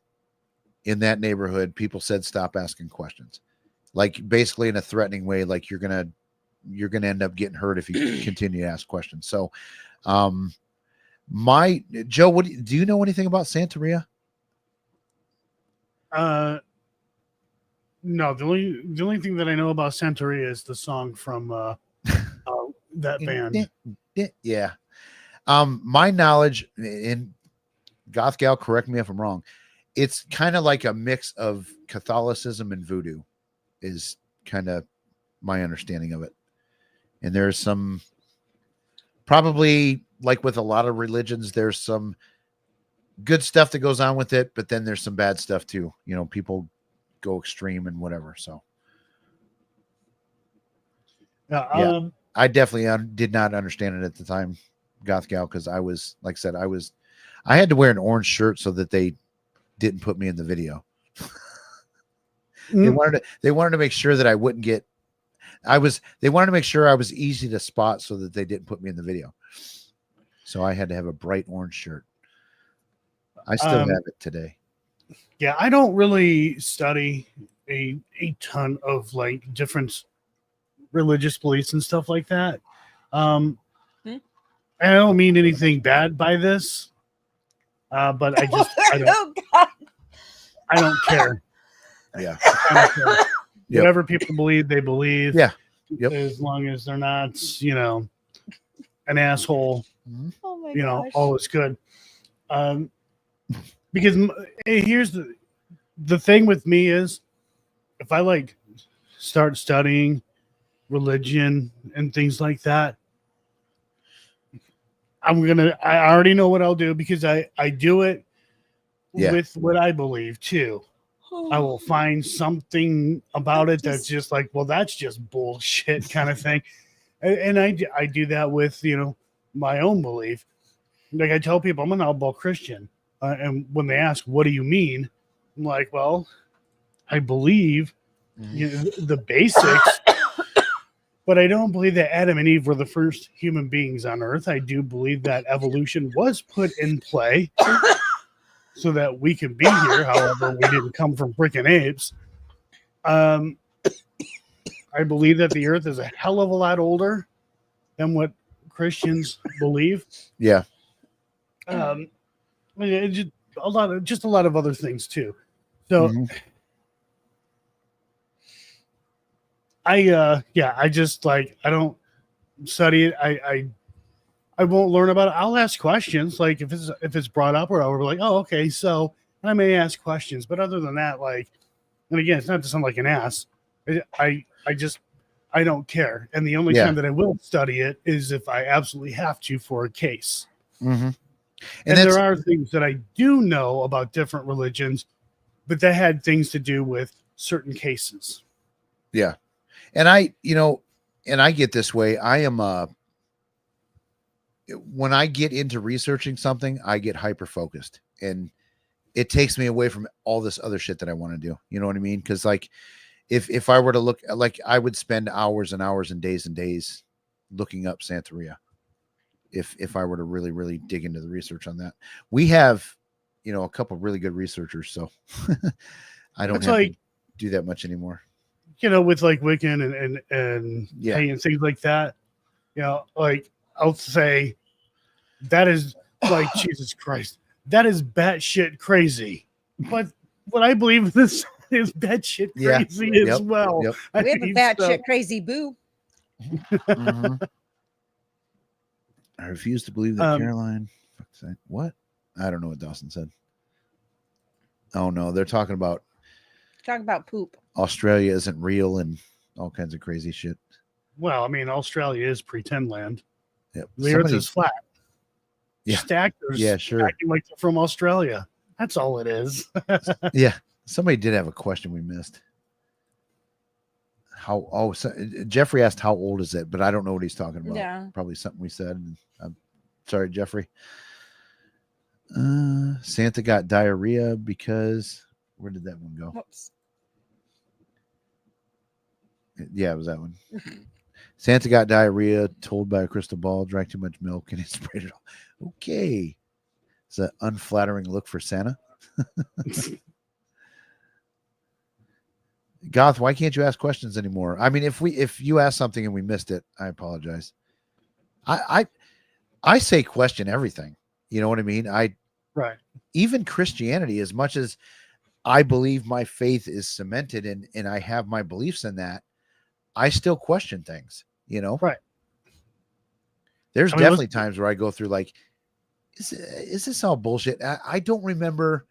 in that neighborhood, people said stop asking questions, like basically in a threatening way, like you're gonna end up getting hurt if you continue to ask questions. So Joe, do you know anything about Santeria? No, the only thing that I know about Santeria is the song from that band. Yeah. My knowledge in Goth Gal, correct me if I'm wrong, it's kind of like a mix of Catholicism and voodoo is kind of my understanding of it. And there's some, probably like with a lot of religions, there's some good stuff that goes on with it, but then there's some bad stuff too. People go extreme and whatever. So Yeah. Yeah. I definitely did not understand it at the time, Goth Gal, because I was, like I said, I had to wear an orange shirt so that they didn't put me in the video. They wanted to make sure that I wouldn't get. They wanted to make sure I was easy to spot so that they didn't put me in the video. So I had to have a bright orange shirt. I still have it today. Yeah, I don't really study a ton of like different religious beliefs and stuff like that. I don't mean anything bad by this, but I don't, God. I don't care. Yeah. I don't care. Yep. Whatever people believe, they believe. Yeah. Yep. As long as they're not, an asshole, Oh my all gosh. is good. Because here's the thing with me is, if I like start studying religion and things like that, I already know what I'll do, because I do it with what I believe too. I will find something about it that's just like, well, that's just bullshit kind of thing. And I do that with, my own belief. Like, I tell people I'm an outlaw Christian. And when they ask, what do you mean? I'm like, well, I believe the basics, but I don't believe that Adam and Eve were the first human beings on earth. I do believe that evolution was put in play so that we can be here. However, we didn't come from freaking apes. I believe that the earth is a hell of a lot older than what Christians believe. Yeah. Just a lot of other things too. So I just like, I don't study it. I won't learn about it. I'll ask questions, like if it's brought up, or I'll be like, oh, okay, so I may ask questions, but other than that, like, and again, it's not to sound like an ass. I don't care, and the only time that I will study it is if I absolutely have to for a case. And there are things that I do know about different religions, but that had things to do with certain cases. Yeah. And I get this way. I am, when I get into researching something, I get hyper focused, and it takes me away from all this other shit that I want to do. You know what I mean? Cause like, if I were to look, like, I would spend hours and hours and days looking up Santeria. If I were to really, really dig into the research on that. We have, a couple of really good researchers. So I don't have to do that much anymore. With like Wiccan and and things like that, like, I'll say that is like, Jesus Christ, that is batshit crazy. But what I believe this is batshit crazy as well. Yep. We have a batshit crazy boo. I refuse to believe that Caroline. What? I don't know what Dawson said. Oh no, they're talking about Poop. Australia isn't real and all kinds of crazy shit. Well, I mean, Australia is pretend land. Yep. The earth is flat. Yeah. Stackers. Yeah, sure. Acting like they're from Australia. That's all it is. Yeah. Somebody did have a question we missed. Jeffrey asked how old is it, but I don't know what he's talking about. Yeah. Probably something we said. I'm sorry, Jeffrey. Santa got diarrhea because where did that one go? Whoops. Yeah, it was that one. Santa got diarrhea, told by a crystal ball, drank too much milk, and he sprayed it all. Okay. It's an unflattering look for Santa. Goth, why can't you ask questions anymore? I mean, if you ask something and we missed it, I apologize. I say question everything. You know what I mean? Right. Even Christianity, as much as I believe my faith is cemented and I have my beliefs in that, I still question things, Right. There's definitely times where I go through like, is this all bullshit? I don't remember.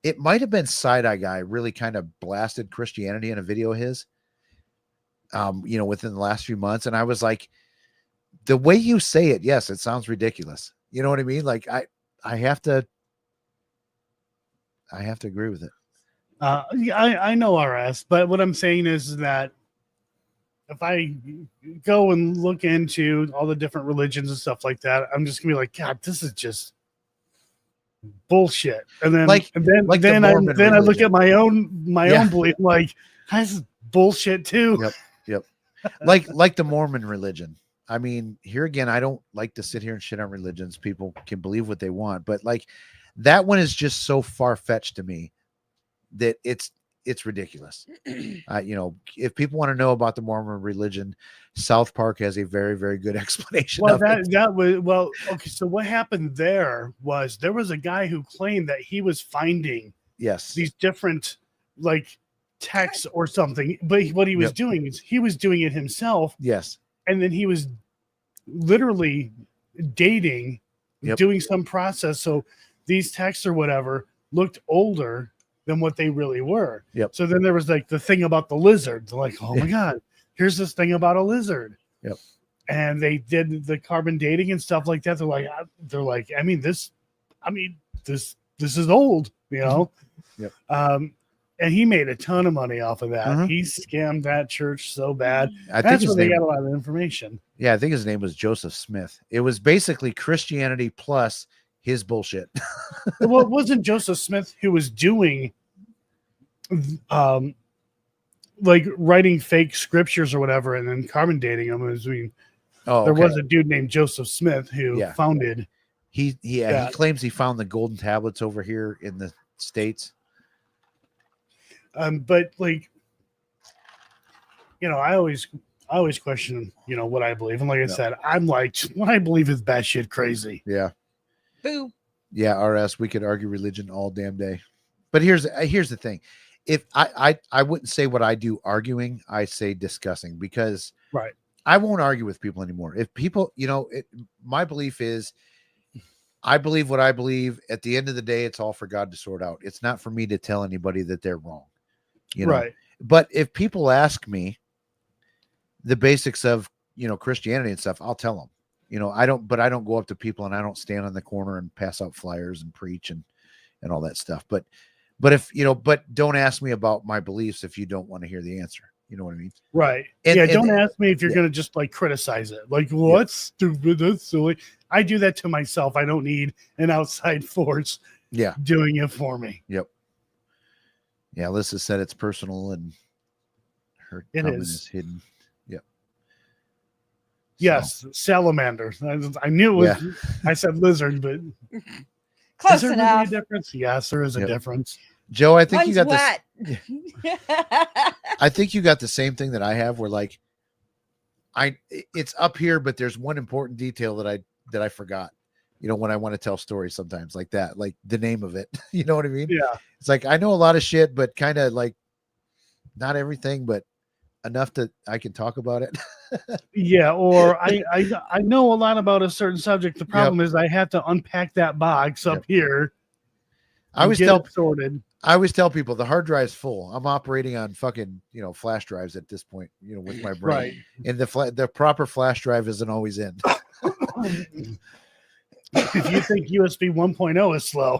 It might have been Side-Eye Guy really kind of blasted Christianity in a video of his, within the last few months. And I was like, the way you say it, yes, it sounds ridiculous. You know what I mean? Like I have to agree with it. Yeah, I know RS, but what I'm saying is that if I go and look into all the different religions and stuff like that, I'm just gonna be like, God, this is just bullshit. And then Like the Mormon then I look religion. at my own Yeah. belief, like this is bullshit too. Yep. Like the Mormon religion. I mean, here again, I don't like to sit here and shit on religions. People can believe what they want, but like that one is just so far fetched to me that it's ridiculous. If people want to know about the Mormon religion, South Park has a very, very good explanation Well, of it. that was okay. So what happened there was a guy who claimed that he was finding Yes. these different like texts or something, but what he was doing is he was doing it himself. Yes. And then he was literally dating, doing some process. So these texts or whatever looked older than what they really were. Yep. So then there was like the thing about the lizard. They're like, oh my God, here's this thing about a lizard. Yep. And they did the carbon dating and stuff like that. They're like, this is old, you know? Yep. And he made a ton of money off of that. Mhm. He scammed that church so bad. I think That's his where they name, got a lot of information. yeah, I think his name was Joseph Smith. It was basically Christianity plus his bullshit. Well, it wasn't Joseph Smith who was doing like writing fake scriptures or whatever and then carbon dating them. There was a dude named Joseph Smith who founded. He claims he found the golden tablets over here in the States. But like, I always question, what I believe. And like I said, I'm like, what I believe is batshit crazy. Yeah. Boo. Yeah. RS, we could argue religion all damn day. But here's the thing. If I wouldn't say what I do arguing, I say discussing, because right. I won't argue with people anymore. If people, my belief is I believe what I believe. At the end of the day, it's all for God to sort out. It's not for me to tell anybody that they're wrong. Right. But if people ask me the basics of, Christianity and stuff, I'll tell them. I don't go up to people and I don't stand on the corner and pass out flyers and preach and all that stuff. But if, but don't ask me about my beliefs if you don't want to hear the answer. You know what I mean? Right. Don't ask me if you're going to just like criticize it. Like, well, that's stupid. That's silly. I do that to myself. I don't need an outside force doing it for me. Yep. Yeah, Alyssa said it's personal and her comment is hidden. Yep. Yes, salamander. I knew it was. I said lizard, but close is there enough. Really a difference? Yes, there is a difference. Joe, I think One's you got wet. this. I think you got the same thing that I have, where like it's up here, but there's one important detail that I forgot. When I want to tell stories sometimes like that, like the name of it. You know what I mean? Yeah. It's like I know a lot of shit, but kind of like not everything, but enough that I can talk about it. Yeah, or I know a lot about a certain subject. The problem is I have to unpack that box up here. I always tell people the hard drive's full. I'm operating on fucking flash drives at this point. With my brain, right. And the proper flash drive isn't always in. If you think USB 1.0 is slow.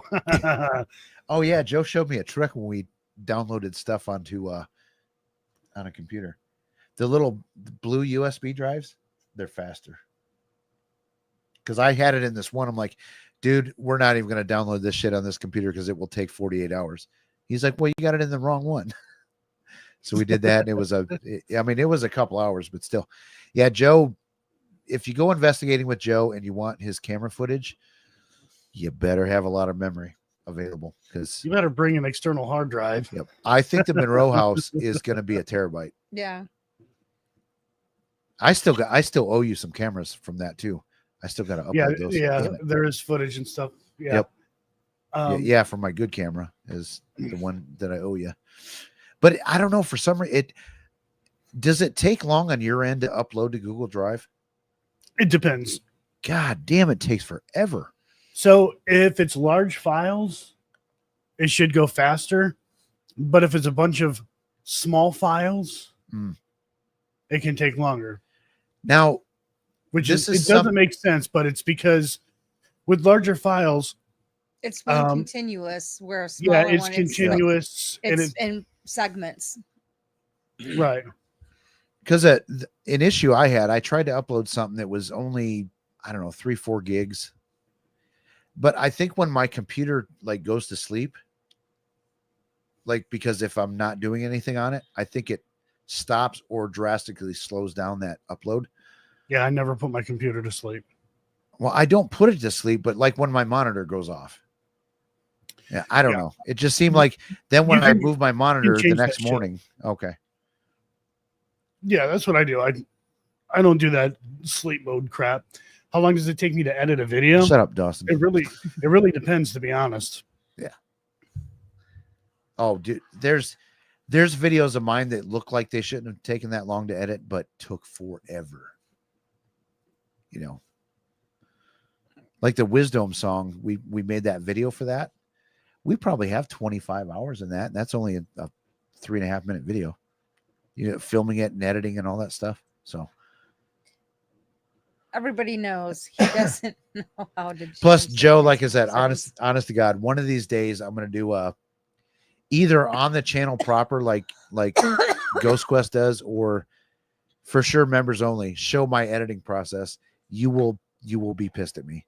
Oh yeah, Joe showed me a trick when we downloaded stuff onto on a computer. The little blue USB drives, they're faster. Because I had it in this one. I'm like, dude, we're not even going to download this shit on this computer because it will take 48 hours. He's like, well, you got it in the wrong one. So we did that. And it was a couple hours, but still. Yeah, Joe, if you go investigating with Joe and you want his camera footage, you better have a lot of memory available, because you better bring an external hard drive. Yep. I think the Monroe house is going to be a terabyte. Yeah. I still owe you some cameras from that too. I still got to upload those. Yeah, there is footage and stuff. Yeah. Yep. From my good camera is the one that I owe you. But I don't know, for some reason, does it take long on your end to upload to Google Drive? It depends. God damn, it takes forever. So if it's large files, it should go faster. But if it's a bunch of small files, it can take longer. Now, it doesn't make sense, but it's because with larger files, It's one continuous, where a Yeah, smaller it's one continuous, and it's in segments. right. Because an issue I had, I tried to upload something that was only, I don't know, 3-4 gigs. But I think when my computer like goes to sleep, like, because if I'm not doing anything on it, I think it stops or drastically slows down that upload. Yeah, I never put my computer to sleep. Well, I don't put it to sleep, but like when my monitor goes off. Yeah, I don't know. It just seemed like then when I move my monitor the change next that shit. morning. Okay. Yeah, that's what I do. I don't do that sleep mode crap. How long does it take me to edit a video? Shut up, Dawson. It really depends, to be honest. Yeah. Oh, dude, there's videos of mine that look like they shouldn't have taken that long to edit, but took forever. You know, like the Wisdom song, we made that video for that. We probably have 25 hours in that. And that's only a 3.5 minute video. You know, filming it and editing and all that stuff. So Everybody knows he doesn't know how to. plus change Joe, the like I said, settings. honest to God, one of these days I'm gonna do either on the channel proper, like Ghost Quest does, or for sure members only, show my editing process. You will be pissed at me.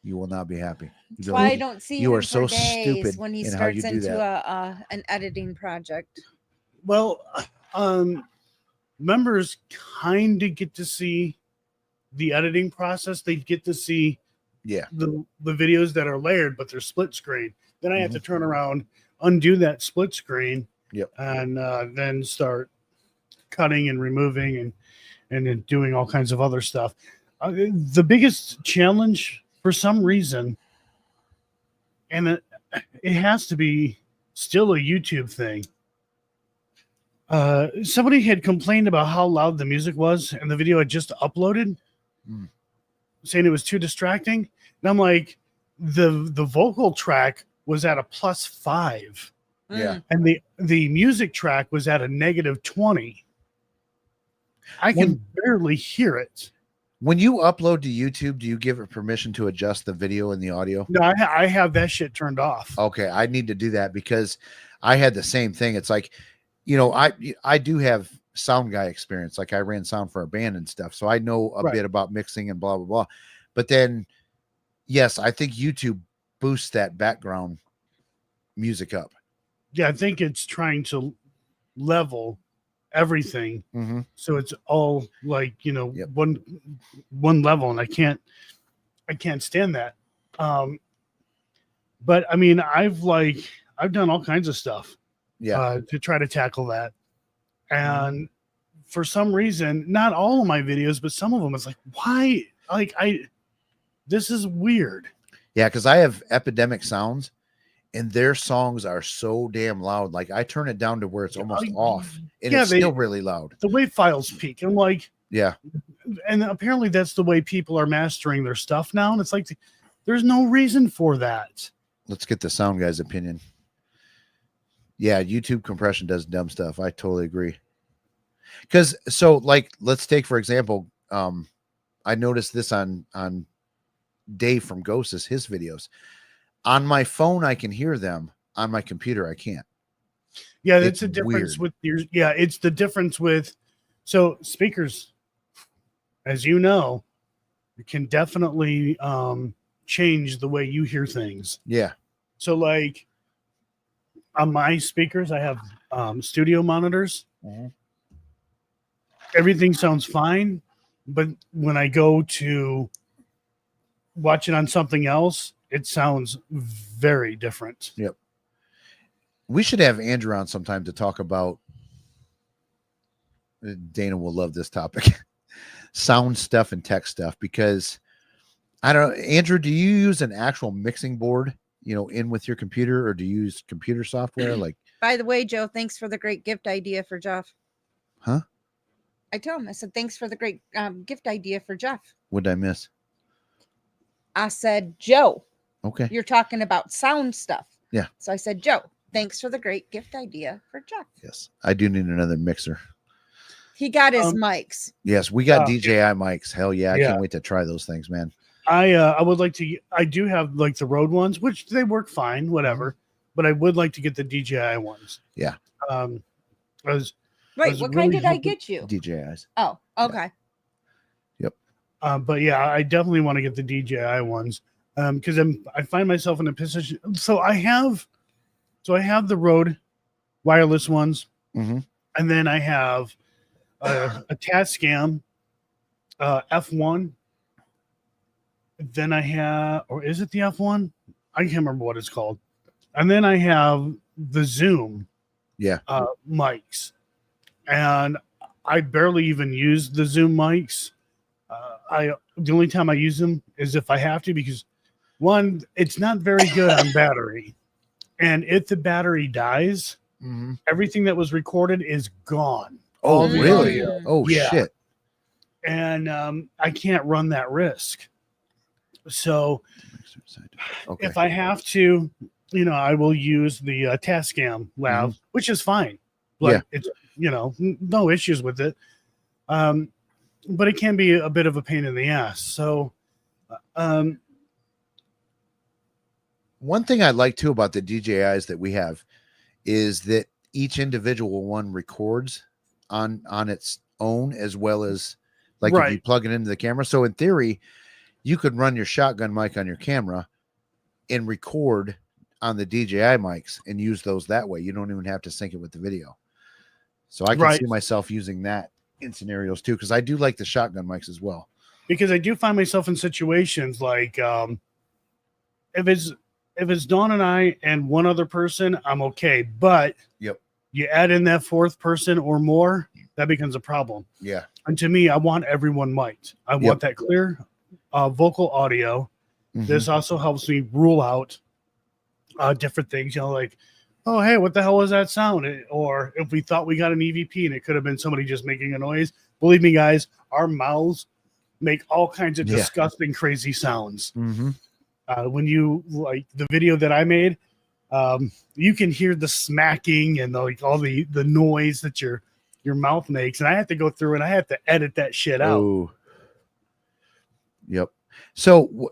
You will not be happy. That's why I don't see you him are so for days stupid when he in how you starts do into that. an editing project. Well, members kind of get to see the editing process. They get to see the videos that are layered, but they're split screen. Then I have to turn around, undo that split screen, and then start cutting and removing and then doing all kinds of other stuff. The biggest challenge, for some reason, and it has to be still a YouTube thing. Somebody had complained about how loud the music was in the video I just uploaded, saying it was too distracting. And I'm like, the vocal track was at a +5. Yeah. And the music track was at a -20. I can barely hear it. When you upload to YouTube, do you give it permission to adjust the video and the audio? No, I have that shit turned off. Okay, I need to do that because I had the same thing. It's like, you know, I do have sound guy experience. Like I ran sound for a band and stuff, so I know a bit about mixing and blah blah blah. But then, yes, I think YouTube boosts that background music up. Yeah, I think it's trying to level everything, so it's all like, you know, one level, and I can't stand that. But I mean, I've done all kinds of stuff to try to tackle that, and for some reason, not all of my videos, but some of them, it's like, why? Like, this is weird. Yeah, because I have Epidemic Sounds, and their songs are so damn loud. Like I turn it down to where it's almost off, and it's still really loud. The wave files peak. I'm like, yeah. And apparently that's the way people are mastering their stuff now. And it's like, there's no reason for that. Let's get the sound guy's opinion. Yeah, YouTube compression does dumb stuff. I totally agree. Because so, like, let's take for example, I noticed this on Dave from Ghosts, his videos. On my phone, I can hear them. On my computer, I can't. Yeah, that's a difference with your. Yeah, it's the difference with. So speakers, as you know, can definitely change the way you hear things. Yeah. So like on my speakers, I have studio monitors. Everything sounds fine, but when I go to watch it on something else, it sounds very different. Yep. We should have Andrew on sometime to talk about. Dana will love this topic. Sound stuff and tech stuff, because I don't know, Andrew, do you use an actual mixing board, you know, in with your computer, or do you use computer software? Like, by the way, Joe, thanks for the great gift idea for Jeff. Huh? I told him, I said, thanks for the great gift idea for Jeff. What did I miss? I said, Joe. Okay. You're talking about sound stuff. Yeah. So I said, Joe, thanks for the great gift idea for Jeff. Yes. I do need another mixer. He got his mics. Yes, we got DJI mics. Hell yeah. I can't wait to try those things, man. I would like to. I do have like the Rode ones, which they work fine, whatever. But I would like to get the DJI ones. Yeah. I was Wait, was what kind really did I hoping- get you? DJIs. Oh, okay. But yeah, I definitely want to get the DJI ones because I find myself in a position. So I have the Rode wireless ones, Mm-hmm. and then I have a Tascam F1. Then I have, or is it the F1? I can't remember what it's called. And then I have the Zoom mics, and I barely even use the Zoom mics. The only time I use them is if I have to, because one, it's not very good on battery, and if the battery dies, everything that was recorded is gone. Oh, All the really? audio. Oh, Yeah. shit. And I can't run that risk. So Okay. if I have to, I will use the Tascam Lav, which is fine. Like it's, no issues with it. But it can be a bit of a pain in the ass. So, one thing I like too about the DJIs that we have is that each individual one records on its own, as well as like if you plug it into the camera. So in theory, you could run your shotgun mic on your camera and record on the DJI mics and use those that way. You don't even have to sync it with the video. So I can see myself using that in scenarios too, because I do like the shotgun mics as well. Because I do find myself in situations like if it's Dawn and I and one other person, I'm okay. But you add in that fourth person or more, that becomes a problem. Yeah. And to me, I want everyone mic'd. I want that clear vocal audio. This also helps me rule out different things, like, oh, hey, what the hell was that sound? Or if we thought we got an EVP and it could have been somebody just making a noise. Believe me, guys, our mouths make all kinds of disgusting, crazy sounds. When you like the video that I made, you can hear the smacking and like all the noise that your mouth makes. And I have to go through and I have to edit that shit out. Oh. Yep. So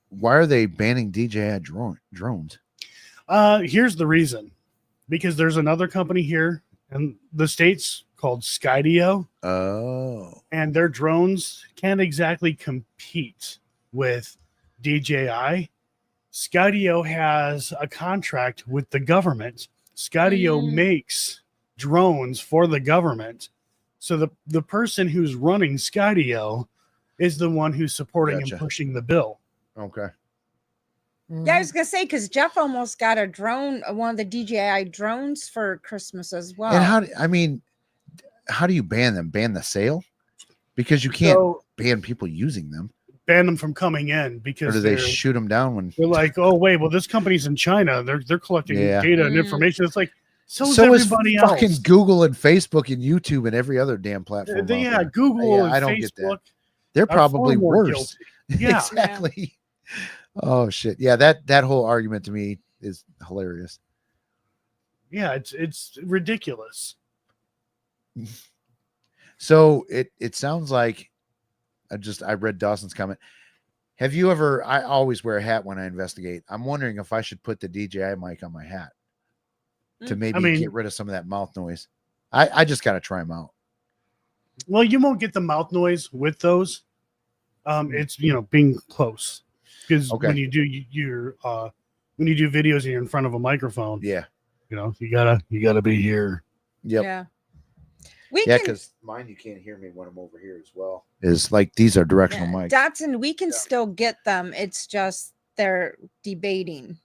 why are they banning DJI drones? Here's the reason. Because there's another company here in the States called Skydio. Oh. And their drones can't exactly compete with DJI. Skydio has a contract with the government. Skydio makes drones for the government. So the person who's running Skydio is the one who's supporting and pushing the bill. Okay. Yeah, I was gonna say, because Jeff almost got a drone, one of the DJI drones for Christmas as well. And how do you ban them? Ban the sale? Because you can't ban people using them. Ban them from coming in, because or do they shoot them down when they're like, oh wait, well, this company's in China. They're collecting data and information. It's like, so is everybody else. Fucking Google and Facebook and YouTube and every other damn platform. Yeah, Google and I don't Facebook. Get that. They're probably worse. Yeah, exactly. Oh shit. Yeah, that whole argument to me is hilarious. Yeah, it's ridiculous. So it sounds like I read Dawson's comment. Have you ever? I always wear a hat when I investigate. I'm wondering if I should put the DJI mic on my hat to maybe get rid of some of that mouth noise. I just got to try them out. Well, you won't get the mouth noise with those. It's being close, because when you do when you do videos and you're in front of a microphone, you gotta be here. Yep. Yeah. Because mine, you can't hear me when I'm over here as well. Is like these are directional mics. Dotson, we can still get them. It's just they're debating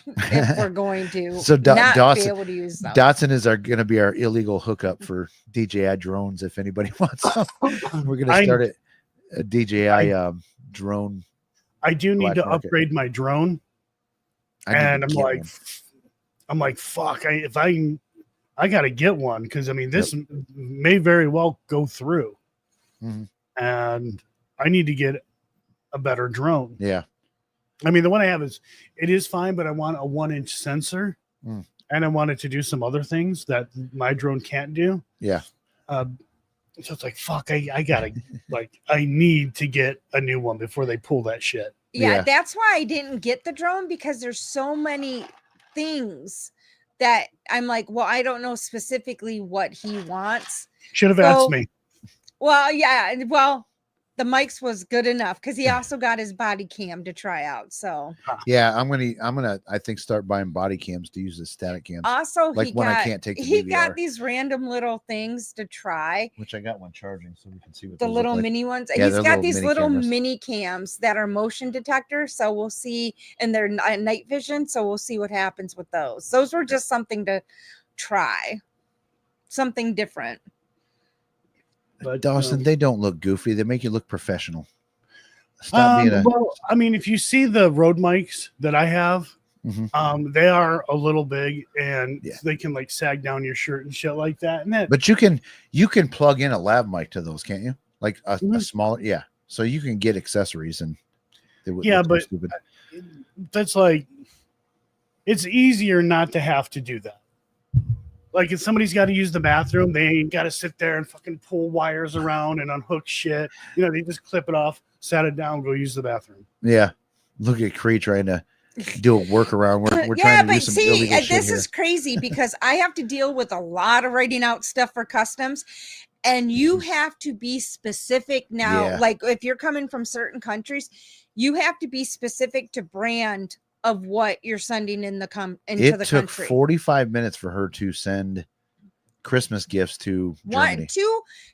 if we're going to not be able to use them. Dotson is going to be our illegal hookup for DJI drones. If anybody wants them, we're going to start a DJI drone. I do need to upgrade my drone, and I'm like, fuck! I got to get one, because this may very well go through, and I need to get a better drone. Yeah, the one I have is fine, but I want a 1-inch sensor, and I want it to do some other things that my drone can't do. Yeah, So it's like, fuck, I gotta, like, I need to get a new one before they pull that shit. Yeah, Yeah. that's why I didn't get the drone, because there's so many things that I'm like, well, I don't know specifically what he wants. Should have asked So, me. well, yeah, well, the mics was good enough because he also got his body cam to try out. So Yeah, I'm gonna I think start buying body cams to use as static cams. also Like he when I got can't take the he DVR. got these random little things to try. Which I got one charging, so we can see what The those little look like. mini ones. Yeah, He's they're got little these mini little cameras. mini cams that are motion detectors. So we'll see, and they're night vision. So we'll see what happens with those. Those were just something to try, something different. But Dawson, they don't look goofy. They make you look professional. Stop being a. well, I mean, if you see the Rode mics that I have, Mhm. they are a little big, and Yeah. they can like sag down your shirt and shit like that. And that, But you can plug in a lav mic to those, can't you? Like a Mhm. smaller, yeah. So you can get accessories and they would Yeah, look but stupid. that's like, it's easier not to have to do that. Like if somebody's got to use the bathroom, they ain't got to sit there and fucking pull wires around and unhook shit. You know, they just clip it off, set it down, go use the bathroom. Yeah. Look at Cree trying to do a workaround. We're Yeah, trying to do but some see, illegal shit this here. is crazy because I have to deal with a lot of writing out stuff for customs, and you have to be specific now. Yeah. Like if you're coming from certain countries, you have to be specific to brand of what you're sending in into It the took country. 45 minutes for her to send Christmas gifts to Germany.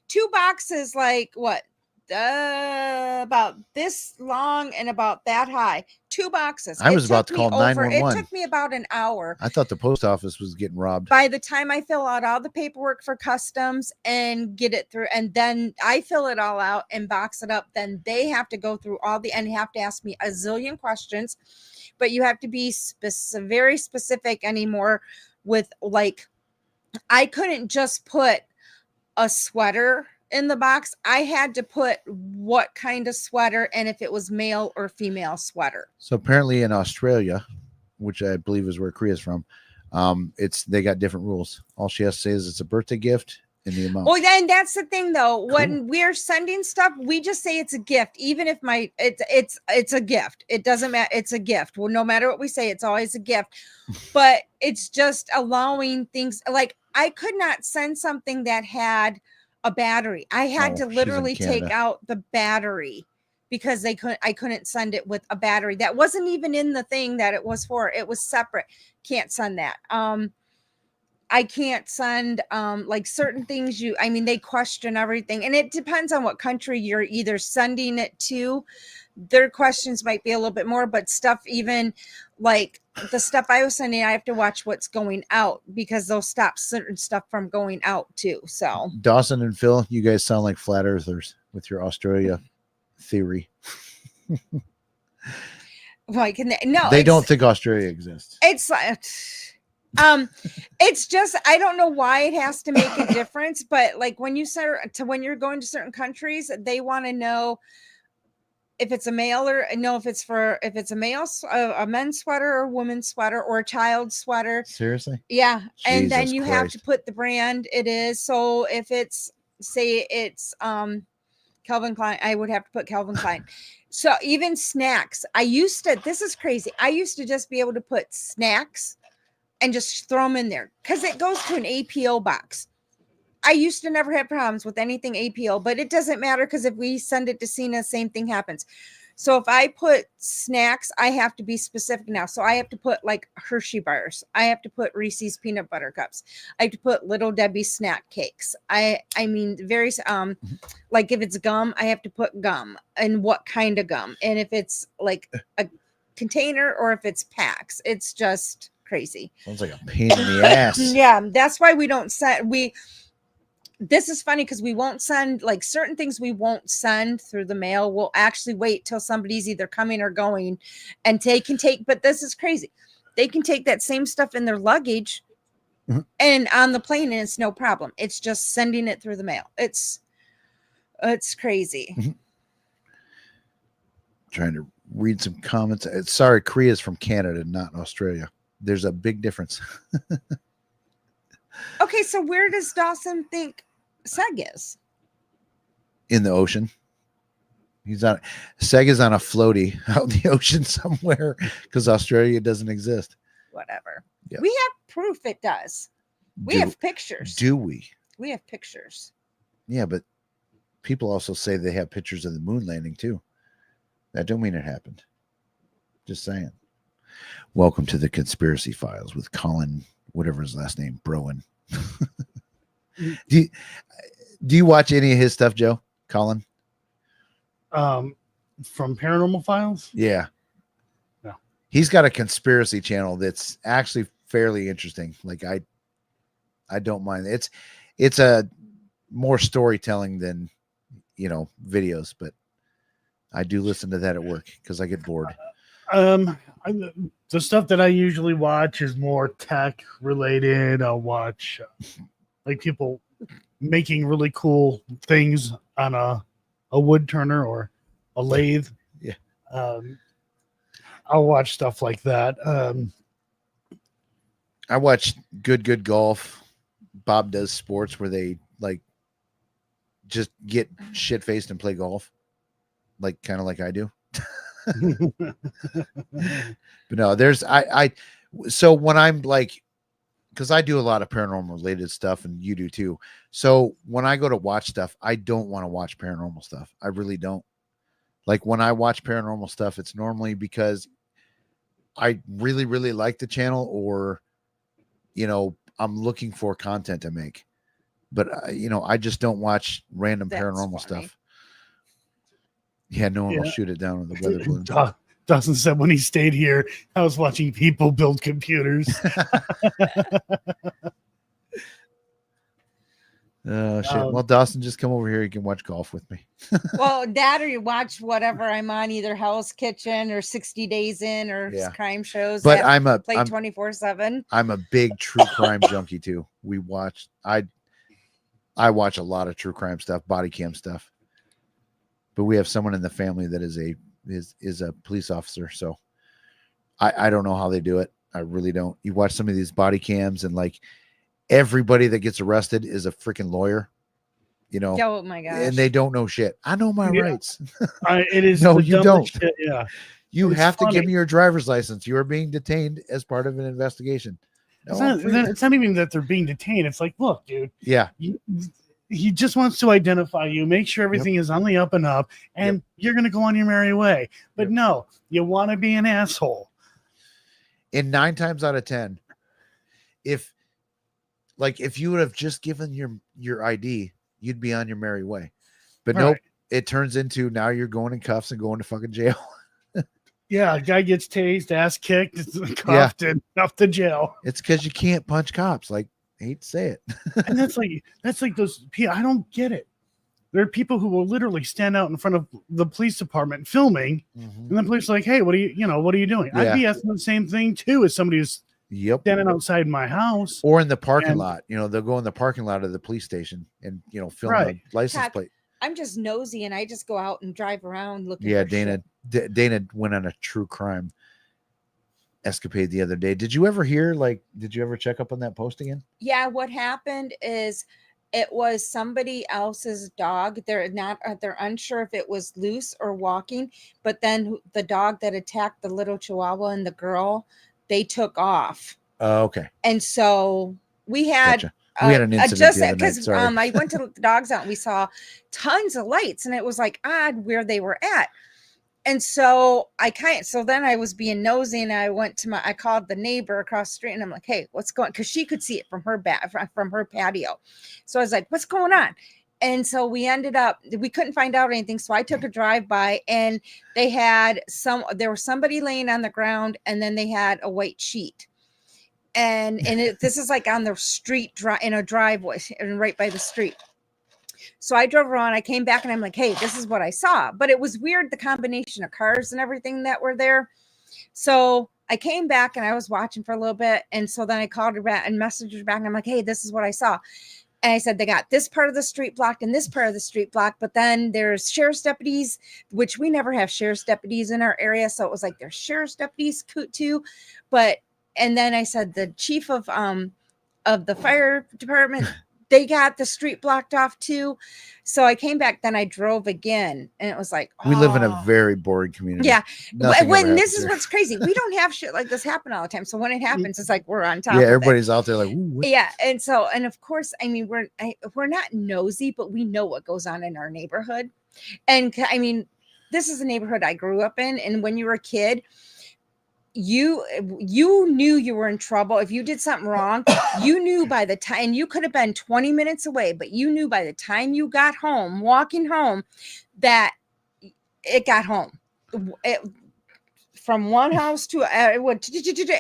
Two boxes, like what? About this long and about that high. 2 boxes. I was about to took me call It 911. took me about an hour. I thought the post office was getting robbed. By the time I fill out all the paperwork for customs and get it through, and then I fill it all out and box it up, then they have to go through and have to ask me a zillion questions. But you have to be very specific anymore with, like, I couldn't just put a sweater in the box. I had to put what kind of sweater and if it was male or female sweater. So apparently in Australia, which I believe is where Korea's from, they got different rules. All she has to say is it's a birthday gift and the amount. Well, then that's the thing though. When we're sending stuff, we just say it's a gift. Even if it's a gift. It doesn't matter. It's a gift. Well, no matter what we say, it's always a gift. But it's just allowing things, like I could not send something that had a battery. I had to literally take out the battery because I couldn't send it with a battery. That wasn't even in the thing that it was for. It was separate. Can't send that. I can't send like certain things they question everything, and it depends on what country you're either sending it to. Their questions might be a little bit more, but stuff, even like the stuff I was sending, I have to watch what's going out because they'll stop certain stuff from going out too. So Dawson and Phil, you guys sound like flat earthers with your Australia theory. like, no, they don't think Australia exists. It's like, it's just, I don't know why it has to make a difference, but like when you're going to certain countries, they want to know if it's a male or if it's a male, a men's sweater or a woman's sweater or a child's sweater. Seriously? Yeah. And then Jesus you Christ. have to put the brand it is. So if it's, say it's Calvin Klein, I would have to put Calvin Klein. So even snacks, this is crazy. I used to just be able to put snacks and just throw them in there because it goes to an APO box. I used to never have problems with anything APO, but it doesn't matter because if we send it to Cena, same thing happens. So if I put snacks, I have to be specific now. So I have to put like Hershey bars. I have to put Reese's peanut butter cups. I have to put Little Debbie snack cakes. I mean, very like if it's gum, I have to put gum and what kind of gum. And if it's like a container or if it's packs, it's just crazy. Sounds like a pain in the ass. Yeah, that's why we don't send. This is funny because we won't send like certain things we won't send through the mail. We'll actually wait till somebody's either coming or going and they can take, but this is crazy. They can take that same stuff in their luggage and on the plane and it's no problem. It's just sending it through the mail. It's crazy. Trying to read some comments. Sorry, Korea's from Canada, not Australia. There's a big difference. Okay, so where does Dawson think Seg is? in the ocean. Sega's on a floaty out in the ocean somewhere because Australia doesn't exist. Whatever. Yep. We have proof it does. We have pictures. Do we? We have pictures. Yeah, but people also say they have pictures of the moon landing too. That don't mean it happened. Just saying. Welcome to the Conspiracy Files with Colin, whatever his last name, Broen. Do you watch any of his stuff, Joe? Colin? From Paranormal Files? Yeah. No. He's got a conspiracy channel that's actually fairly interesting. Like I don't mind. It's a more storytelling than, videos, but I do listen to that at work because I get bored. The stuff that I usually watch is more tech related. I'll watch like people making really cool things on a wood turner or a lathe. Yeah. I'll watch stuff like that. I watch Good Golf. Bob Does Sports, where they like just get shit faced and play golf, like kind of like I do. But no, so when I'm like, because I do a lot of paranormal related stuff and you do too. So when I go to watch stuff, I don't want to watch paranormal stuff. I really don't. Like when I watch paranormal stuff, it's normally because I really, really like the channel or, I'm looking for content to make. But, I just don't watch random paranormal stuff. Yeah, no one will shoot it down with the weather balloon. Dawson said when he stayed here, I was watching people build computers. Oh, shit. Well, Dawson, just come over here. You can watch golf with me. Well, that or you watch whatever I'm on, either Hell's Kitchen or 60 Days In or crime shows. But I'm 24/7. I'm a big true crime junkie too. I watch a lot of true crime stuff, body cam stuff. But we have someone in the family that is a police officer, so I don't know how they do it. I really don't. You watch some of these body cams and like everybody that gets arrested is a freaking lawyer, Oh my gosh. and they don't know shit. I know my rights. It is no, you don't. Shit, yeah, you have to give me your driver's license. You are being detained as part of an investigation. No, it's not even that they're being detained. It's like, look, dude. Yeah. He just wants to identify you, make sure everything is on the up and up, and you're going to go on your merry way. But no, you want to be an asshole. In 9 times out of 10, if you would have just given your ID, you'd be on your merry way. But nope, it turns into now you're going in cuffs and going to fucking jail. Yeah, a guy gets tased, ass kicked, cuffed, and off to jail. It's because you can't punch cops. Like, I hate to say it. And that's like those people. I don't get it. There are people who will literally stand out in front of the police department filming, and the police are like, "Hey, what are you doing?" Yeah. I'd be asking the same thing too as somebody who's standing outside my house or in the parking lot. They'll go in the parking lot of the police station and film the license plate. I'm just nosy and I just go out and drive around looking. Yeah, for Dana went on a true crime escapade the other day. Did you ever hear? Did you ever check up on that post again? Yeah, what happened is it was somebody else's dog. They're unsure if it was loose or walking, but then the dog that attacked the little Chihuahua and the girl, they took off. Oh, okay. And so we had. Gotcha. We had an incident because I went to the dogs out and we saw tons of lights and it was like odd where they were at. And so then I was being nosy and I called the neighbor across the street and I'm like, hey, what's going on? Because she could see it from her patio. So I was like, what's going on? And so we couldn't find out anything. So I took a drive by and there was somebody laying on the ground and then they had a white sheet. And this is like on the street in a driveway and right by the street. So I drove around, I came back and I'm like, hey, this is what I saw. But it was weird, the combination of cars and everything that were there. So I came back and I was watching for a little bit. And so then I called her back and messaged her back. And I'm like, hey, this is what I saw. And I said, they got this part of the street blocked and this part of the street blocked. But then there's sheriff's deputies, which we never have sheriff's deputies in our area. So it was like there's sheriff's deputies too. And then I said, the chief of the fire department, they got the street blocked off too. So I came back, then I drove again, and it was like, We live in a oh. very boring community. Yeah. Nothing When ever this happens is here. what's crazy. We don't have shit like this happen all the time. So when it happens, it's like we're on top Yeah, of it. everybody's out there like, ooh, what? Yeah. And so, and of course, I mean, we're not nosy, but we know what goes on in our neighborhood. And I mean, this is a neighborhood I grew up in. And when you were a kid, you knew you were in trouble. If you did something wrong, you knew by the time, you could have been 20 minutes away, but you knew by the time you got home, walking home, that it got home. From one house to it would,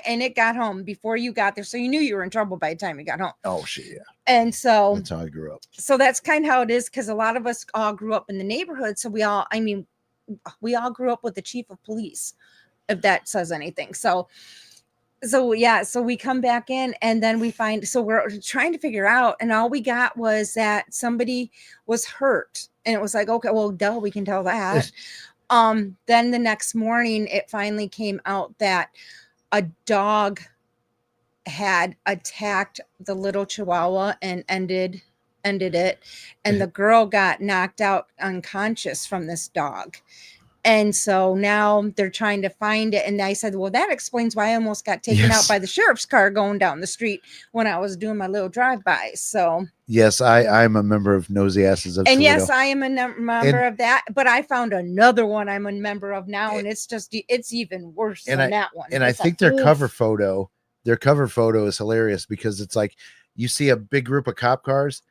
and it got home before you got there. So you knew you were in trouble by the time you got home. Oh shit, yeah. And so That's how I grew up. So that's kind of how it is, because a lot of us all grew up in the neighborhood. So we all grew up with the chief of police, if that says anything. So yeah, so we come back in, and then we find, so we're trying to figure out, and all we got was that somebody was hurt, and it was like, okay, well, duh, we can tell that. Then the next morning, it finally came out that a dog had attacked the little chihuahua and ended it, and the girl got knocked out unconscious from this dog. And so now they're trying to find it. And I said, well, that explains why I almost got taken out by the sheriff's car going down the street when I was doing my little drive-by. So yes, I'm a member of Nosy Asses of and Toledo. yes, I am a member of that, but I found another one I'm a member of now, and it's even worse than that one. And it's I think their cover photo is hilarious, because it's like you see a big group of cop cars,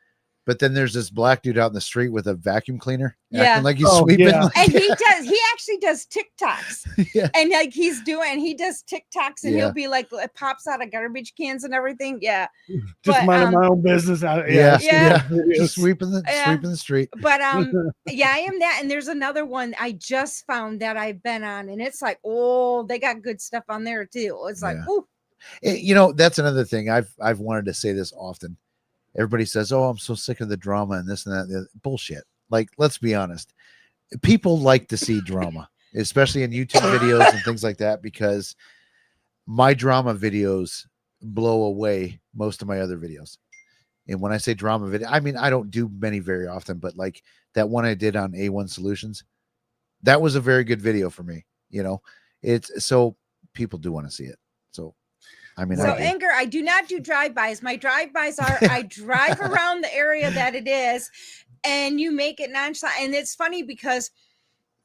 but then there's this black dude out in the street with a vacuum cleaner, acting like he's sweeping. Yeah. Like, and he actually does TikToks. yeah. And like he does TikToks, and he'll be like, it pops out of garbage cans and everything. Yeah. Just minding my own business. Just sweeping the street. But yeah, I am that. And there's another one I just found that I've been on, and it's like, oh, they got good stuff on there too. It's like, ooh. You know, that's another thing I've wanted to say this often. Everybody says, oh, I'm so sick of the drama and this and that. Bullshit. Like, let's be honest. People like to see drama, especially in YouTube videos and things like that, because my drama videos blow away most of my other videos. And when I say drama video, I mean, I don't do many very often, but like that one I did on A1 Solutions, that was a very good video for me. You know, it's so people do want to see it. So I mean, Anger, I do not do drive-bys. My drive-bys are I drive around the area that it is, and you make it nonchalant. And it's funny because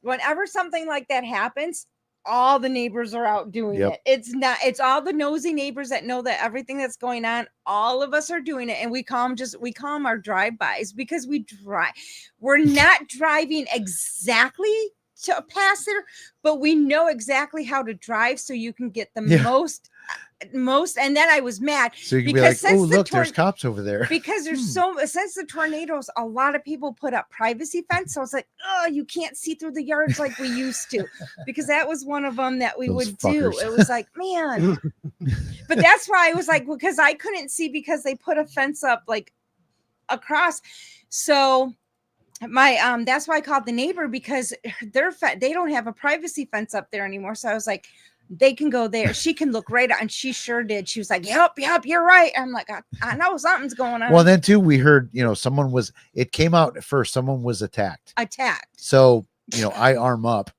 whenever something like that happens, all the neighbors are out doing it. It's all the nosy neighbors that know that everything that's going on, all of us are doing it. And we call them our drive-bys, because we're not driving exactly to pass there, but we know exactly how to drive so you can get the most. And then I was mad, so you can be like, oh, look, there's cops over there, because there's since the tornadoes, a lot of people put up privacy fence. So it's like, oh, you can't see through the yards like we used to, because that was one of them that we would do. It was like, man, but that's why I was like, because I couldn't see, because they put a fence up like across. So my that's why I called the neighbor, because they don't have a privacy fence up there anymore. So I was like, they can go there. She can look right out. And she sure did. She was like, yep, you're right. I'm like, I know something's going on. Well, then too, we heard, it came out at first, someone was attacked. So, I arm up.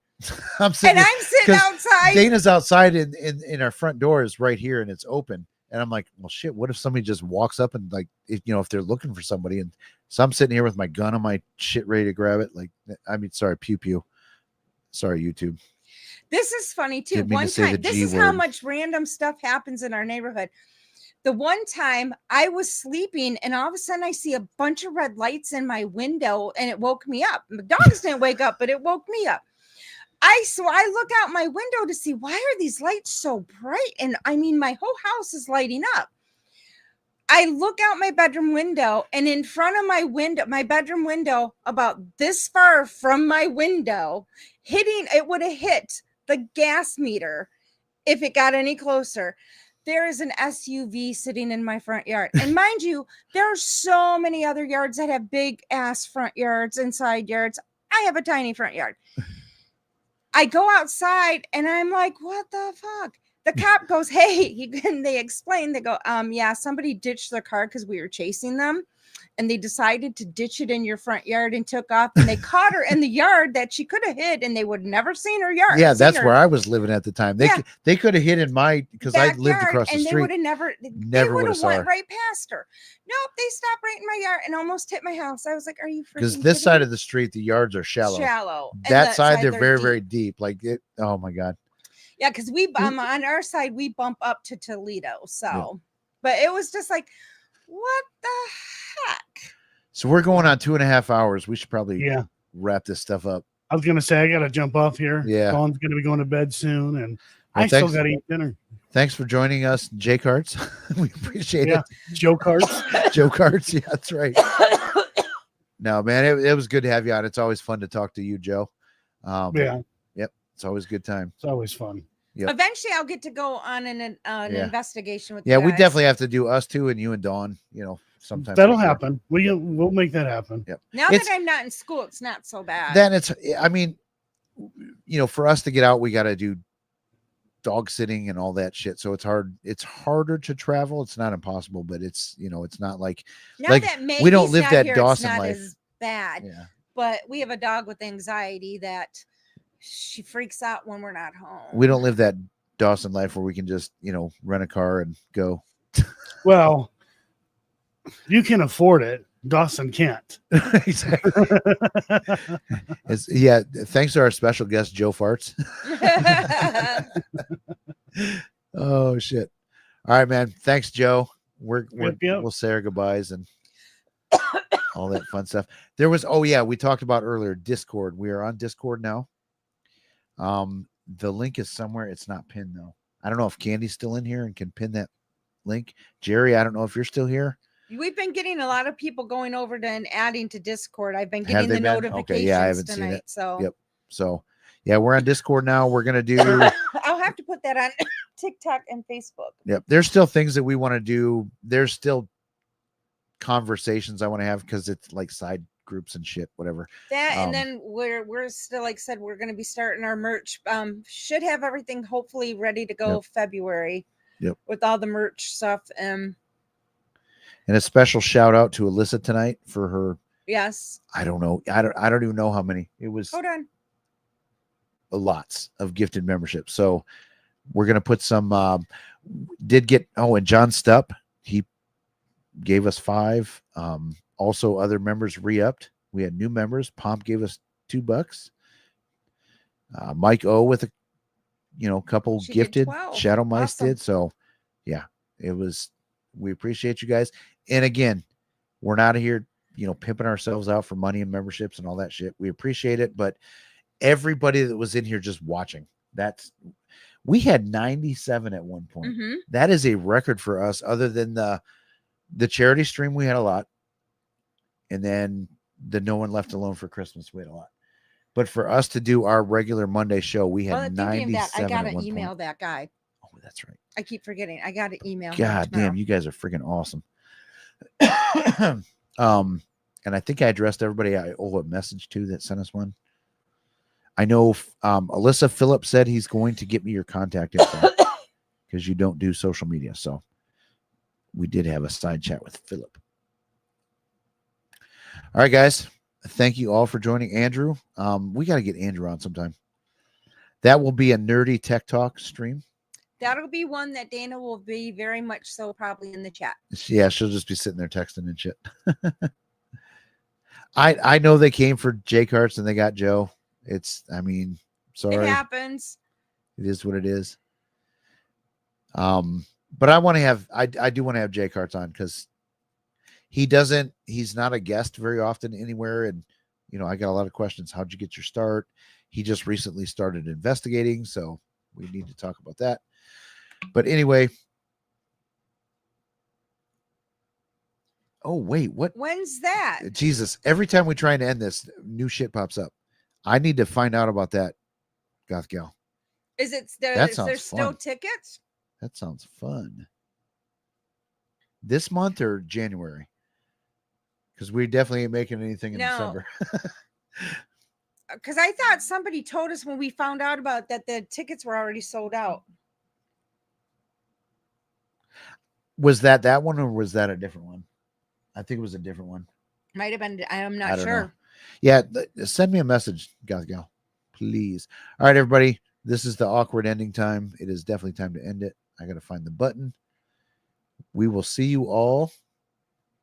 I'm sitting outside. Dana's outside in our front door is right here, and it's open. And I'm like, well, shit, what if somebody just walks up and like, if they're looking for somebody, and so I'm sitting here with my gun on my shit ready to grab it. Like, sorry, pew pew. Sorry, YouTube. This is funny too. One time, this is how much random stuff happens in our neighborhood. The one time I was sleeping, and all of a sudden I see a bunch of red lights in my window, and it woke me up. The dogs didn't wake up, but it woke me up. So I look out my window to see, why are these lights so bright? And I mean, my whole house is lighting up. I look out my bedroom window, and in front of my bedroom window, about this far from my window, it would have hit the gas meter if it got any closer. There is an SUV sitting in my front yard. And mind you, there are so many other yards that have big ass front yards and side yards. I have a tiny front yard. I go outside and I'm like, what the fuck? The cop goes, hey, and they explain, they go, yeah, somebody ditched their car because we were chasing them. and they decided to ditch it in your front yard and took off, and they caught her in the yard that she could have hid, and they would never seen her yard. Yeah, seen that's her where I was living at the time. They Yeah. they could have hid in my because I lived backyard, across the and they street. would have never Never would would've have saw went her. right past her. Nope, they stopped right in my yard and almost hit my house. I was like, are you freaking Because this side kidding of the street, the yards are me? shallow. And That side, they're very, deep. very deep. Like it. Oh my god. Yeah, because we on our side we bump up to Toledo. So but it was just like, what the heck? So we're going on 2.5 hours. We should probably Yeah. wrap this stuff up. I was gonna say I gotta jump off here. Yeah. Dawn's gonna be going to bed soon, and Well, I still thanks. gotta eat dinner. Thanks for joining us, J Carts. We appreciate Yeah. Joe Carts. it. Joe Carts. Yeah, that's right. No, man, it was good to have you on. It's always fun to talk to you, Joe. Yeah, Yep. It's always a good time. it's always fun. Yep. Eventually I'll get to go on an Yeah. investigation with Yeah, you we guys. definitely have to do us two and you and Dawn, you know, sometimes. That'll for sure. happen. We'll make that happen. Yep. Now It's- that I'm not in school, it's not so bad. Then it's, I mean, you know, for us to get out, we got to do dog sitting and all that shit. So it's hard. It's harder to travel. It's not impossible, but it's, you know, it's not like, now like, that we don't Maggie's live not that here, Dawson it's not life. as bad. yeah. But we have a dog with anxiety that she freaks out when we're not home. We don't live that Dawson life where we can just, you know, rent a car and go. Well, you can afford it. Dawson can't. Exactly. Yeah. Thanks to our special guest, Joe Farts. Oh shit. All right, man. Thanks, Joe. Yep. We'll say our goodbyes and all that fun stuff. There was, oh yeah, we talked about earlier Discord. We are on Discord now. The link is somewhere. It's not pinned though. I don't know if Candy's still in here and can pin that link. Jerry, I don't know if you're still here. We've been getting a lot of people going over to and adding to Discord. I've been Have getting they the been? notifications Okay, yeah, I haven't seen tonight. it. So Yep. So yeah, we're on Discord now. We're gonna do. I'll have to put that on TikTok and Facebook. Yep. There's still things that we want to do. There's still conversations I want to have because it's like side groups and shit, whatever. That Um, and then we're still, like I said, we're going to be starting our merch. Should have everything hopefully ready to go February. Yep. With all the merch stuff. And a special shout out to Alyssa tonight for her. Yes. I don't know. I don't even know how many. It was Hold on. lots of gifted memberships. So we're gonna put some. Did get and John Stupp, he gave us 5. Also, other members re-upped. We had new members. Pomp gave us $2. Mike O with a couple She did gifted. 12. Shadow Mice Awesome. did. So yeah, it was. We appreciate you guys. And again, we're not here, pimping ourselves out for money and memberships and all that shit. We appreciate it, but everybody that was in here just watching, we had 97 at one point. Mm-hmm. That is a record for us. Other than the charity stream, we had a lot, and then the No One Left Alone for Christmas, we had a lot. But for us to do our regular Monday show, we had 97. I got at to one email point. that guy. Oh, that's right. I keep forgetting. I got to email. God damn, you guys are freaking awesome. And I think I addressed everybody I owe a message to that sent us one. I know Alyssa Phillips said he's going to get me your contact info because you don't do social media. So we did have a side chat with Philip. All right, guys. Thank you all for joining. Andrew, we got to get Andrew on sometime. That will be a nerdy tech talk stream. That'll be one that Dana will be very much so probably in the chat. Yeah, she'll just be sitting there texting and shit. I know they came for J Carts and they got Joe. Sorry. It happens. It is what it is. But I want to have I do want to have J Carts on because he's not a guest very often anywhere. And I got a lot of questions. How'd you get your start? He just recently started investigating, so we need to talk about that. But anyway. Oh, wait, what? When's that? Jesus, every time we try and end this, new shit pops up. I need to find out about that, Goth Gal. Is That there sounds still fun. tickets? That sounds fun. This month or January? Because we definitely ain't making anything in No. December. Because I thought somebody told us when we found out about that the tickets were already sold out. Was that one or was that a different one? I think it was a different one. Might have been. I'm I not don't sure. know. Yeah, send me a message, Goth Gal, please. All right, everybody. This is the awkward ending time. It is definitely time to end it. I got to find the button. We will see you all